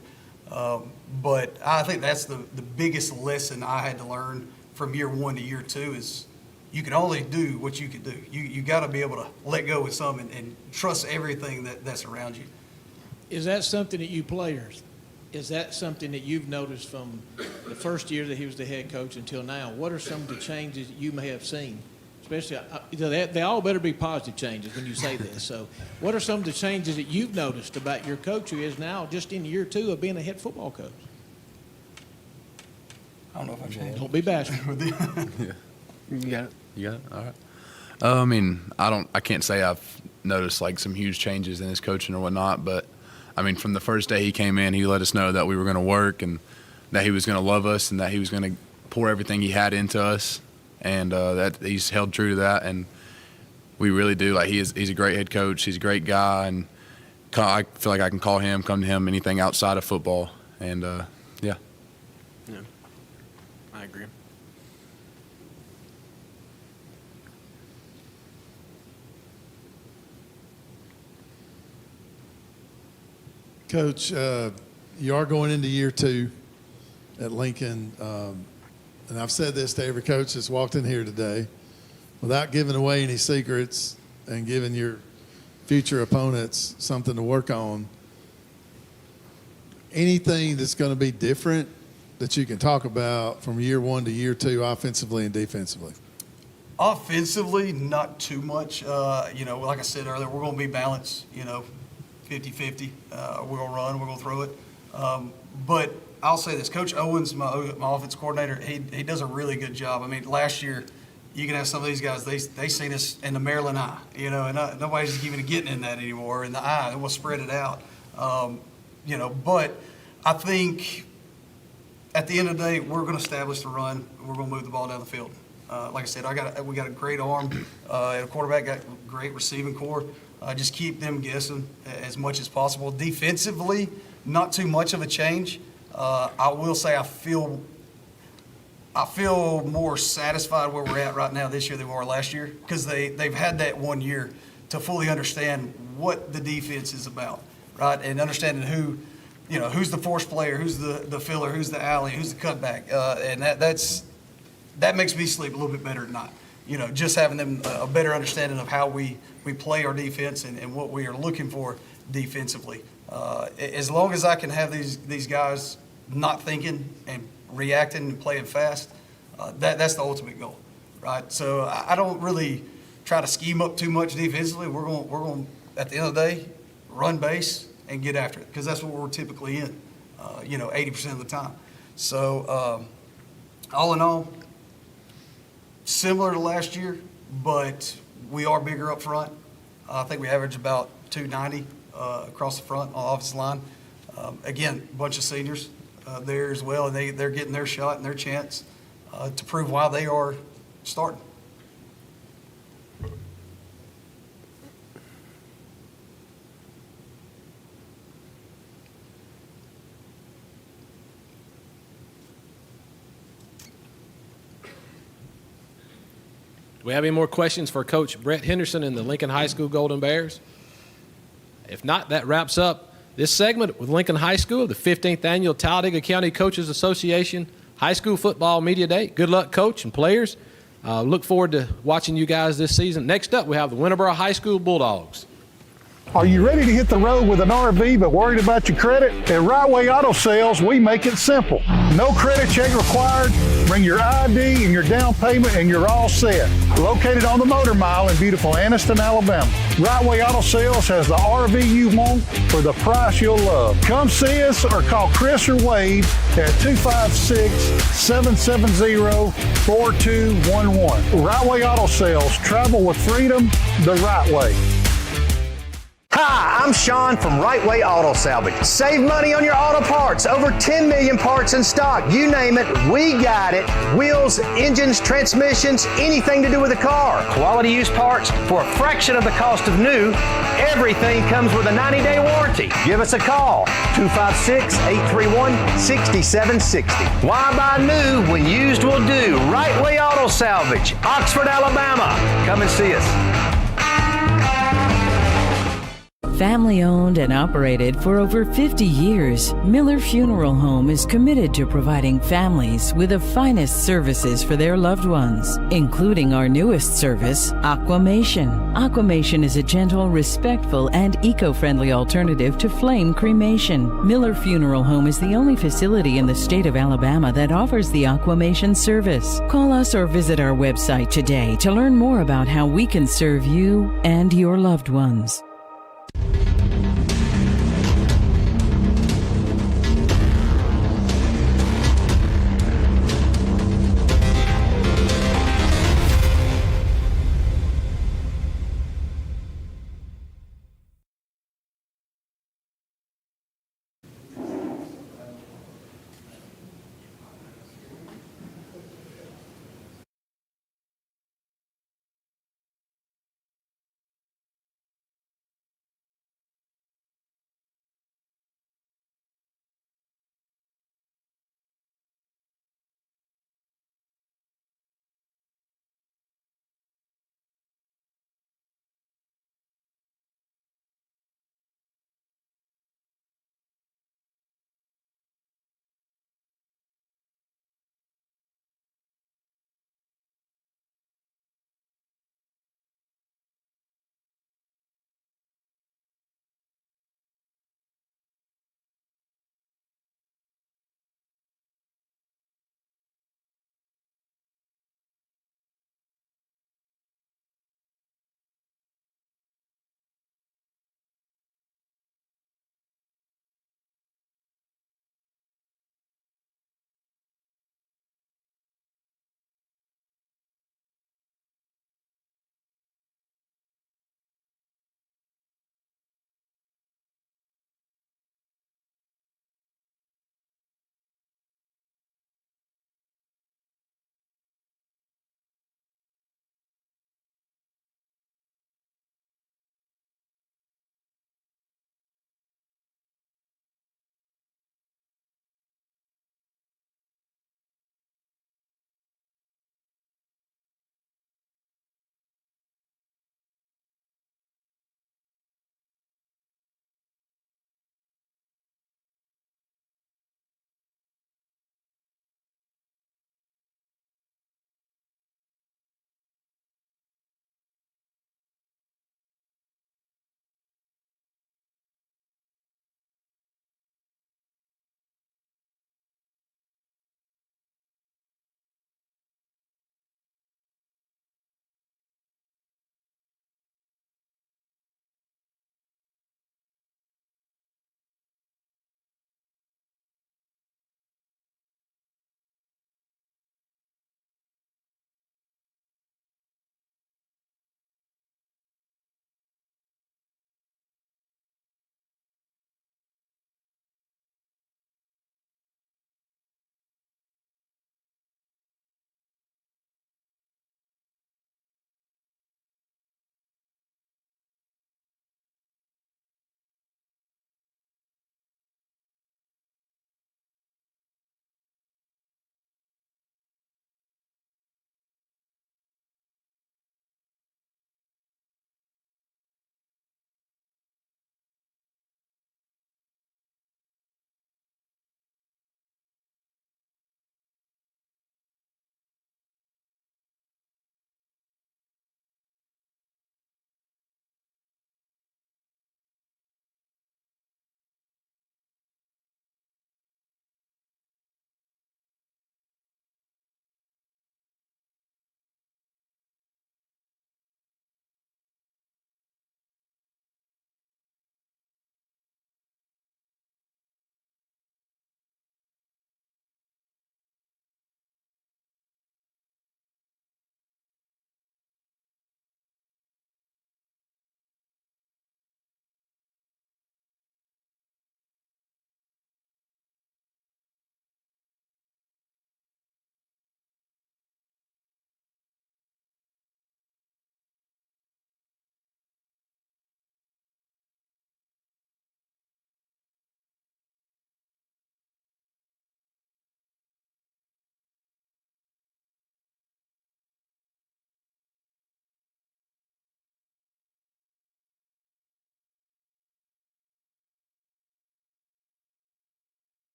But I think that's the biggest lesson I had to learn from year 1 to year 2 is you can only do what you can do. You got to be able to let go with some and trust everything that's around you. Is that something that you players, is that something that you've noticed from the first year that he was the head coach until now? What are some of the changes that you may have seen? Especially, they all better be positive changes when you say this. So what are some of the changes that you've noticed about your coach who is now just in year 2 of being a head football coach? I don't know if I've changed. Don't be bashful. Yeah. You got it. All right. I can't say I've noticed like some huge changes in his coaching or whatnot, but from the first day he came in, he let us know that we were going to work and that he was going to love us and that he was going to pour everything he had into us. and that he's held true to that. And we really do. Like he's a great head coach. He's a great guy, and I feel like I can call him, come to him, anything outside of football. And yeah. Yeah, I agree. Coach, you are going into year 2 at Lincoln, and I've said this to every coach that's walked in here today, without giving away any secrets and giving your future opponents something to work on. Anything that's going to be different that you can talk about from year 1 to year 2, offensively and defensively? Offensively, not too much. Like I said earlier, we're going to be balanced, 50-50. We're going to run, we're going to throw it. But I'll say this, Coach Owens, my offense coordinator, he does a really good job. I mean, last year, you can have some of these guys, they seen us in the Maryland eye, and nobody's even getting in that anymore, in the eye, and we'll spread it out. But I think at the end of the day, we're going to establish the run. We're going to move the ball down the field. Like I said, we got a great arm and a quarterback, got great receiving core. Just keep them guessing as much as possible. Defensively, not too much of a change. I will say I feel more satisfied where we're at right now this year than we were last year, because they've had that 1 year to fully understand what the defense is about, right? And understanding who's the force player, who's the filler, who's the alley, who's the cutback, and that makes me sleep a little bit better at night. Just having them a better understanding of how we play our defense and what we are looking for defensively. As long as I can have these guys not thinking and reacting and playing fast, that's the ultimate goal, right? So I don't really try to scheme up too much defensively. We're going at the end of the day, run base and get after it, because that's what we're typically in, 80% of the time. So all in all, similar to last year, but we are bigger up front. I think we average about 290 across the front on the offensive line. Again, a bunch of seniors there as well, and they're getting their shot and their chance to prove why they are starting. Do we have any more questions for Coach Brett Henderson and the Lincoln High School Golden Bears? If not, that wraps up this segment with Lincoln High School, the 15th Annual Talladega County Coaches Association High School Football Media Day. Good luck, Coach and players. Look forward to watching you guys this season. Next up, we have the Winterboro High School Bulldogs. Are you ready to hit the road with an RV but worried about your credit? At Right Way Auto Sales, we make it simple. No credit check required. Bring your ID and your down payment and you're all set. Located on the Motor Mile in beautiful Anniston, Alabama. Right Way Auto Sales has the RV you want for the price you'll love. Come see us or call Chris or Wade at 256-770-4211. Right Way Auto Sales. Travel with freedom the right way. Hi, I'm Sean from Right Way Auto Salvage. Save money on your auto parts. Over 10 million parts in stock. You name it, we got it. Wheels, engines, transmissions, anything to do with a car. Quality used parts for a fraction of the cost of new. Everything comes with a 90-day warranty. Give us a call, 256-831-6760. Why buy new when used will do? Right Way Auto Salvage, Oxford, Alabama. Come and see us. Family owned and operated for over 50 years, Miller Funeral Home is committed to providing families with the finest services for their loved ones, including our newest service, Aquamation. Aquamation is a gentle, respectful, and eco-friendly alternative to flame cremation. Miller Funeral Home is the only facility in the state of Alabama that offers the Aquamation service. Call us or visit our website today to learn more about how we can serve you and your loved ones.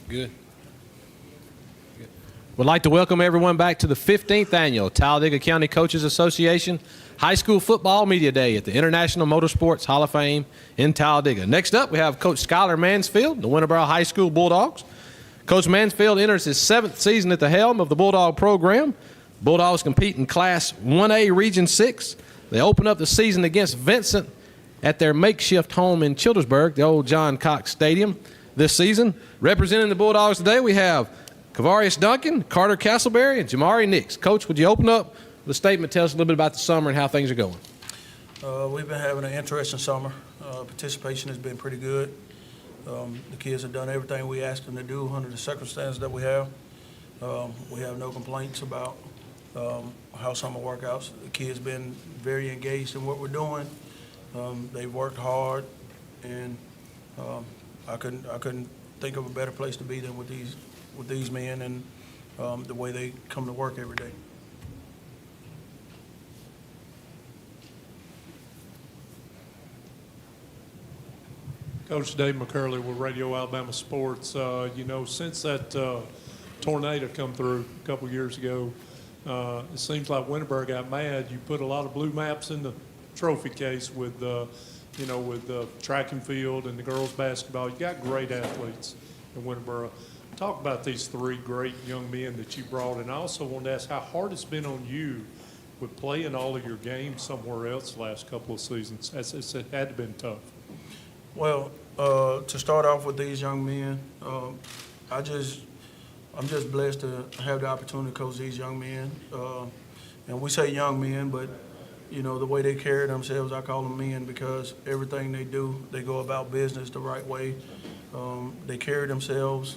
Good. Would like to welcome everyone back to the 15th annual Talladega County Coaches Association High School Football Media Day at the International Motorsports Hall of Fame in Talladega. Next up, we have Coach Skylar Mansfield, the Winterboro High School Bulldogs. Coach Mansfield enters his 7th season at the helm of the Bulldog program. Bulldogs compete in Class 1A Region 6. They open up the season against Vincent at their makeshift home in Childersburg, the old John Cox Stadium, this season. Representing the Bulldogs today, we have Kavarius Duncan, Carter Castleberry, and Jamari Nix. Coach, would you open up with a statement, tell us a little bit about the summer and how things are going? We've been having an interesting summer. Participation has been pretty good. The kids have done everything we asked them to do under the circumstances that we have. We have no complaints about how summer workouts. The kids been very engaged in what we're doing. They've worked hard, and I couldn't think of a better place to be than with these men and the way they come to work every day. Coach Dave McCurley with Radio Alabama Sports. Since that tornado come through a couple years ago, it seems like Winterburg got mad. You put a lot of blue maps in the trophy case with the track and field and the girls basketball. You got great athletes in Winterboro. Talk about these 3 great young men that you brought. And I also wanted to ask how hard it's been on you with playing all of your games somewhere else the last couple of seasons. It had to have been tough. Well, to start off with these young men, I'm just blessed to have the opportunity to coach these young men. And we say young men, but the way they carry themselves, I call them men because everything they do, they go about business the right way. They carry themselves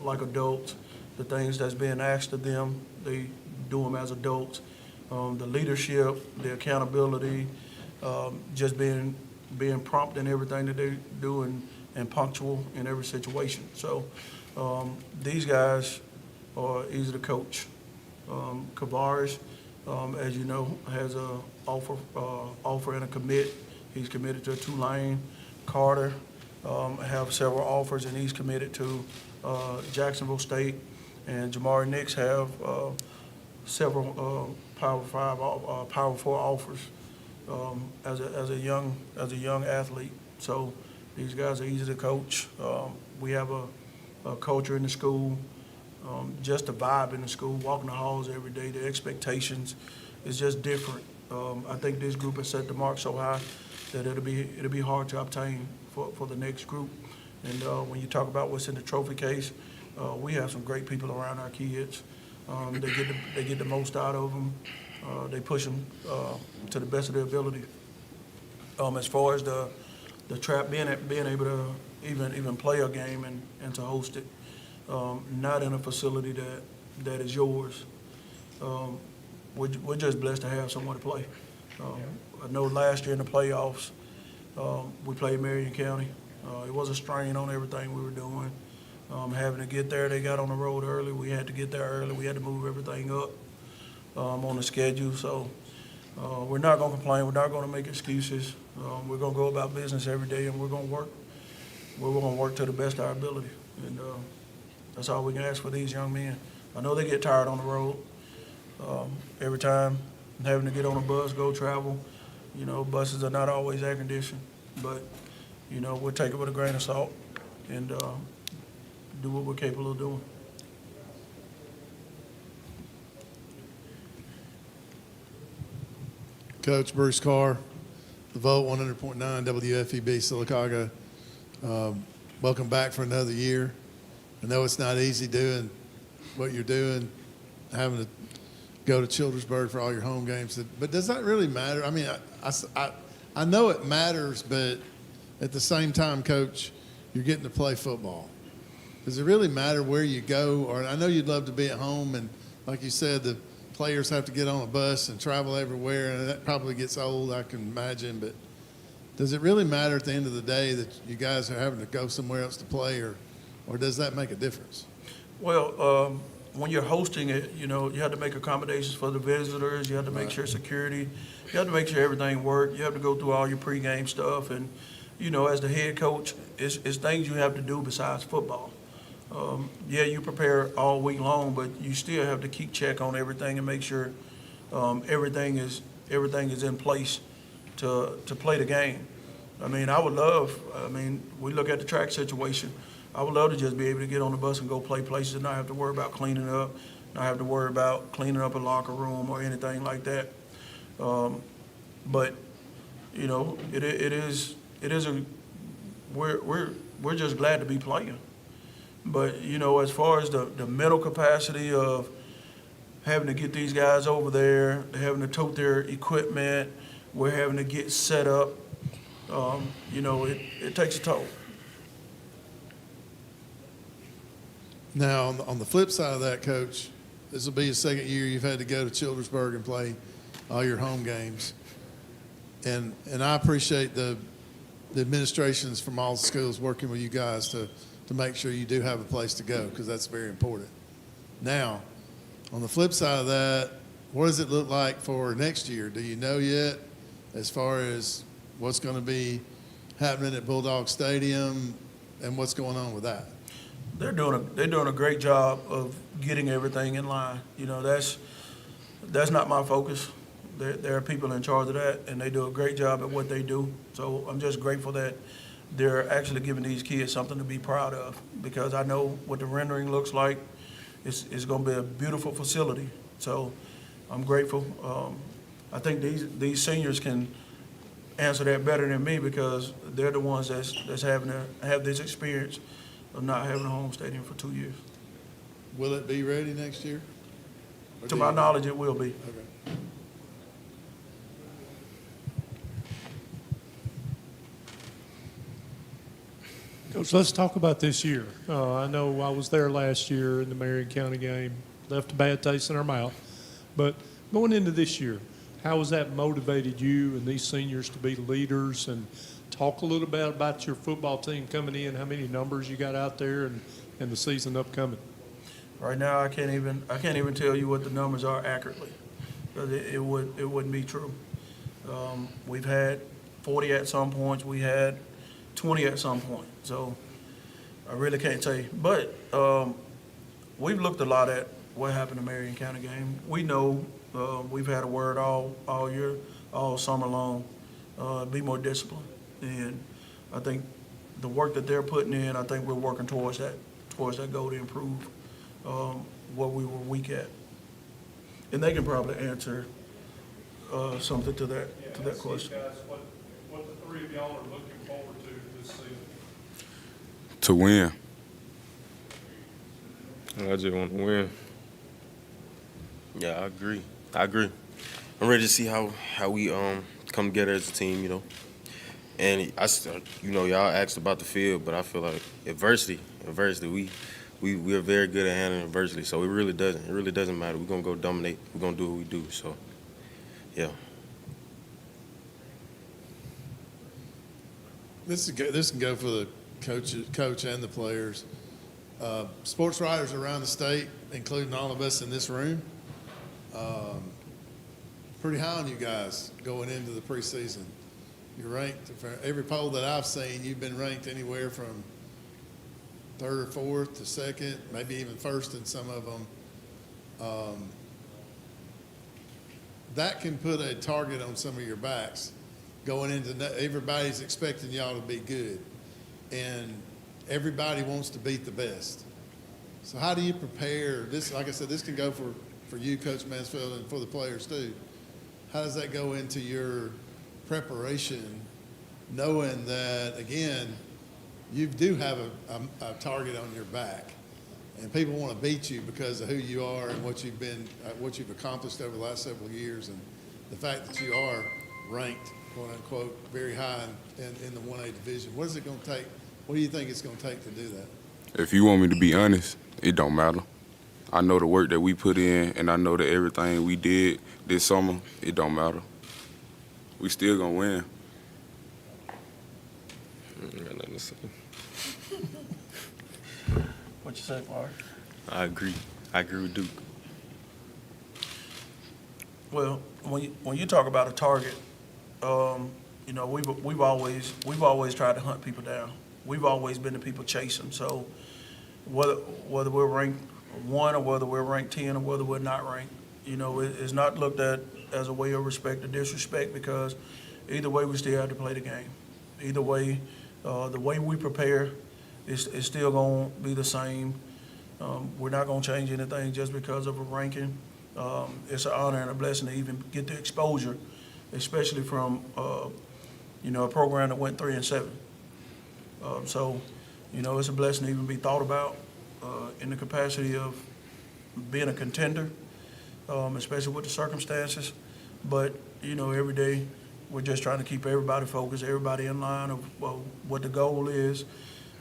like adults. The things that's being asked of them, they do them as adults. The leadership, the accountability, just being prompt in everything that they do and punctual in every situation. So these guys are easy to coach. Kavaris, as you know, has an offer and a commit. He's committed to Tulane. Carter have several offers, and he's committed to Jacksonville State. And Jamari Nix have several Power 4 offers as a young athlete. So these guys are easy to coach. We have a culture in the school, just a vibe in the school, walking the halls every day. The expectations is just different. I think this group has set the mark so high that it'll be hard to obtain for the next group. And when you talk about what's in the trophy case, we have some great people around our kids. They get the most out of them. They push them to the best of their ability. As far as the trap, being able to even play a game and to host it, not in a facility that is yours. We're just blessed to have someone to play. I know last year in the playoffs, we played Marion County. It was a strain on everything we were doing. Having to get there, they got on the road early. We had to get there early. We had to move everything up on the schedule. So we're not going to complain. We're not going to make excuses. We're going to go about business every day, and we're going to work. We're going to work to the best of our ability. And that's all we can ask for these young men. I know they get tired on the road. Every time having to get on a bus, go travel. Buses are not always air conditioned, but we'll take it with a grain of salt and do what we're capable of doing. Coach Bruce Carr, the Vote 100.9 WFEB Sylacauga. Welcome back for another year. I know it's not easy doing what you're doing, having to go to Childersburg for all your home games. But does that really matter? I mean, I know it matters, but at the same time, Coach, you're getting to play football. Does it really matter where you go? Or I know you'd love to be at home, and like you said, the players have to get on a bus and travel everywhere, and that probably gets old, I can imagine. But does it really matter at the end of the day that you guys are having to go somewhere else to play, or does that make a difference? Well, when you're hosting it, you have to make accommodations for the visitors. You have to make sure security. You have to make sure everything works. You have to go through all your pregame stuff. And, as the head coach, it's things you have to do besides football. yeah, you prepare all week long, but you still have to keep check on everything and make sure everything is in place to play the game. I mean, we look at the track situation. I would love to just be able to get on the bus and go play places and not have to worry about cleaning up, not have to worry about cleaning up a locker room or anything like that. But you know, we're just glad to be playing. But you know, as far as the mental capacity of having to get these guys over there, having to tote their equipment, we're having to get set up. You know, it takes a toll. Now, on the flip side of that, Coach, this will be your second year you've had to go to Childersburg and play all your home games. And I appreciate the administrations from all the schools working with you guys to make sure you do have a place to go, because that's very important. Now, on the flip side of that, what does it look like for next year? Do you know yet as far as what's going to be happening at Bulldog Stadium and what's going on with that? They're doing a great job of getting everything in line. You know, that's not my focus. There are people in charge of that, and they do a great job at what they do. So I'm just grateful that they're actually giving these kids something to be proud of, because I know what the rendering looks like. It's going to be a beautiful facility. So I'm grateful. I think these seniors can answer that better than me, because they're the ones that's having to have this experience of not having a home stadium for 2 years. Will it be ready next year? To my knowledge, it will be. Okay. Coach, let's talk about this year. I know I was there last year in the Marion County game, left a bad taste in our mouth. But going into this year, how has that motivated you and these seniors to be leaders? And talk a little bit about your football team coming in, how many numbers you got out there, and the season upcoming. Right now, I can't even tell you what the numbers are accurately, because it wouldn't be true. We've had 40 at some points. We had 20 at some point. So I really can't tell you. But we've looked a lot at what happened in the Marion County game. We know we've had a word all year, all summer long, be more disciplined. And I think the work that they're putting in, I think we're working towards that goal to improve what we were weak at. And they can probably answer something to that question. Guys, what the three of y'all are looking forward to this season? To win. I just want to win. Yeah, I agree. I'm ready to see how we come together as a team, you know. And y'all asked about the field, but I feel like adversity. We are very good at handling adversity. So it really doesn't matter. We're gonna go dominate. We're gonna do what we do. So, yeah. This can go for the coach and the players. Sports writers around the state, including all of us in this room, pretty high on you guys going into the preseason. You're ranked, for every poll that I've seen, you've been ranked anywhere from third or fourth to second, maybe even first in some of them. That can put a target on some of your backs going into, everybody's expecting y'all to be good. And everybody wants to beat the best. So how do you prepare this? Like I said, this can go for you, Coach Mansfield, and for the players too. How does that go into your preparation, knowing that, again, you do have a target on your back, and people want to beat you because of who you are and what you've accomplished over the last several years, and the fact that you are ranked, quote unquote, very high in the 1A division. What is it going to take? What do you think it's going to take to do that? If you want me to be honest, it don't matter. I know the work that we put in, and I know that everything we did this summer, it don't matter. We still gonna win. I got nothing to say. What you say, Mark? I agree with Duke. Well, when you talk about a target, you know, we've always tried to hunt people down. We've always been the people chasing. So whether we're ranked 1 or whether we're ranked 10 or whether we're not ranked. It's not looked at as a way of respect or disrespect, because either way we still have to play the game. Either way, the way we prepare is still going to be the same. We're not going to change anything just because of a ranking. It's an honor and a blessing to even get the exposure, especially from a program that went 3-7. So it's a blessing to even be thought about in the capacity of being a contender, especially with the circumstances. But every day we're just trying to keep everybody focused, everybody in line of what the goal is.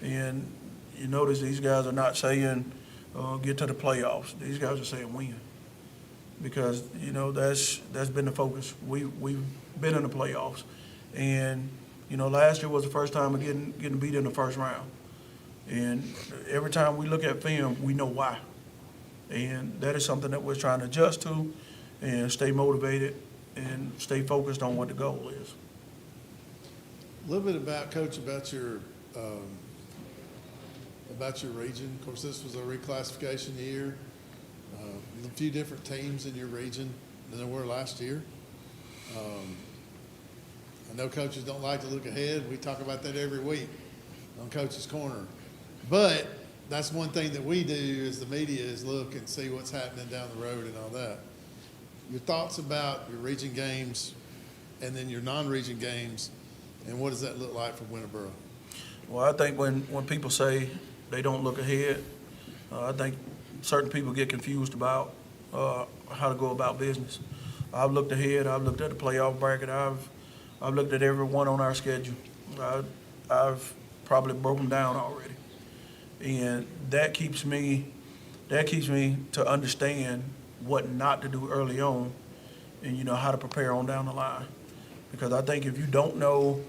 And you notice these guys are not saying get to the playoffs. These guys are saying win, because that's been the focus. We've been in the playoffs, and last year was the first time of getting beat in the first round. And every time we look at film, we know why. And that is something that we're trying to adjust to and stay motivated and stay focused on what the goal is. A little bit about, Coach, about your region. Of course, this was a reclassification year. A few different teams in your region than there were last year. I know coaches don't like to look ahead. We talk about that every week on Coach's Corner. But that's one thing that we do as the media, is look and see what's happening down the road and all that. Your thoughts about your region games and then your non-region games, and what does that look like for Winterboro? Well, I think when people say they don't look ahead, I think certain people get confused about how to go about business. I've looked ahead. I've looked at the playoff bracket. I've looked at every one on our schedule. I've probably broken down already. And that keeps me to understand what not to do early on, and how to prepare on down the line. Because I think if you don't know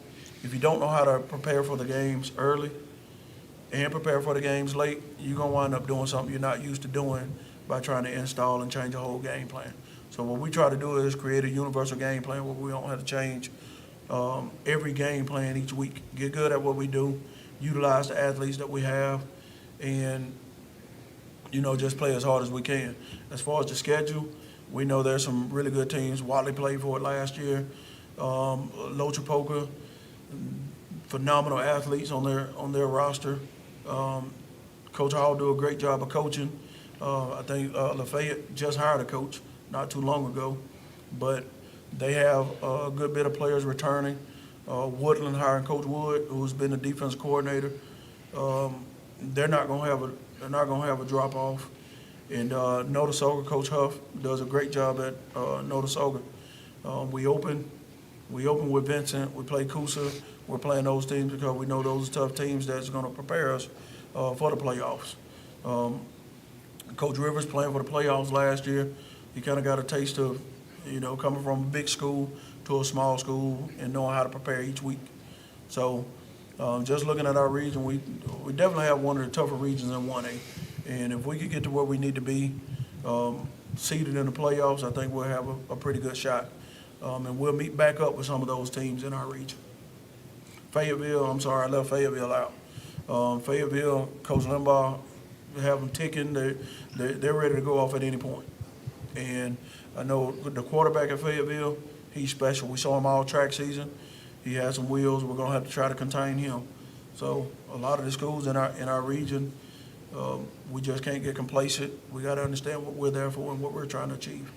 how to prepare for the games early and prepare for the games late, you're gonna wind up doing something you're not used to doing by trying to install and change a whole game plan. So what we try to do is create a universal game plan where we don't have to change every game plan each week. Get good at what we do, utilize the athletes that we have, and just play as hard as we can. As far as the schedule, we know there's some really good teams. Watley played for it last year. Lochapoka, phenomenal athletes on their roster. Coach Hall do a great job of coaching. I think Lafayette just hired a coach not too long ago, but they have a good bit of players returning. Woodland hiring Coach Wood, who's been the defense coordinator. They're not going to have a drop off. And Notasoga, Coach Huff does a great job at Notasoga. We open with Vincent. We play Coosa. We're playing those teams because we know those are tough teams that's going to prepare us for the playoffs. Coach Rivers playing for the playoffs last year. He kind of got a taste of, coming from a big school to a small school and knowing how to prepare each week. So just looking at our region, we definitely have one of the tougher regions in 1A. And if we could get to where we need to be, seeded in the playoffs, I think we'll have a pretty good shot. And we'll meet back up with some of those teams in our region. Fayetteville, I'm sorry, I left Fayetteville out. Fayetteville, Coach Limbaugh, have them ticking. They're ready to go off at any point. And I know the quarterback at Fayetteville, he's special. We saw him all track season. He has some wheels. We're going to have to try to contain him. So a lot of the schools in our region, we just can't get complacent. We got to understand what we're there for and what we're trying to achieve.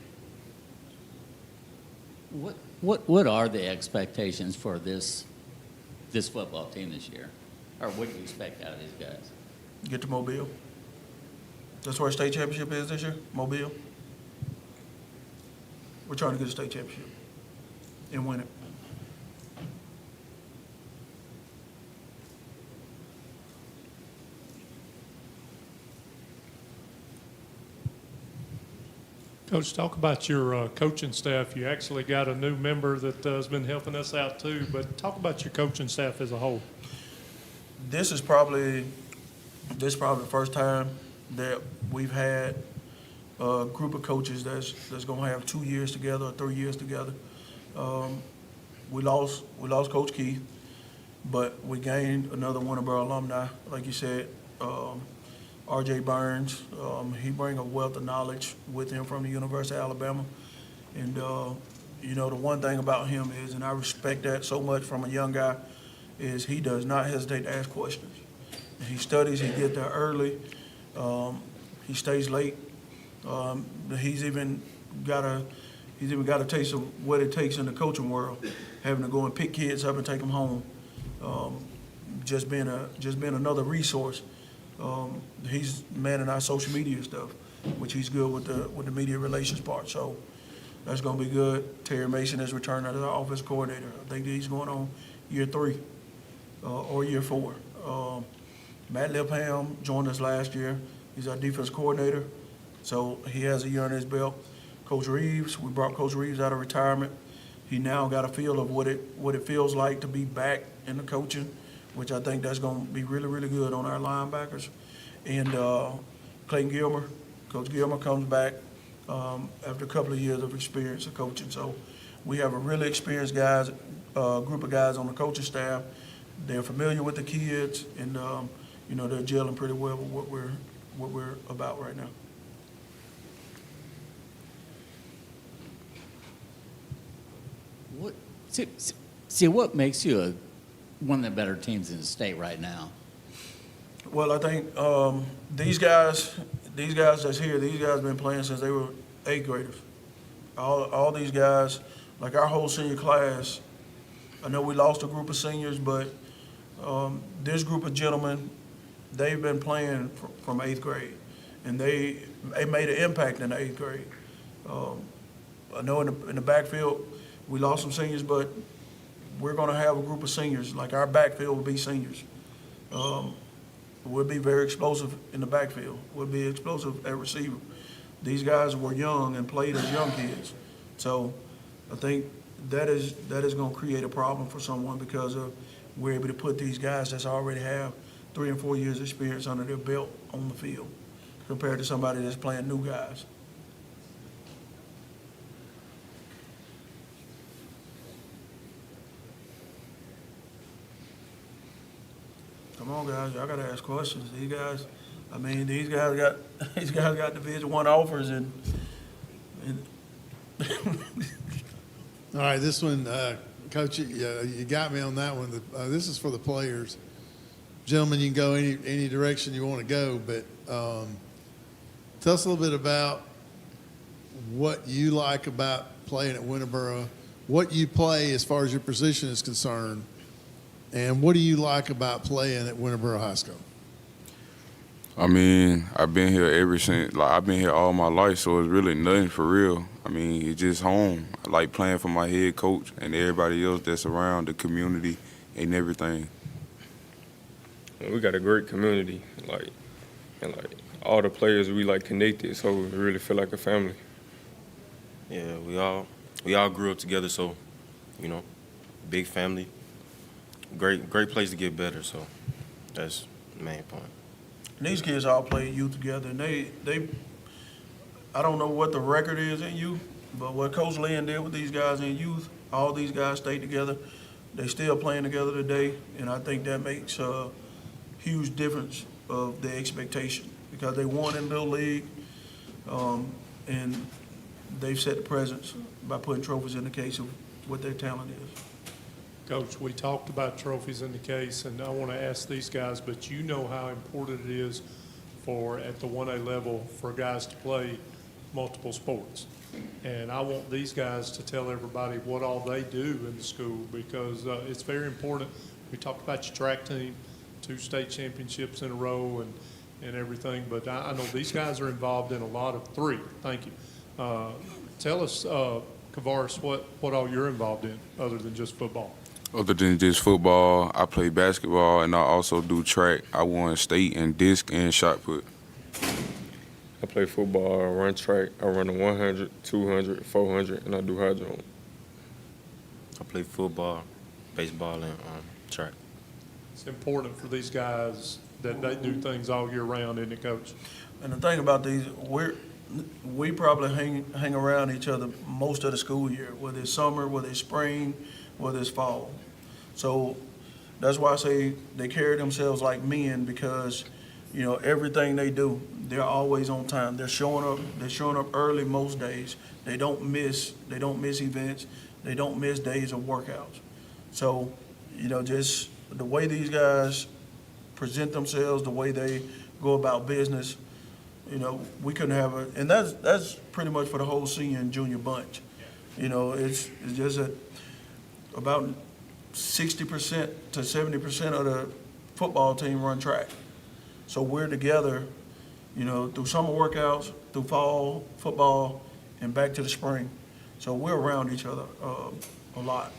What are the expectations for this football team this year? Or what do you expect out of these guys? Get to Mobile. That's where a state championship is this year, Mobile. We're trying to get a state championship and win it. Coach, talk about your coaching staff. You actually got a new member that has been helping us out too, but talk about your coaching staff as a whole. This is probably the first time that we've had a group of coaches that's going to have 2 years together or 3 years together. We lost Coach Keith, but we gained another Winterboro alumni, like you said. R.J. Burns. He brings a wealth of knowledge with him from the University of Alabama. And, you know, the one thing about him is, and I respect that so much from a young guy, is he does not hesitate to ask questions. He studies, he gets there early, he stays late. He's even got a taste of what it takes in the coaching world, having to go and pick kids up and take them home. Just being another resource. He's managing our social media stuff, which he's good with the media relations part. So that's going to be good. Terry Mason is returning as our offense coordinator. I think he's going on year 3 or year 4. Matt Lipham joined us last year. He's our defense coordinator, so he has a year on his belt. Coach Reeves, we brought Coach Reeves out of retirement. He now got a feel of what it feels like to be back in the coaching, which I think that's going to be really, really good on our linebackers. And Clayton Gilmer, Coach Gilmer comes back after a couple of years of experience of coaching. So we have a really experienced group of guys on the coaching staff. They're familiar with the kids, and you know, they're gelling pretty well with what we're about right now. What makes you one of the better teams in the state right now? Well, I think these guys that's here, these guys have been playing since they were 8th graders. All these guys, like our whole senior class, I know we lost a group of seniors, but this group of gentlemen, they've been playing from 8th grade, and they made an impact in the 8th grade. I know in the backfield, we lost some seniors, but we're going to have a group of seniors. Like our backfield will be seniors. We'll be very explosive in the backfield. We'll be explosive at receiver. These guys were young and played as young kids. So I think that is going to create a problem for someone because we're able to put these guys that already have 3 and 4 years experience under their belt on the field compared to somebody that's playing new guys. Come on, guys! Y'all gotta ask questions. These guys got Division I offers, and All right, this one, Coach, you got me on that one. This is for the players. Gentlemen, you can go any direction you want to go, but tell us a little bit about what you like about playing at Winterboro, what you play as far as your position is concerned, and what do you like about playing at Winterboro High School? I mean, I've been here ever since, like, I've been here all my life, so it's really nothing for real. I mean, it's just home. I like playing for my head coach and everybody else that's around the community and everything. We got a great community, and all the players we connected, so we really feel like a family. Yeah, we all grew up together, so big family. Great place to get better, so that's the main point. And these kids all play youth together, and they I don't know what the record is in youth, but what Coach Lynn did with these guys in youth, all these guys stayed together. They still playing together today, and I think that makes a huge difference of the expectation because they won in Little League, and they've set the presence by putting trophies in the case of what their talent is. Coach, we talked about trophies in the case, and I want to ask these guys, but you know how important it is at the 1A level for guys to play multiple sports. And I want these guys to tell everybody what all they do in the school because it's very important. We talked about your track team, 2 state championships in a row and everything, but I know these guys are involved in a lot of 3. Thank you. Tell us, Kavaris, what all you're involved in other than just football. Other than just football, I play basketball, and I also do track. I won state in disc and shot put. I play football, I run track, I run the 100, 200, 400, and I do high jump. I play football, baseball, and track. It's important for these guys that they do things all year round, isn't it, Coach? And the thing about these, we probably hang around each other most of the school year, whether it's summer, whether it's spring, whether it's fall. So that's why I say they carry themselves like men because you know, everything they do, they're always on time. They're showing up. They're showing up early most days. They don't miss events. They don't miss days of workouts. So, you know, just the way these guys present themselves, the way they go about business, you know, we couldn't have and that's pretty much for the whole senior and junior bunch. You know, it's just about 60% to 70% of the football team run track. So we're together, you know, through summer workouts, through fall football, and back to the spring. So we're around each other a lot.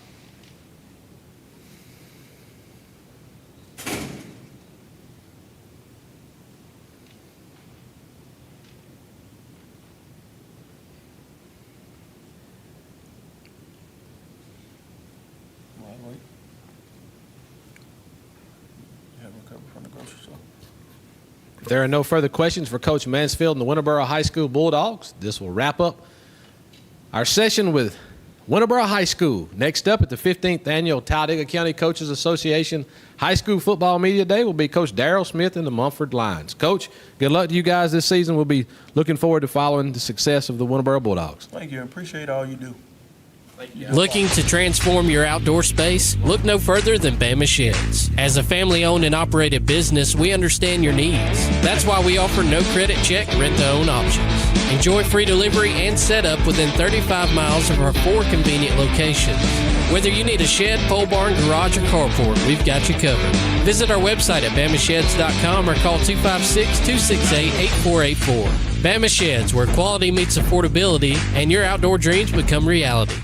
If there are no further questions for Coach Mansfield and the Winterboro High School Bulldogs, this will wrap up our session with Winterboro High School. Next up at the 15th Annual Talladega County Coaches Association High School Football Media Day will be Coach Darrell Smith and the Mumford Lions. Coach, good luck to you guys this season. We'll be looking forward to following the success of the Winterboro Bulldogs. Thank you. I appreciate all you do. Looking to transform your outdoor space? Look no further than Bama Sheds. As a family-owned and operated business, we understand your needs. That's why we offer no credit check rent-to-own options. Enjoy free delivery and setup within 35 miles of our 4 convenient locations. Whether you need a shed, pole barn, garage, or carport, we've got you covered. Visit our website at bamasheds.com or call 256-268-8484. Bama Sheds, where quality meets affordability and your outdoor dreams become reality.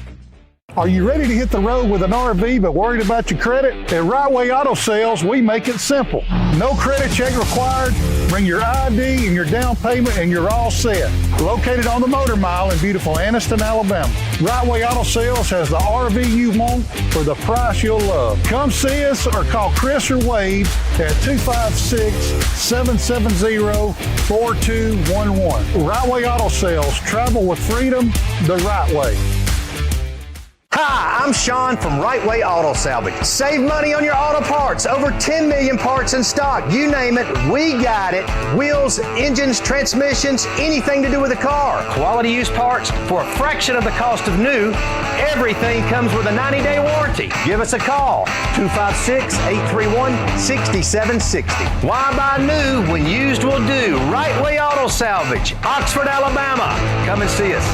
Are you ready to hit the road with an RV but worried about your credit? At Right Way Auto Sales, we make it simple. No credit check required. Bring your ID and your down payment and you're all set. Located on the Motor Mile in beautiful Anniston, Alabama. Right Way Auto Sales has the RV you want for the price you'll love. Come see us or call Chris or Wade at 256-770-4211. Right Way Auto Sales. Travel with freedom the right way. Hi, I'm Sean from Right Way Auto Salvage. Save money on your auto parts. Over 10 million parts in stock. You name it, we got it. Wheels, engines, transmissions, anything to do with a car. Quality used parts for a fraction of the cost of new. Everything comes with a 90-day warranty. Give us a call, 256-831-6760. Why buy new when used will do? Right Way Auto Salvage, Oxford, Alabama. Come and see us.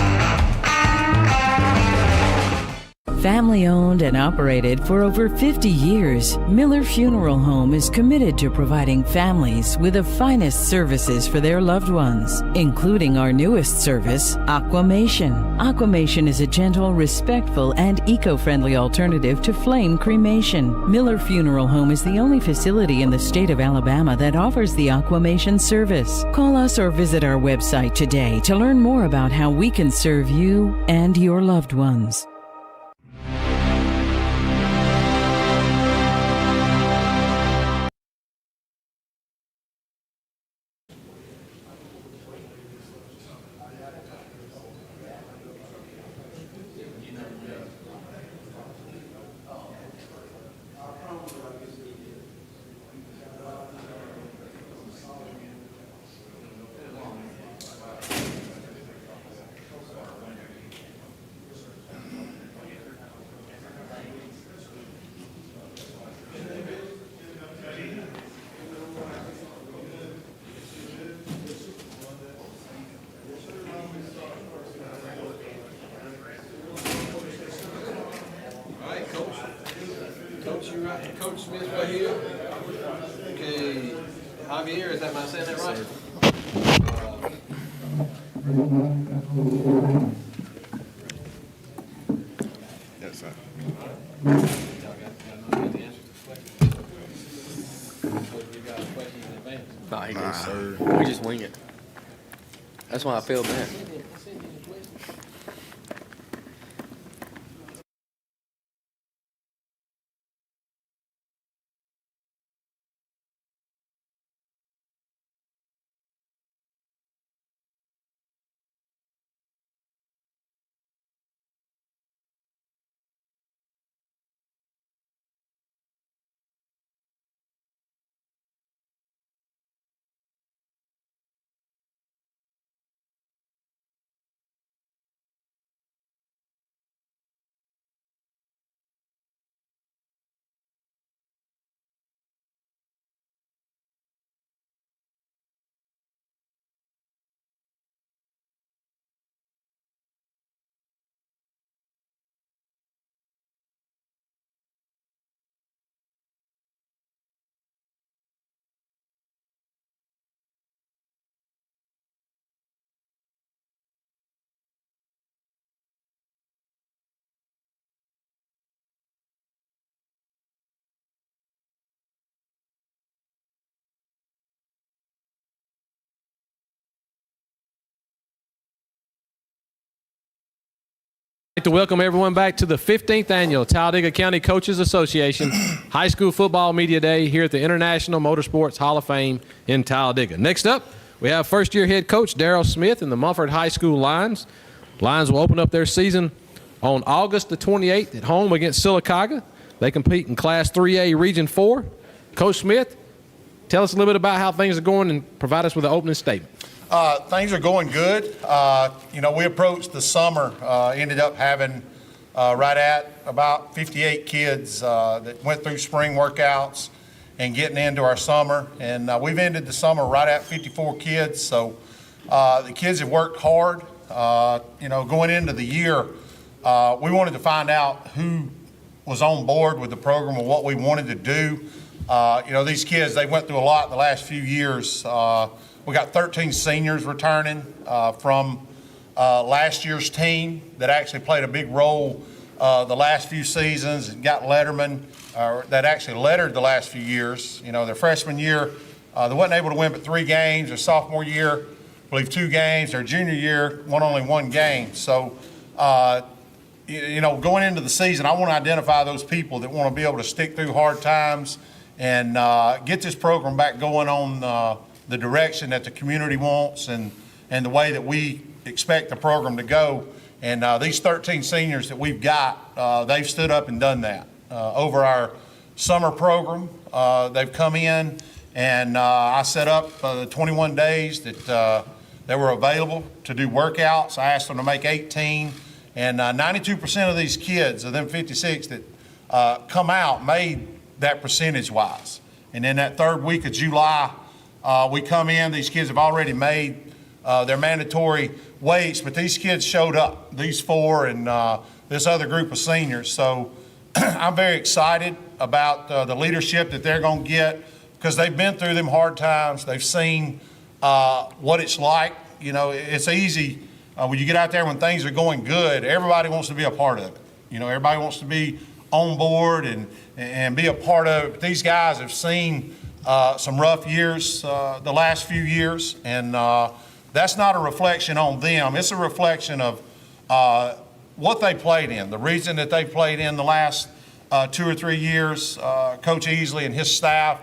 Family owned and operated for over 50 years, Miller Funeral Home is committed to providing families with the finest services for their loved ones, including our newest service, Aquamation. Aquamation is a gentle, respectful, and eco-friendly alternative to flame cremation. Miller Funeral Home is the only facility in the state of Alabama that offers the Aquamation service. Call us or visit our website today to learn more about how we can serve you and your loved ones. Coach Smith right here. Okay, Javier, am I saying that right? Yes, sir. Nah, he goes, sir. We just wing it. That's why I feel bad. I'd like to welcome everyone back to the 15th Annual Talladega County Coaches Association High School Football Media Day here at the International Motorsports Hall of Fame in Talladega. Next up, we have first-year head coach Darryl Smith and the Mumford High School Lions. Lions will open up their season on August the 28th at home against Sylacauga. They compete in Class 3A Region 4. Coach Smith, tell us a little bit about how things are going and provide us with an opening statement. Things are going good. We approached the summer, ended up having right at about 58 kids that went through spring workouts and getting into our summer. And we've ended the summer right at 54 kids. So the kids have worked hard. Going into the year, we wanted to find out who was on board with the program and what we wanted to do. These kids, they went through a lot the last few years. We got 13 seniors returning from last year's team that actually played a big role the last few seasons and got lettermen that actually lettered the last few years. Their freshman year, they wasn't able to win but 3 games. Their sophomore year, I believe 2 games. Their junior year, won only 1 game. So, going into the season, I want to identify those people that want to be able to stick through hard times and get this program back going on the direction that the community wants and the way that we expect the program to go. And these 13 seniors that we've got, they've stood up and done that. Over our summer program, they've come in and I set up the 21 days that they were available to do workouts. I asked them to make 18, and 92% of these kids, of them 56 that come out, made that percentage-wise. And in that 3rd week of July, we come in, these kids have already made their mandatory weights, but these kids showed up, these 4 and this other group of seniors. So I'm very excited about the leadership that they're going to get because they've been through them hard times. They've seen what it's like. It's easy when you get out there when things are going good, everybody wants to be a part of it. Everybody wants to be on board and be a part of it. But these guys have seen some rough years the last few years, and that's not a reflection on them. It's a reflection of what they played in, the reason that they played in the last 2 or 3 years. Coach Easley and his staff,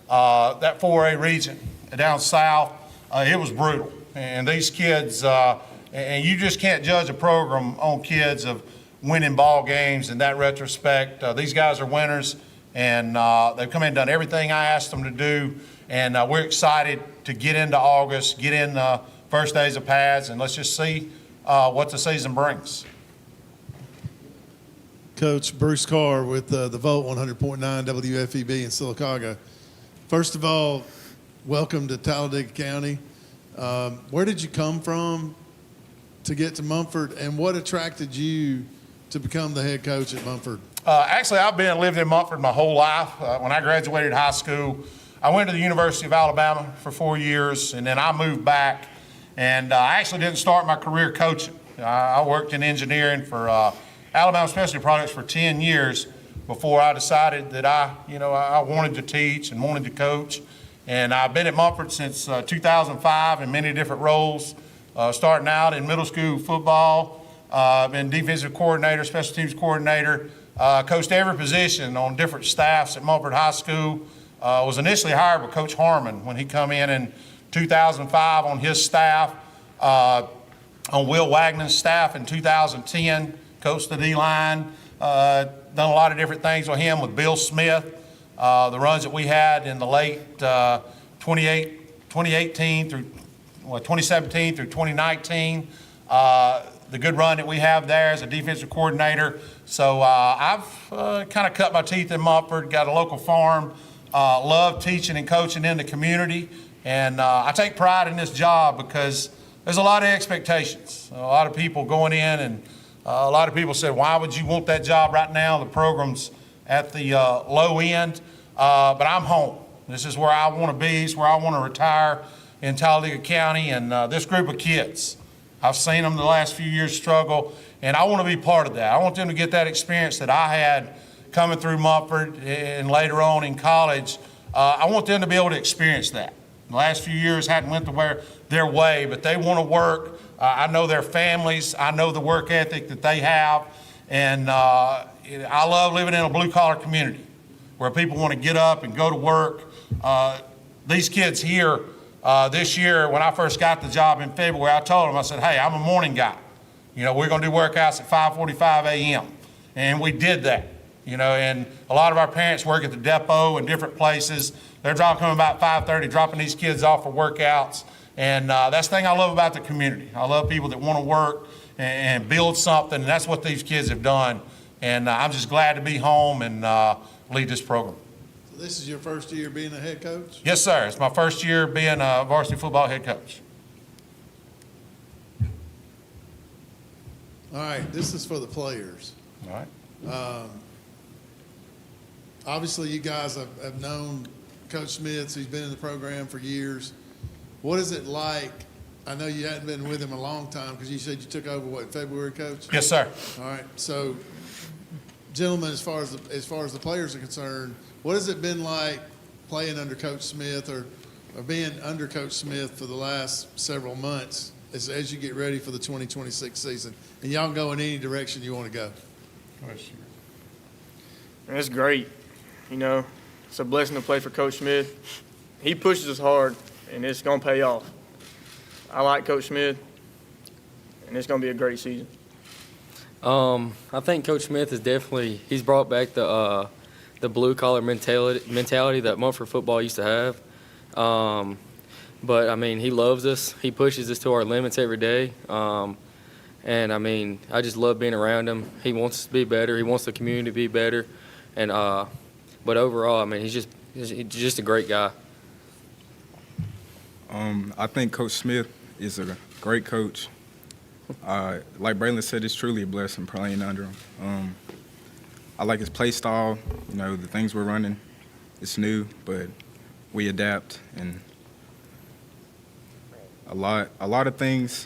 that 4A region down south, it was brutal. And these kids, and you just can't judge a program on kids of winning ball games in that retrospect. These guys are winners. And they've come in and done everything I asked them to do. And we're excited to get into August, get in the first days of pads, and let's just see what the season brings. Coach Bruce Carr with the Volt 100.9 WFEB in Sylacauga. First of all, welcome to Talladega County. Where did you come from to get to Mumford, and what attracted you to become the head coach at Mumford? Actually, I've lived in Mumford my whole life. When I graduated high school, I went to the University of Alabama for 4 years, and then I moved back. And I actually didn't start my career coaching. I worked in engineering for Alabama Specialty Products for 10 years before I decided that I wanted to teach and wanted to coach. And I've been at Mumford since 2005 in many different roles, starting out in middle school football. I've been defensive coordinator, special teams coordinator, coached every position on different staffs at Mumford High School. Was initially hired by Coach Harmon when he come in 2005 on his staff, on Will Wagnon's staff in 2010, coached the D-line, done a lot of different things with him, with Bill Smith, the runs that we had in the late 2018 through 2017 through 2019, the good run that we have there as a defensive coordinator. So I've kind of cut my teeth in Mumford, got a local farm, love teaching and coaching in the community, and I take pride in this job because there's a lot of expectations. A lot of people going in, and a lot of people said, why would you want that job right now? The program's at the low end, but I'm home. This is where I want to be. It's where I want to retire in Talladega County, and this group of kids, I've seen them the last few years struggle, and I want to be part of that. I want them to get that experience that I had coming through Mumford and later on in college. I want them to be able to experience that. The last few years hadn't went their way, but they want to work I know their families. I know the work ethic that they have. And I love living in a blue-collar community where people want to get up and go to work. These kids here this year, when I first got the job in February, I told them, I said, hey, I'm a morning guy. You know, we're going to do workouts at 5:45 a.m. And we did that. You know, and a lot of our parents work at the depot and different places. They're coming about 5:30, dropping these kids off for workouts. And that's the thing I love about the community. I love people that want to work and build something, and that's what these kids have done. And I'm just glad to be home and lead this program. So this is your first year being a head coach? Yes, sir. It's my first year being a varsity football head coach. All right, this is for the players. All right. Obviously, you guys have known Coach Smith. He's been in the program for years. What is it like? I know you hadn't been with him a long time because you said you took over, what, in February, Coach? Yes, sir. All right. So, gentlemen, as far as the players are concerned, what has it been like playing under Coach Smith or being under Coach Smith for the last several months as you get ready for the 2026 season? And y'all can go in any direction you want to go. That's great. You know, it's a blessing to play for Coach Smith. He pushes us hard, and it's going to pay off. I like Coach Smith, and it's going to be a great season. I think Coach Smith is he's brought back the blue-collar mentality that Mumford football used to have. But, I mean, he loves us. He pushes us to our limits every day. And, I mean, I just love being around him. He wants us to be better. He wants the community to be better. And but overall, I mean, he's just a great guy. I think Coach Smith is a great coach. Like Braylon said, it's truly a blessing playing under him. I like his play style. You know, the things we're running, it's new, but we adapt. And a lot of things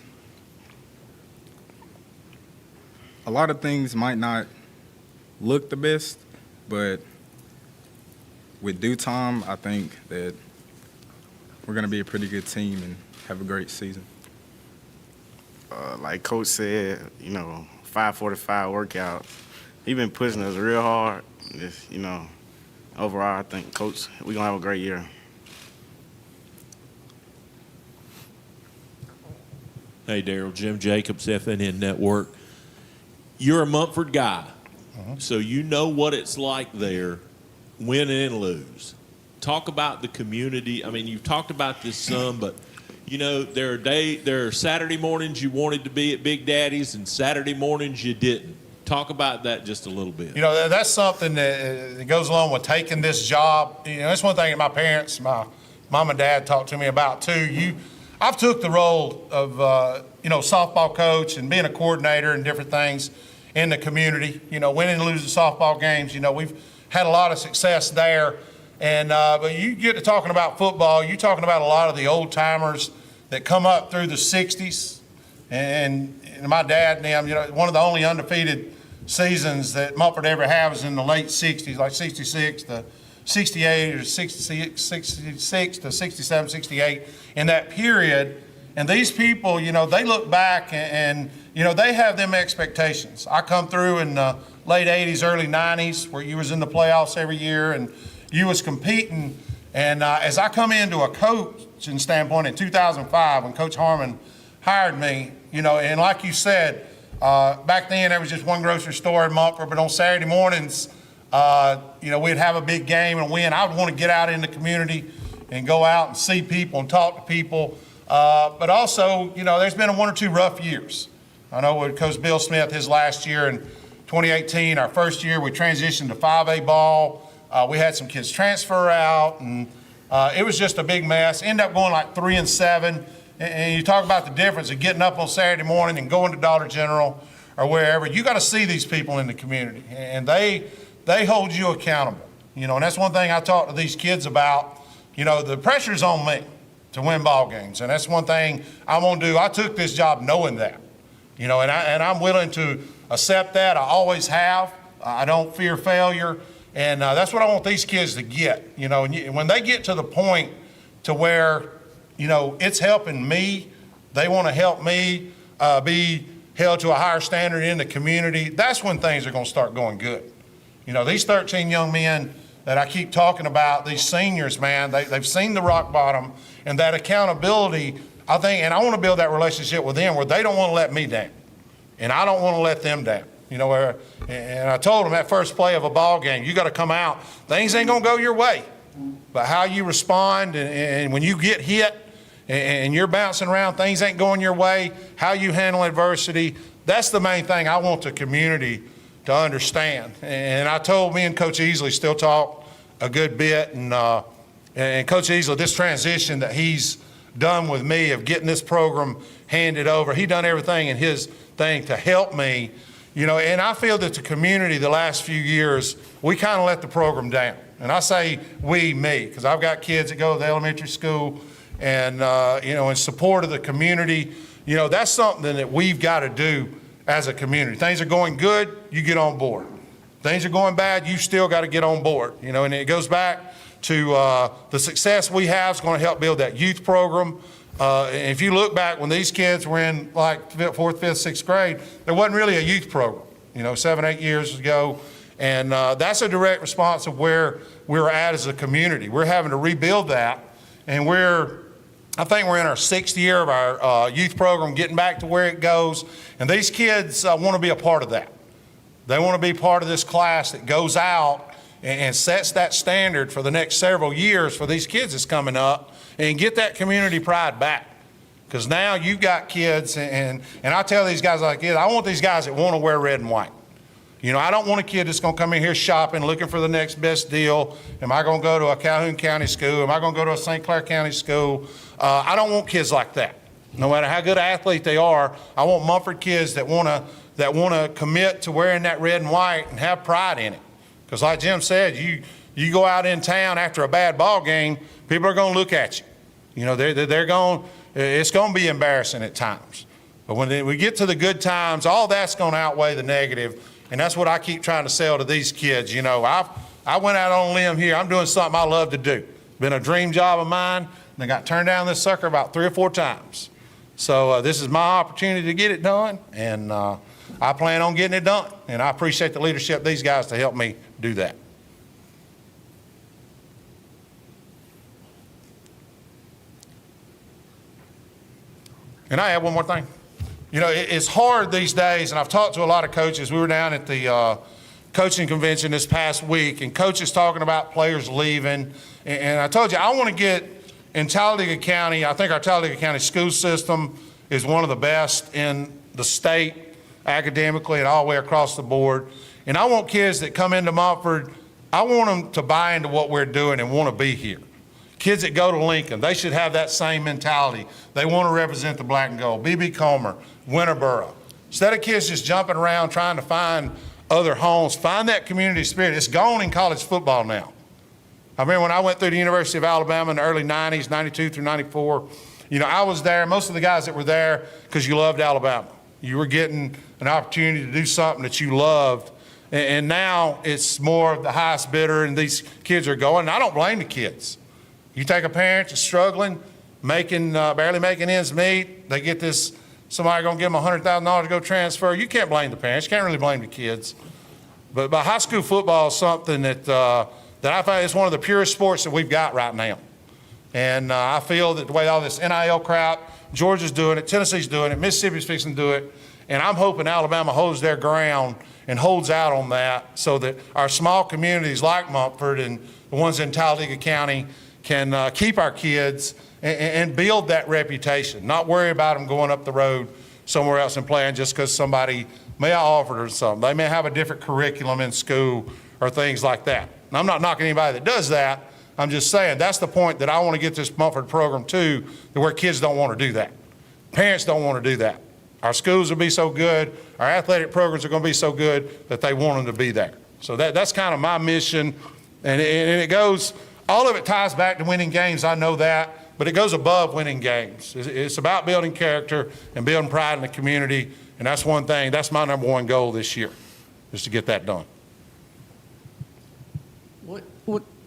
might not look the best, but with due time, I think that we're going to be a pretty good team and have a great season. Like Coach said, you know, 5:45 workout. He's been pushing us real hard. Just, you know, overall, I think, Coach, we're going to have a great year. Hey, Daryl, Jim Jacobs, FNN Network. You're a Mumford guy, so you know what it's like there, win and lose. Talk about the community. I mean, you've talked about this some, but, you know, there are Saturday mornings you wanted to be at Big Daddy's and Saturday mornings you didn't. Talk about that just a little bit. You know, that's something that goes along with taking this job. You know, that's one thing that my parents, my mom and dad talked to me about too. I've took the role of, you know, softball coach and being a coordinator and different things in the community, you know, winning and losing softball games. You know, we've had a lot of success there. And but you get to talking about football, you're talking about a lot of the old timers that come up through the 60s. And my dad and them, you know, one of the only undefeated seasons that Mumford ever had was in the late 60s, like 66 to 68 or 66 to 67, 68, in that period. And these people, you know, they look back and you know, they have them expectations. I come through in the late 80s, early 90s, where you was in the playoffs every year and you was competing. And as I come into a coaching standpoint in 2005, when Coach Harmon hired me, you know, and like you said, back then there was just one grocery store in Mumford, but on Saturday mornings, you know, we'd have a big game and win. I would want to get out in the community and go out and see people and talk to people. But also, you know, there's been one or two rough years. I know with Coach Bill Smith, his last year in 2018, our first year, we transitioned to 5A ball. We had some kids transfer out, and it was just a big mess. Ended up going like 3-7. And you talk about the difference of getting up on Saturday morning and going to Dollar General or wherever. You got to see these people in the community, and they hold you accountable. You know, and that's one thing I talk to these kids about. You know, the pressure's on me to win ball games, and that's one thing I'm gonna do. I took this job knowing that, you know, and I'm willing to accept that. I always have. I don't fear failure, and that's what I want these kids to get. You know, and when they get to the point to where, you know, it's helping me, they want to help me. be held to a higher standard in the community, that's when things are going to start going good. You know, these 13 young men that I keep talking about, these seniors, man, they've seen the rock bottom, and that accountability, I think, and I want to build that relationship with them where they don't want to let me down, and I don't want to let them down. You know, and I told them that first play of a ball game, you got to come out. Things ain't going to go your way, but how you respond and when you get hit and you're bouncing around, things ain't going your way, how you handle adversity, that's the main thing I want the community to understand. And I told me and Coach Easley still talk a good bit, and Coach Easley, this transition that he's done with me of getting this program handed over, he done everything in his thing to help me. You know, and I feel that the community the last few years, we kind of let the program down. And I say we, me, because I've got kids that go to the elementary school and, you know, in support of the community, you know, that's something that we've got to do as a community. Things are going good, you get on board. Things are going bad, you still got to get on board. You know, and it goes back to the success we have is going to help build that youth program. And if you look back when these kids were in like 4th, 5th, 6th grade, there wasn't really a youth program, you know, 7, 8 years ago. And that's a direct response of where we're at as a community. We're having to rebuild that. And I think we're in our 6th year of our youth program, getting back to where it goes. And these kids want to be a part of that. They want to be part of this class that goes out and sets that standard for the next several years for these kids that's coming up, and get that community pride back. Because now you've got kids, and I tell these guys like this, I want these guys that want to wear red and white. You know, I don't want a kid that's going to come in here shopping, looking for the next best deal. Am I going to go to a Calhoun County school? Am I going to go to a St. Clair County school? I don't want kids like that. No matter how good an athlete they are, I want Mumford kids that want to commit to wearing that red and white and have pride in it. Because like Jim said, you go out in town after a bad ball game, people are going to look at you. You know, it's going to be embarrassing at times. But when we get to the good times, all that's going to outweigh the negative. And that's what I keep trying to sell to these kids. You know, I went out on a limb here. I'm doing something I love to do. Been a dream job of mine, and I got turned down this sucker about 3 or 4 times. So this is my opportunity to get it done, and I plan on getting it done. And I appreciate the leadership of these guys to help me do that. And I have one more thing. You know, it's hard these days, and I've talked to a lot of coaches. We were down at the coaching convention this past week, and coaches talking about players leaving. And I told you, I want to get in Talladega County, I think our Talladega County school system is one of the best in the state academically and all the way across the board. And I want kids that come into Montford, I want them to buy into what we're doing and want to be here. Kids that go to Lincoln, they should have that same mentality. They want to represent the black and gold. B.B. Comer, Winterboro. Instead of kids just jumping around trying to find other homes, find that community spirit. It's gone in college football now. I remember when I went through the University of Alabama in the early 90s, 92 through 94, you know, I was there, most of the guys that were there because you loved Alabama. You were getting an opportunity to do something that you loved. And now it's more of the highest bidder, and these kids are going. And I don't blame the kids. You take a parent that's struggling, barely making ends meet, they get this, somebody going to give them $100,000 to go transfer. You can't blame the parents. You can't really blame the kids. But high school football is something that I find is one of the purest sports that we've got right now. And I feel that the way all this NIL crap, Georgia's doing it, Tennessee's doing it, Mississippi's fixing to do it, and I'm hoping Alabama holds their ground and holds out on that so that our small communities like Montford and the ones in Talladega County can keep our kids and build that reputation, not worry about them going up the road somewhere else and playing just because somebody may have offered or something. They may have a different curriculum in school or things like that. And I'm not knocking anybody that does that. I'm just saying that's the point that I want to get this Montford program to where kids don't want to do that. Parents don't want to do that. Our schools will be so good, our athletic programs are going to be so good that they want them to be there. So that's kind of my mission. And it goes, all of it ties back to winning games, I know that, but it goes above winning games. It's about building character and building pride in the community, and that's one thing, that's my number one goal this year, is to get that done.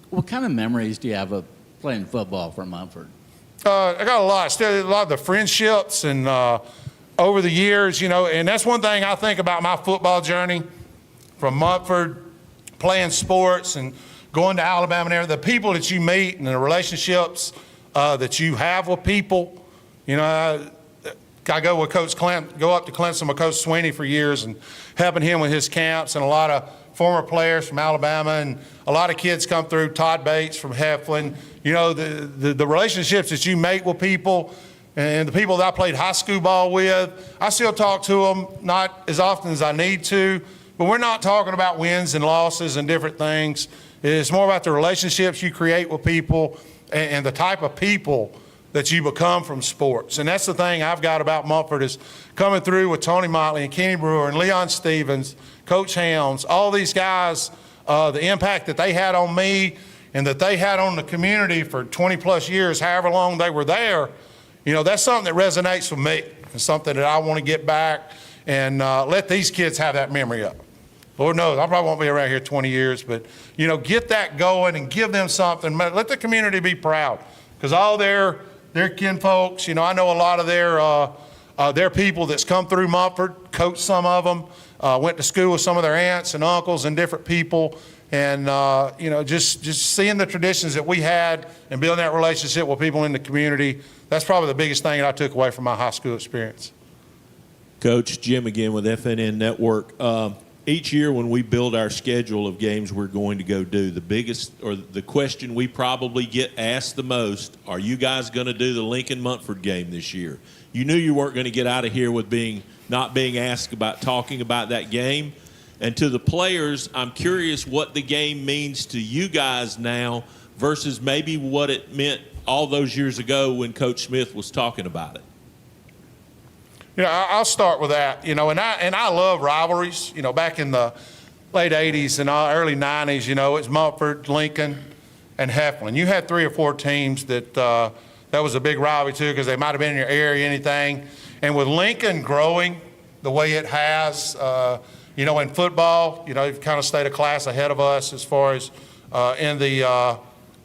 What kind of memories do you have of playing football for Montford? I got a lot. Still a lot of the friendships and over the years, and that's one thing I think about my football journey from Mumford, playing sports and going to Alabama and everything, the people that you meet and the relationships that you have with people. I go with Coach Clint, go up to Clemson with Coach Sweeney for years and helping him with his camps, and a lot of former players from Alabama and a lot of kids come through, Todd Bates from Heflin. The relationships that you make with people and the people that I played high school ball with, I still talk to them, not as often as I need to, but we're not talking about wins and losses and different things. It's more about the relationships you create with people and the type of people that you become from sports. And that's the thing I've got about Mumford is coming through with Tony Motley and Kenny Brewer and Leon Stevens, Coach Helms, all these guys, the impact that they had on me and that they had on the community for 20 plus years, however long they were there, that's something that resonates with me. It's something that I want to get back and let these kids have that memory of. Lord knows, I probably won't be around here 20 years, but, get that going and give them something. Let the community be proud, because all their kin folks, I know a lot of their people that's come through Mumford, coached some of them, went to school with some of their aunts and uncles and different people, and, just seeing the traditions that we had and building that relationship with people in the community, that's probably the biggest thing that I took away from my high school experience. Coach, Jim again with FNN Network. Each year when we build our schedule of games we're going to go do, the biggest or the question we probably get asked the most, are you guys going to do the Lincoln-Mumford game this year? You knew you weren't going to get out of here with not being asked about talking about that game. And to the players, I'm curious what the game means to you guys now versus maybe what it meant all those years ago when Coach Smith was talking about it. I'll start with that, and I love rivalries. Back in the late 80s and early 90s, it's Mumford, Lincoln, and Heflin. You had 3 or 4 teams that was a big rivalry too, because they might have been in your area, anything. And with Lincoln growing the way it has, in football, you've kind of stayed a class ahead of us as far as in the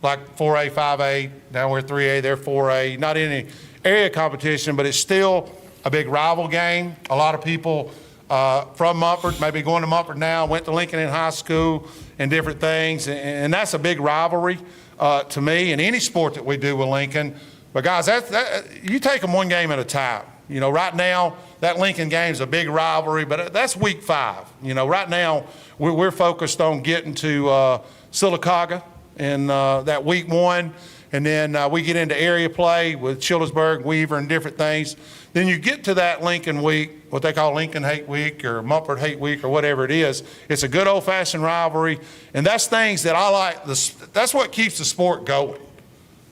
like 4A, 5A. Now we're 3A, they're 4A. Not any area competition, but it's still a big rival game. A lot of people from Mumford, maybe going to Mumford now, went to Lincoln in high school and different things, and that's a big rivalry to me in any sport that we do with Lincoln. But guys, you take them one game at a time. Right now, that Lincoln game is a big rivalry, but that's week 5. Right now, we're focused on getting to Sylacauga in that week 1, and then we get into area play with Childersburg, Weaver, and different things. Then you get to that Lincoln week, what they call Lincoln Hate Week or Mumford Hate Week or whatever it is. It's a good old-fashioned rivalry, and that's things that I like. That's what keeps the sport going.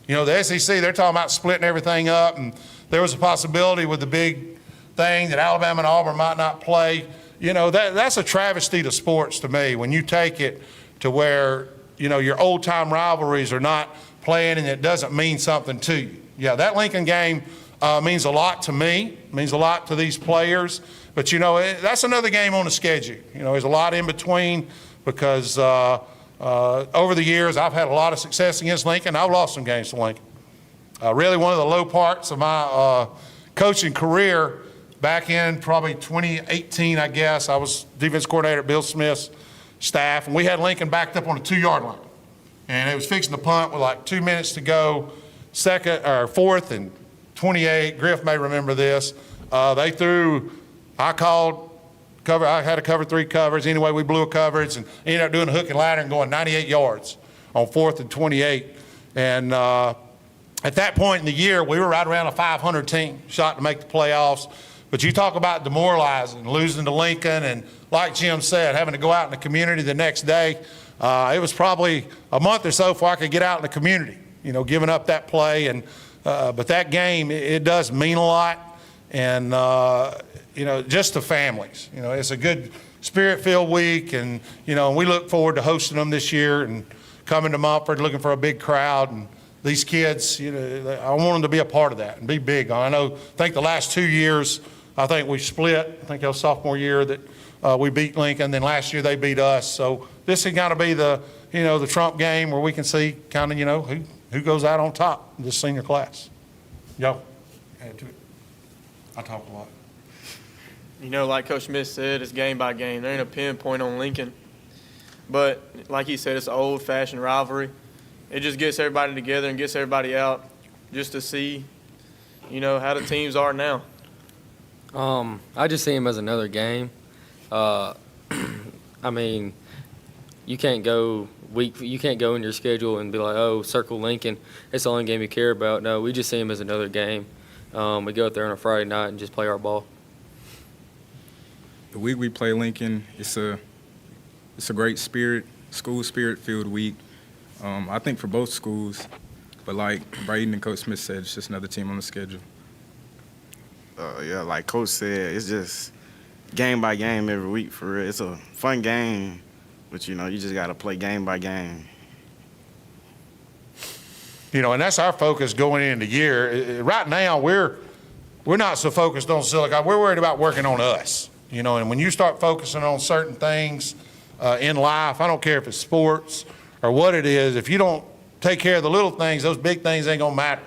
The SEC, they're talking about splitting everything up, and there was a possibility with the big thing that Alabama and Auburn might not play. That's a travesty to sports to me when you take it to where, your old-time rivalries are not playing and it doesn't mean something to you. Yeah, that Lincoln game means a lot to me, means a lot to these players. But, that's another game on the schedule. There's a lot in between because over the years I've had a lot of success against Lincoln. I've lost some games to Lincoln. Really one of the low parts of my coaching career back in probably 2018, I guess. I was defense coordinator at Bill Smith's staff, and we had Lincoln backed up on a 2-yard line. And it was fixing to punt with like 2 minutes to go, 4th and 28. Griff may remember this. They threw, I called cover. I had to cover 3 covers. Anyway, we blew a coverage and ended up doing a hook and ladder and going 98 yards on 4th and 28. And at that point in the year, we were right around a 500 team, shot to make the playoffs. But you talk about demoralizing, losing to Lincoln, and like Jim said, having to go out in the community the next day. It was probably a month or so before I could get out in the community, giving up that play. And but that game, it does mean a lot. And, just to families. It's a good spirit-filled week. And, we look forward to hosting them this year and coming to Mumford, looking for a big crowd. And these kids, I want them to be a part of that and be big. I think the last 2 years, I think we split. I think it was sophomore year that we beat Lincoln. Then last year they beat us. So this is got to be the Trump game where we can see kind of, who goes out on top in this senior class. Yo, add to it. I talk a lot. You know, like Coach Smith said, it's game by game. There ain't a pinpoint on Lincoln. But like he said, it's an old-fashioned rivalry. It just gets everybody together and gets everybody out just to see, you know, how the teams are now. I just see him as another game. I mean, you can't go in your schedule and be like, oh, circle Lincoln. It's the only game you care about. No, we just see him as another game. We go out there on a Friday night and just play our ball. The week we play Lincoln, it's a great school spirit-filled week. I think for both schools, but like Braden and Coach Smith said, it's just another team on the schedule. Yeah, like Coach said, it's just game by game every week for real. It's a fun game, but you know, you just got to play game by game. You know, and that's our focus going into the year. Right now, we're not so focused on Silicon. We're worried about working on us. You know, and when you start focusing on certain things in life, I don't care if it's sports or what it is, if you don't take care of the little things, those big things ain't gonna matter.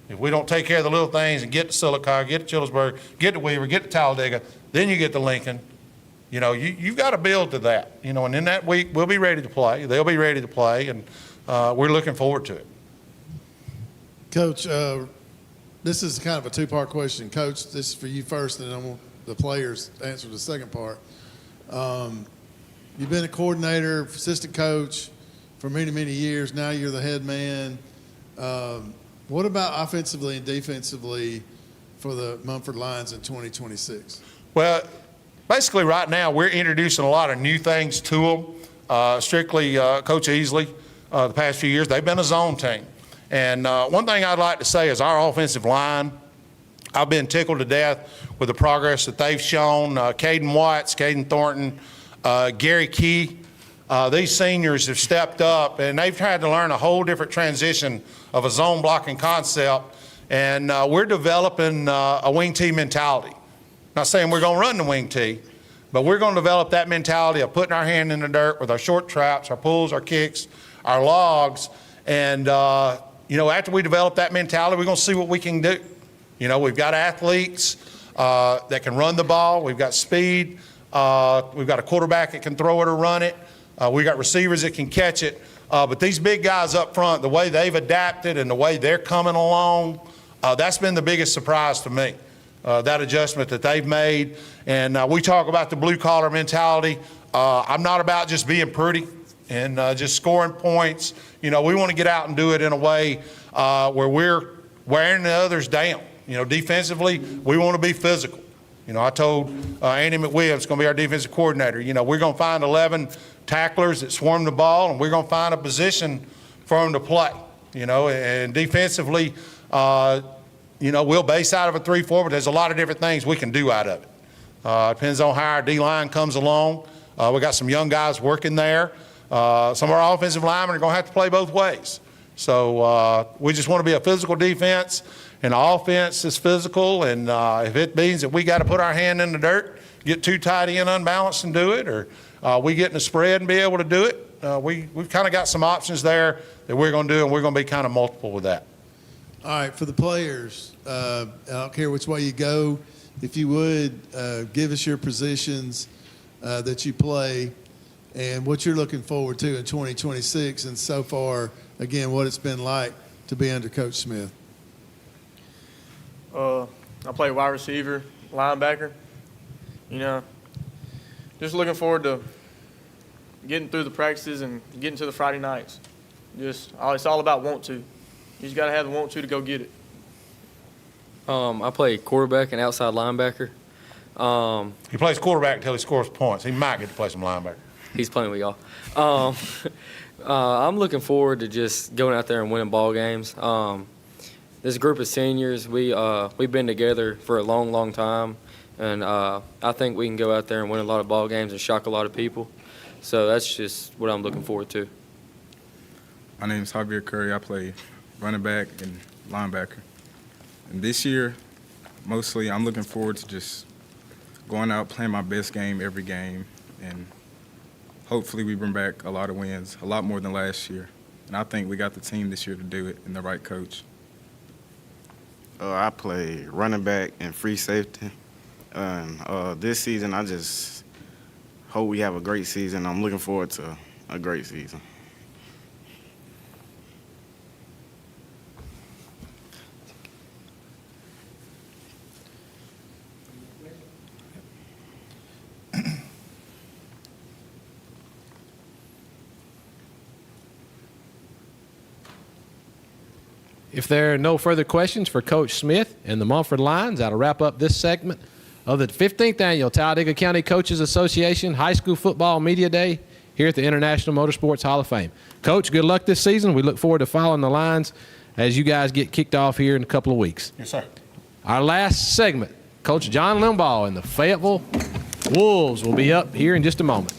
If we don't take care of the little things and get to Silicon, get to Childersburg, get to Weaver, get to Talladega, then you get to Lincoln, you know, you've got to build to that. You know, and in that week, we'll be ready to play. They'll be ready to play, and we're looking forward to it. Coach, this is kind of a two-part question. Coach, this is for you first, and then I want the players to answer the second part. You've been a coordinator, assistant coach for many, many years. Now you're the head man. What about offensively and defensively for the Mumford Lions in 2026? Well, basically right now we're introducing a lot of new things to them. Strictly Coach Easley, the past few years, they've been a zone team. And one thing I'd like to say is our offensive line, I've been tickled to death with the progress that they've shown. Caden Watts, Caden Thornton, Gary Key, these seniors have stepped up, and they've had to learn a whole different transition of a zone blocking concept. And we're developing a wing tee mentality. Not saying we're going to run the wing tee, but we're going to develop that mentality of putting our hand in the dirt with our short traps, our pulls, our kicks, our logs. And, you know, after we develop that mentality, we're going to see what we can do. You know, we've got athletes that can run the ball. We've got speed. We've got a quarterback that can throw it or run it. We've got receivers that can catch it. But these big guys up front, the way they've adapted and the way they're coming along, that's been the biggest surprise to me, that adjustment that they've made. And we talk about the blue-collar mentality. I'm not about just being pretty and just scoring points. You know, we want to get out and do it in a way where we're wearing the others down. You know, defensively, we want to be physical. You know, I told Andy McWibb's going to be our defensive coordinator. You know, we're going to find 11 tacklers that swarm the ball, and we're going to find a position for them to play. You know, and defensively, you know, we'll base out of a 3-4, but there's a lot of different things we can do out of it. Depends on how our D-line comes along. We got some young guys working there. Some of our offensive linemen are going to have to play both ways. So we just want to be a physical defense, and the offense is physical. And if it means that we got to put our hand in the dirt, get too tight end unbalanced and do it, or we get in a spread and be able to do it, we've kind of got some options there that we're going to do, and we're going to be kind of multiple with that. All right, for the players, I don't care which way you go. If you would, give us your positions that you play and what you're looking forward to in 2026, and so far, again, what it's been like to be under Coach Smith. I play wide receiver, linebacker. You know, just looking forward to getting through the practices and getting to the Friday nights. It's all about want to. You just got to have the want to go get it. I play quarterback and outside linebacker. He plays quarterback until he scores points. He might get to play some linebacker. He's playing with y'all. I'm looking forward to just going out there and winning ball games. This group of seniors, we've been together for a long, long time, and I think we can go out there and win a lot of ball games and shock a lot of people. So that's just what I'm looking forward to. My name is Javier Curry. I play running back and linebacker. And this year, mostly I'm looking forward to just going out, playing my best game every game, and hopefully we bring back a lot of wins, a lot more than last year. And I think we got the team this year to do it and the right coach. I play running back and free safety. And this season, I just hope we have a great season. I'm looking forward to a great season. If there are no further questions for Coach Smith and the Mumford Lions, that'll wrap up this segment of the 15th Annual Talladega County Coaches Association High School Football Media Day here at the International Motorsports Hall of Fame. Coach, good luck this season. We look forward to following the Lions as you guys get kicked off here in a couple of weeks. Yes, sir. Our last segment, Coach John Limbaugh and the Fayetteville Wolves will be up here in just a moment.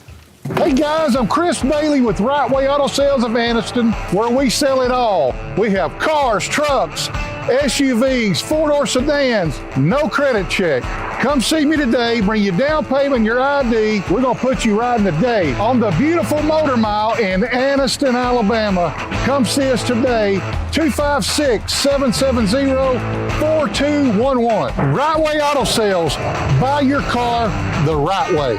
Hey guys, I'm Chris Bailey with Right Way Auto Sales of Anniston, where we sell it all. We have cars, trucks, SUVs, four-door sedans, no credit check. Come see me today, bring your down payment, your ID. We're gonna put you riding today on the beautiful Motor Mile in Anniston, Alabama. Come see us today, 256-770-4211. Right Way Auto Sales, buy your car the right way.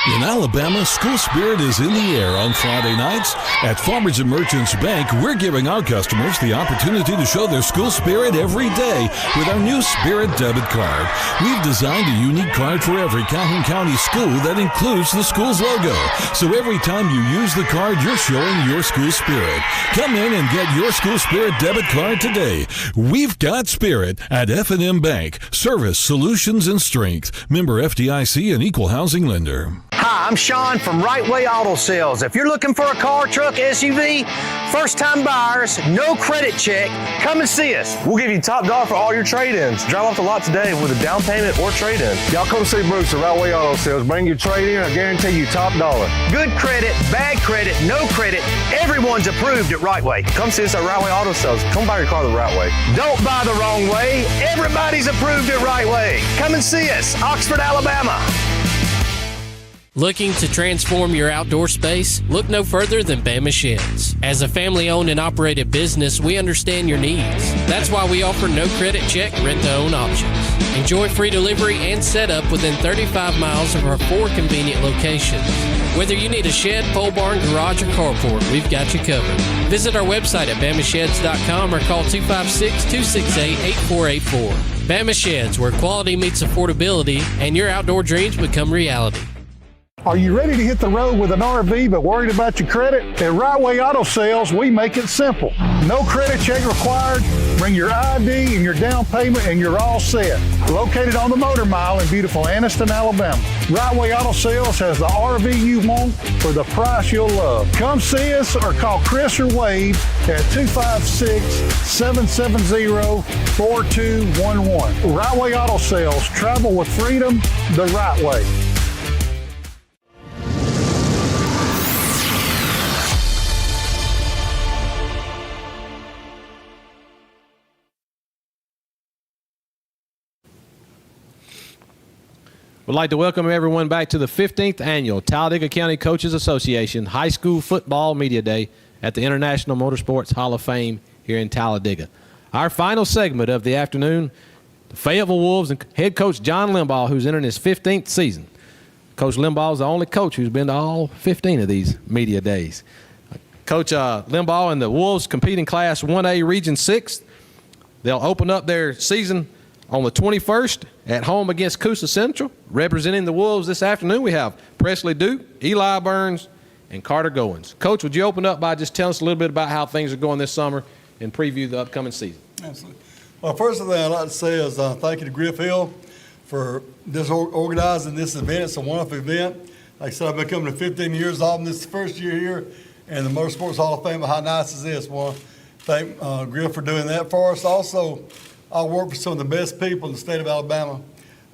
In Alabama, school spirit is in the air on Friday nights. At Farmers and Merchants Bank, we're giving our customers the opportunity to show their school spirit every day with our new Spirit debit card. We've designed a unique card for every Calhoun County school that includes the school's logo. So every time you use the card, you're showing your school spirit. Come in and get your school spirit debit card today. We've got spirit at FNN Bank. Service, solutions, and strength. Member FDIC and equal housing lender. Hi, I'm Sean from Right Way Auto Sales. If you're looking for a car, truck, SUV, first-time buyers, no credit check, come and see us. We'll give you top dollar for all your trade-ins. Drive off the lot today with a down payment or trade-in. Y'all come see Bruce at Right Way Auto Sales. Bring your trade-in. I guarantee you top dollar. Good credit, bad credit, no credit, everyone's approved at Right Way. Come see us at Right Way Auto Sales. Come buy your car the right way. Don't buy the wrong way. Everybody's approved at Right Way. Come and see us, Oxford, Alabama. Looking to transform your outdoor space? Look no further than Bama Sheds. As a family-owned and operated business, we understand your needs. That's why we offer no credit check, rent-to-own options. Enjoy free delivery and setup within 35 miles of our 4 convenient locations. Whether you need a shed, pole barn, garage, or carport, we've got you covered. Visit our website at bamasheds.com or call 256-268-8484. Bama Sheds, where quality meets affordability and your outdoor dreams become reality. Are you ready to hit the road with an RV but worried about your credit? At Right Way Auto Sales, we make it simple. No credit check required. Bring your ID and your down payment and you're all set. Located on the Motor Mile in beautiful Anniston, Alabama. Right Way Auto Sales has the RV you want for the price you'll love. Come see us or call Chris or Wade at 256-770-4211. Right Way Auto Sales. Travel with freedom the right way. We'd like to welcome everyone back to the 15th Annual Talladega County Coaches Association High School Football Media Day at the International Motorsports Hall of Fame here in Talladega. Our final segment of the afternoon, the Fayetteville Wolves and head coach John Limbaugh, who's entering his 15th season. Coach Limbaugh is the only coach who's been to all 15 of these media days. Coach Limbaugh and the Wolves compete in Class 1A Region 6. They'll open up their season on the 21st at home against Coosa Central. Representing the Wolves this afternoon, we have Presley Duke, Eli Burns, and Carter Goins. Coach, would you open up by just telling us a little bit about how things are going this summer and preview the upcoming season? Absolutely. Well, first thing I'd like to say is thank you to Griff Hill for this organizing this event. It's a wonderful event. Like I said, I've been coming to 15 years off, and this is the first year here, and the Motorsports Hall of Fame. How nice is this? Well, thank Griff for doing that for us. Also, I work for some of the best people in the state of Alabama.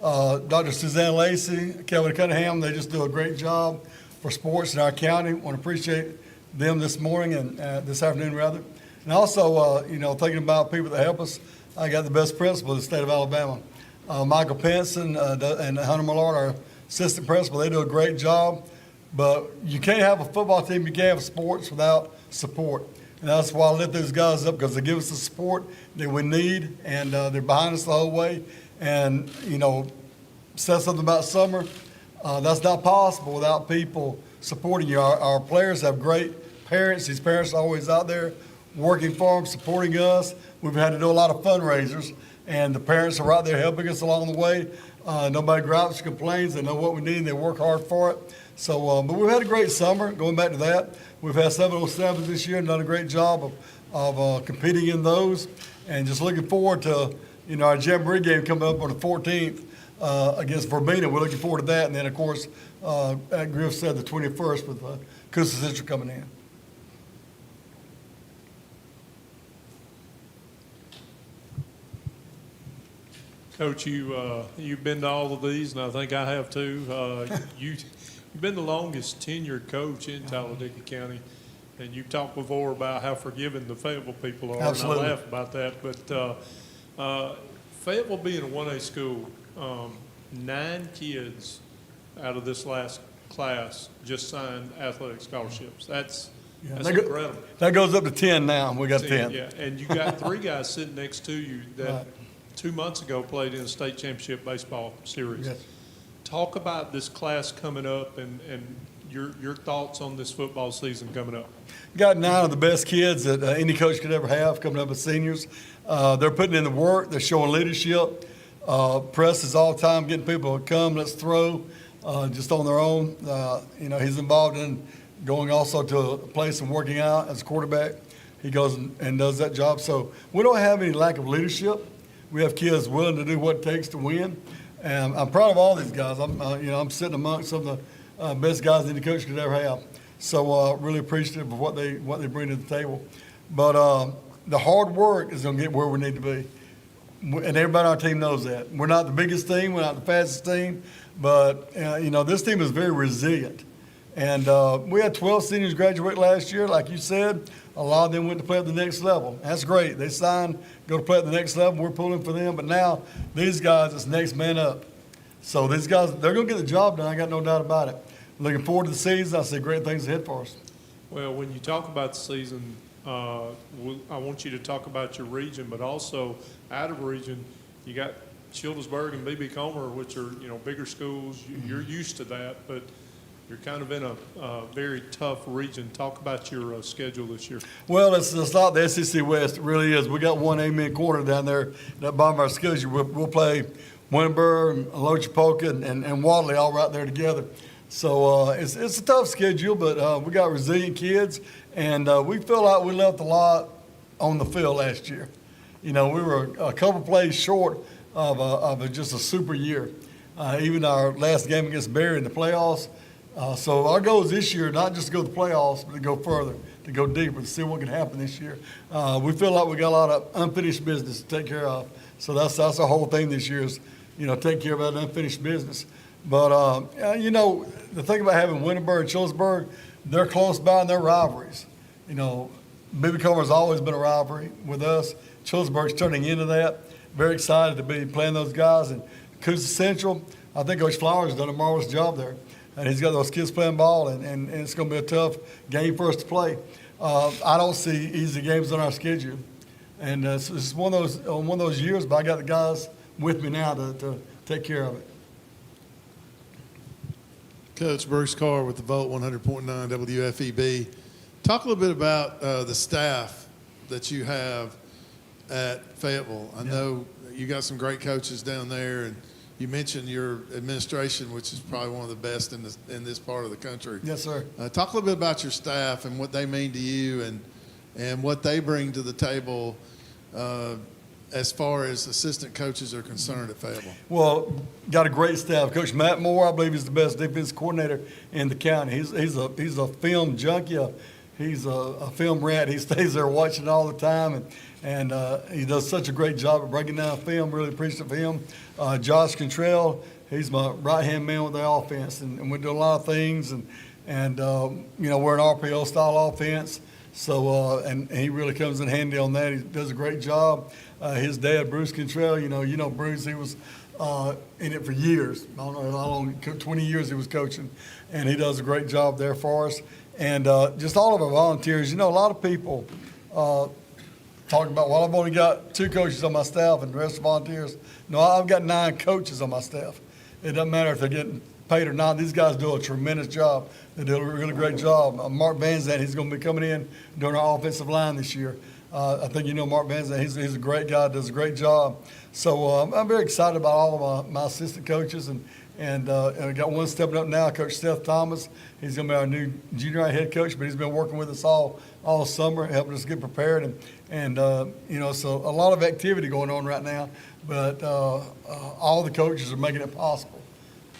Dr. Suzanne Lacey, Kelvin Cunningham, they just do a great job for sports in our county. Want to appreciate them this morning and this afternoon, rather. And also, thinking about people that help us, I got the best principal in the state of Alabama. Michael Penson and Hunter Millard, our assistant principal, they do a great job. But you can't have a football team, you can't have sports without support. And that's why I lift those guys up, because they give us the support that we need, and they're behind us the whole way. and, said something about summer. That's not possible without people supporting you. Our players have great parents. These parents are always out there working for them, supporting us. We've had to do a lot of fundraisers, and the parents are right there helping us along the way. Nobody gripes or complains. They know what we need, and they work hard for it. So, but we've had a great summer. Going back to that, we've had 707s this year and done a great job of competing in those. And just looking forward to, our Jamboree game coming up on the 14th against Verbena. We're looking forward to that. And then, of course, at Griff said the 21st with Coosa Central coming in. Coach, you've been to all of these, and I think I have too. You've been the longest tenured coach in Talladega County, and you've talked before about how forgiving the Fayetteville people are. Absolutely. And I laugh about that. But Fayetteville being a 1A school, 9 kids out of this last class just signed athletic scholarships. That's incredible. That goes up to 10 now. We got 10. Yeah, and you got 3 guys sitting next to you that Right. 2 months ago played in a state championship baseball series. Yes. Talk about this class coming up and your thoughts on this football season coming up. Got 9 of the best kids that any coach could ever have coming up as seniors. They're putting in the work. They're showing leadership. Press is all the time getting people to come, let's throw, just on their own. He's involved in going also to a place and working out as a quarterback. He goes and does that job. So we don't have any lack of leadership. We have kids willing to do what it takes to win. And I'm proud of all these guys. I'm sitting amongst some of the best guys any coach could ever have. So really appreciative of what they bring to the table. But the hard work is going to get where we need to be. And everybody on our team knows that. We're not the biggest team. We're not the fastest team. But, this team is very resilient. And we had 12 seniors graduate last year. Like you said, a lot of them went to play at the next level. That's great. They signed, go to play at the next level. We're pulling for them. But now these guys, it's next man up. So these guys, they're going to get the job done. I got no doubt about it. Looking forward to the season. I see great things ahead for us. Well, when you talk about the season, I want you to talk about your region, but also out of region, you got Childersburg and B.B. Comer, which are, bigger schools. You're used to that, but you're kind of in a very tough region. Talk about your schedule this year. Well, it's not the SEC West. It really is. We got one amen corner down there at the bottom of our schedule. We'll play Winterburg, Lochapoka, and Wadley all right there together. So it's a tough schedule, but we got resilient kids, and we feel like we left a lot on the field last year. We were a couple plays short of just a super year. Even our last game against Berry in the playoffs. So our goal is this year not just to go to the playoffs, but to go further, to go deeper, to see what can happen this year. We feel like we got a lot of unfinished business to take care of. So that's our whole thing this year is, take care of that unfinished business. But, the thing about having Winterburg and Childersburg, they're close by in their rivalries. B.B. Comer's always been a rivalry with us. Childersburg's turning into that. Very excited to be playing those guys. And Coosa Central, I think Coach Flowers has done a marvelous job there. And he's got those kids playing ball, and it's going to be a tough game for us to play. I don't see easy games on our schedule. And it's one of those years, but I got the guys with me now to take care of it. Coach Bruce Carr with the Volt 100.9 WFEB. Talk a little bit about the staff that you have at Fayetteville. I know you got some great coaches down there, and you mentioned your administration, which is probably one of the best in this part of the country. Yes, sir. Talk a little bit about your staff and what they mean to you and what they bring to the table as far as assistant coaches are concerned at Fayetteville. Well, got a great staff. Coach Matt Moore, I believe, is the best defense coordinator in the county. He's a film junkie. He's a film rat. He stays there watching all the time, and he does such a great job of breaking down film. Really appreciative of him. Josh Contrell, he's my right-hand man with the offense, and we do a lot of things, and we're an RPO style offense. So and he really comes in handy on that. He does a great job. His dad, Bruce Contrell, Bruce, he was in it for years. I don't know how long, 20 years he was coaching, and he does a great job there for us. And just all of our volunteers, a lot of people talking about, well, I've only got 2 coaches on my staff and the rest are volunteers. No, I've got 9 coaches on my staff. It doesn't matter if they're getting paid or not. These guys do a tremendous job. They do a really great job. Mark Van Zandt, he's going to be coming in doing our offensive line this year. I think you know Mark Van Zandt. He's a great guy, does a great job. So I'm very excited about all of my assistant coaches. And I got one stepping up now, Coach Seth Thomas. He's going to be our new junior high head coach, but he's been working with us all summer, helping us get prepared. And so a lot of activity going on right now, but all the coaches are making it possible.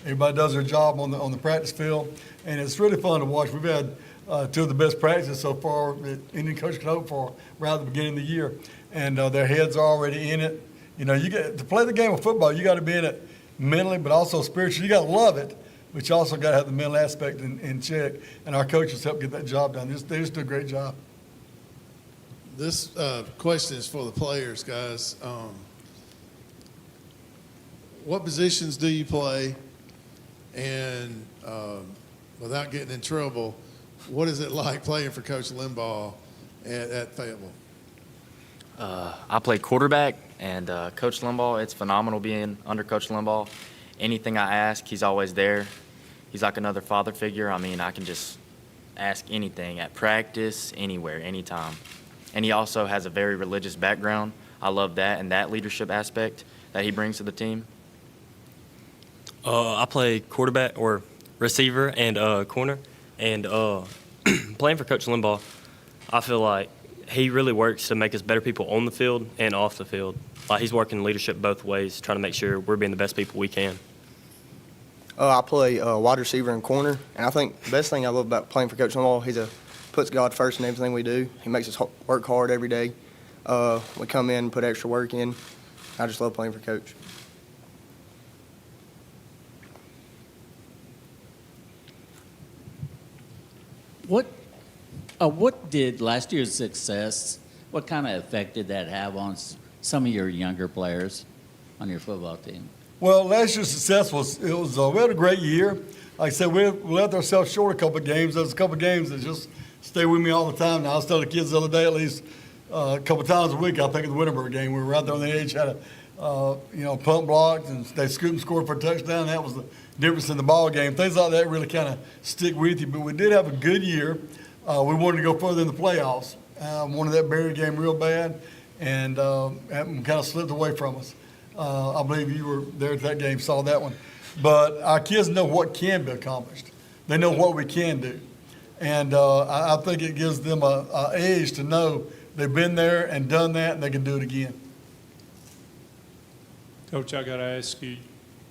Everybody does their job on the practice field, and it's really fun to watch. We've had 2 of the best practices so far that any coach could hope for right at the beginning of the year, and their heads are already in it. You know, you get to play the game of football, you got to be in it mentally, but also spiritually. You got to love it, but you also got to have the mental aspect in check, and our coaches help get that job done. They just do a great job. This question is for the players, guys. What positions do you play? And without getting in trouble, what is it like playing for Coach Limbaugh at Fayetteville? I play quarterback, and Coach Limbaugh, it's phenomenal being under Coach Limbaugh. Anything I ask, he's always there. He's like another father figure. I mean, I can just ask anything at practice, anywhere, anytime. And he also has a very religious background. I love that and that leadership aspect that he brings to the team. I play quarterback or receiver and corner. And playing for Coach Limbaugh, I feel like he really works to make us better people on the field and off the field. Like he's working leadership both ways, trying to make sure we're being the best people we can. I play wide receiver and corner, and I think the best thing I love about playing for Coach Limbaugh, he puts God first in everything we do. He makes us work hard every day. We come in and put extra work in. I just love playing for Coach. What did last year's success, what kind of effect did that have on some of your younger players on your football team? Well, last year's success we had a great year. Like I said, we left ourselves short a couple of games. There's a couple of games that just stay with me all the time. Now, I was telling the kids the other day, at least a couple of times a week, I think of the Wittenberg game. We were out there on the edge, had a pump blocked, and they scooped and scored for a touchdown. That was the difference in the ball game. Things like that really kind of stick with you. But we did have a good year. We wanted to go further in the playoffs. Wanted that Berry game real bad, and kind of slipped away from us. I believe you were there at that game, saw that one. But our kids know what can be accomplished. They know what we can do. And I think it gives them an edge to know they've been there and done that, and they can do it again. Coach, I got to ask you,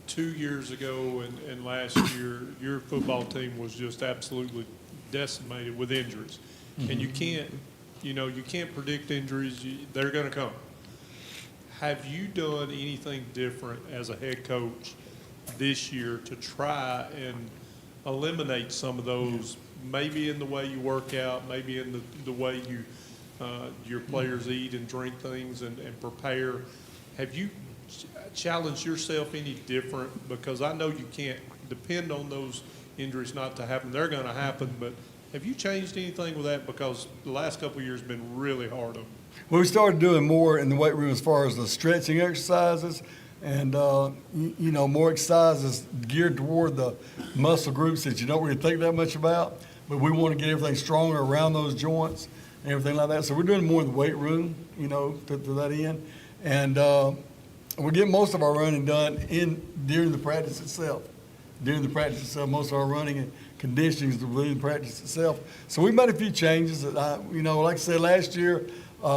2 years ago and last year, your football team was just absolutely decimated with injuries. Mm-hmm. And you can't predict injuries. They're going to come. Have you done anything different as a head coach this year to try and eliminate some of those, maybe in the way you work out, maybe in the way your players eat and drink things and prepare? Have you challenged yourself any different? Because I know you can't depend on those injuries not to happen. They're going to happen, but have you changed anything with that? Because the last couple of years have been really hard on them. Well, we started doing more in the weight room as far as the stretching exercises and, more exercises geared toward the muscle groups that you don't really think that much about, but we want to get everything stronger around those joints and everything like that. So we're doing more in the weight room, to that end. And we get most of our running done during the practice itself. Most of our running and conditioning is during the practice itself. So we made a few changes that, like I said, last year,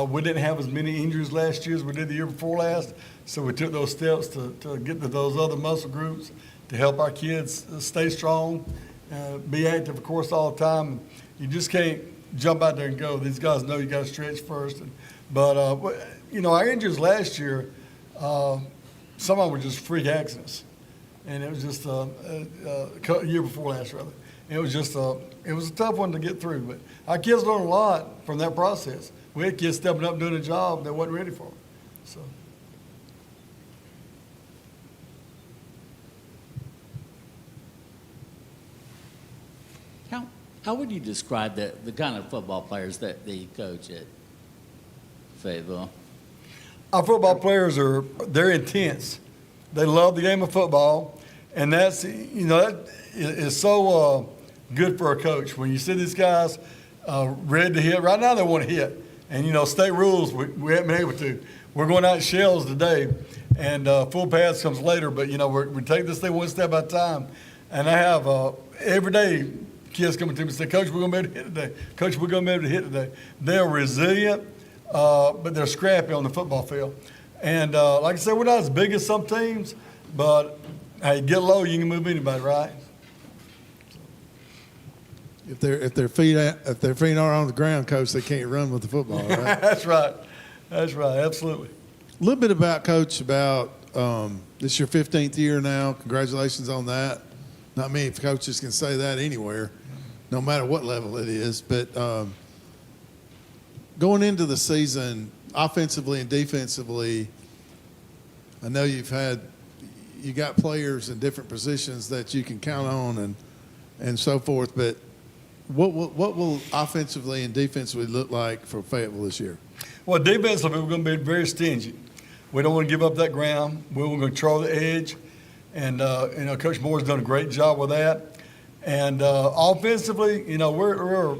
we didn't have as many injuries last year as we did the year before last. So we took those steps to get to those other muscle groups to help our kids stay strong, be active, of course, all the time. You just can't jump out there and go. These guys know you got to stretch first. But our injuries last year, some of them were just freak accidents. And it was just a year before last, rather. It was just it was a tough one to get through. But our kids learned a lot from that process. We had kids stepping up doing a job that wasn't ready for them. So. How would you describe the kind of football players that you coach at Fayetteville? Our football players they're intense. They love the game of football, and that is so good for a coach. When you see these guys ready to hit, right now they want to hit. And, state rules, we haven't been able to. We're going out in shells today, and full pads comes later. But, we take this thing one step at a time. And I have every day kids coming to me and say, Coach, we're going to be able to hit today. Coach, we're going to be able to hit today. They're resilient, but they're scrappy on the football field. And like I said, we're not as big as some teams, but, hey, get low, you can move anybody, right? If their feet aren't on the ground, Coach, they can't run with the football, right? That's right. That's right. Absolutely. A little bit about, Coach, this is your 15th year now. Congratulations on that. Not many coaches can say that anywhere, no matter what level it is. But going into the season, offensively and defensively, I know you got players in different positions that you can count on and so forth. But what will offensively and defensively look like for Fayetteville this year? Well, defensively, we're going to be very stingy. We don't want to give up that ground. We're going to control the edge. And, Coach Moore's done a great job with that. And offensively, we're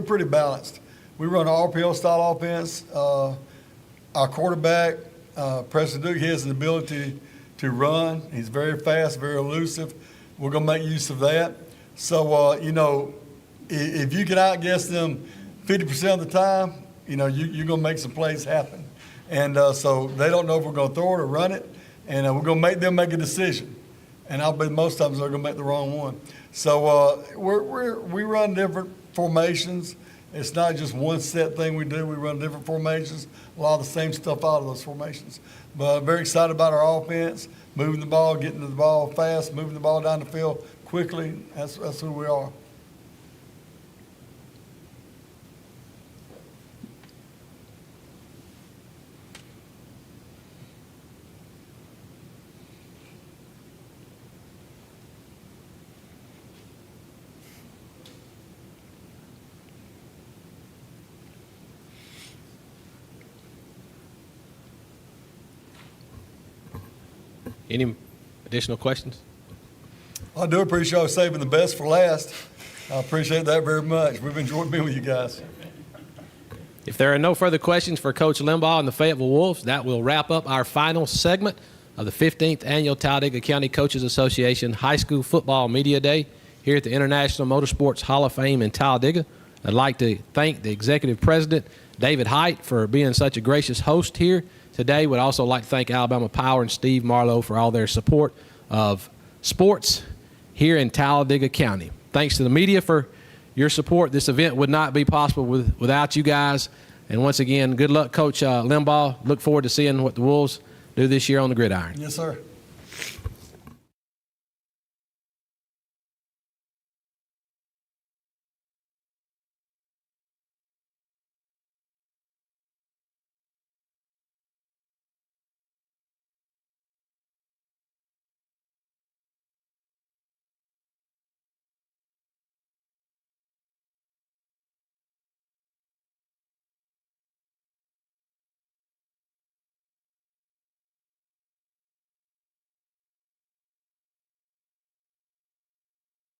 pretty balanced. We run an RPO-style offense. Our quarterback, Preston Duke, he has an ability to run. He's very fast, very elusive. We're going to make use of that. So, if you can outguess them 50% of the time, you're going to make some plays happen. And so they don't know if we're going to throw it or run it, and we're going to make them make a decision. And I'll bet most times they're going to make the wrong one. So we run different formations. It's not just one set thing we do. We run different formations, a lot of the same stuff out of those formations. But I'm very excited about our offense, moving the ball, getting the ball fast, moving the ball down the field quickly. That's who we are. Any additional questions? I do appreciate y'all saving the best for last. I appreciate that very much. We've enjoyed being with you guys. If there are no further questions for Coach Limbaugh and the Fayetteville Wolves, that will wrap up our final segment of the 15th Annual Talladega County Coaches Association High School Football Media Day here at the International Motorsports Hall of Fame in Talladega. I'd like to thank the Executive President, David Height, for being such a gracious host here today. Would also like to thank Alabama Power and Steve Marlowe for all their support of sports here in Talladega County. Thanks to the media for your support. This event would not be possible without you guys. And once again, good luck, Coach Limbaugh. Look forward to seeing what the Wolves do this year on the gridiron. Yes, sir.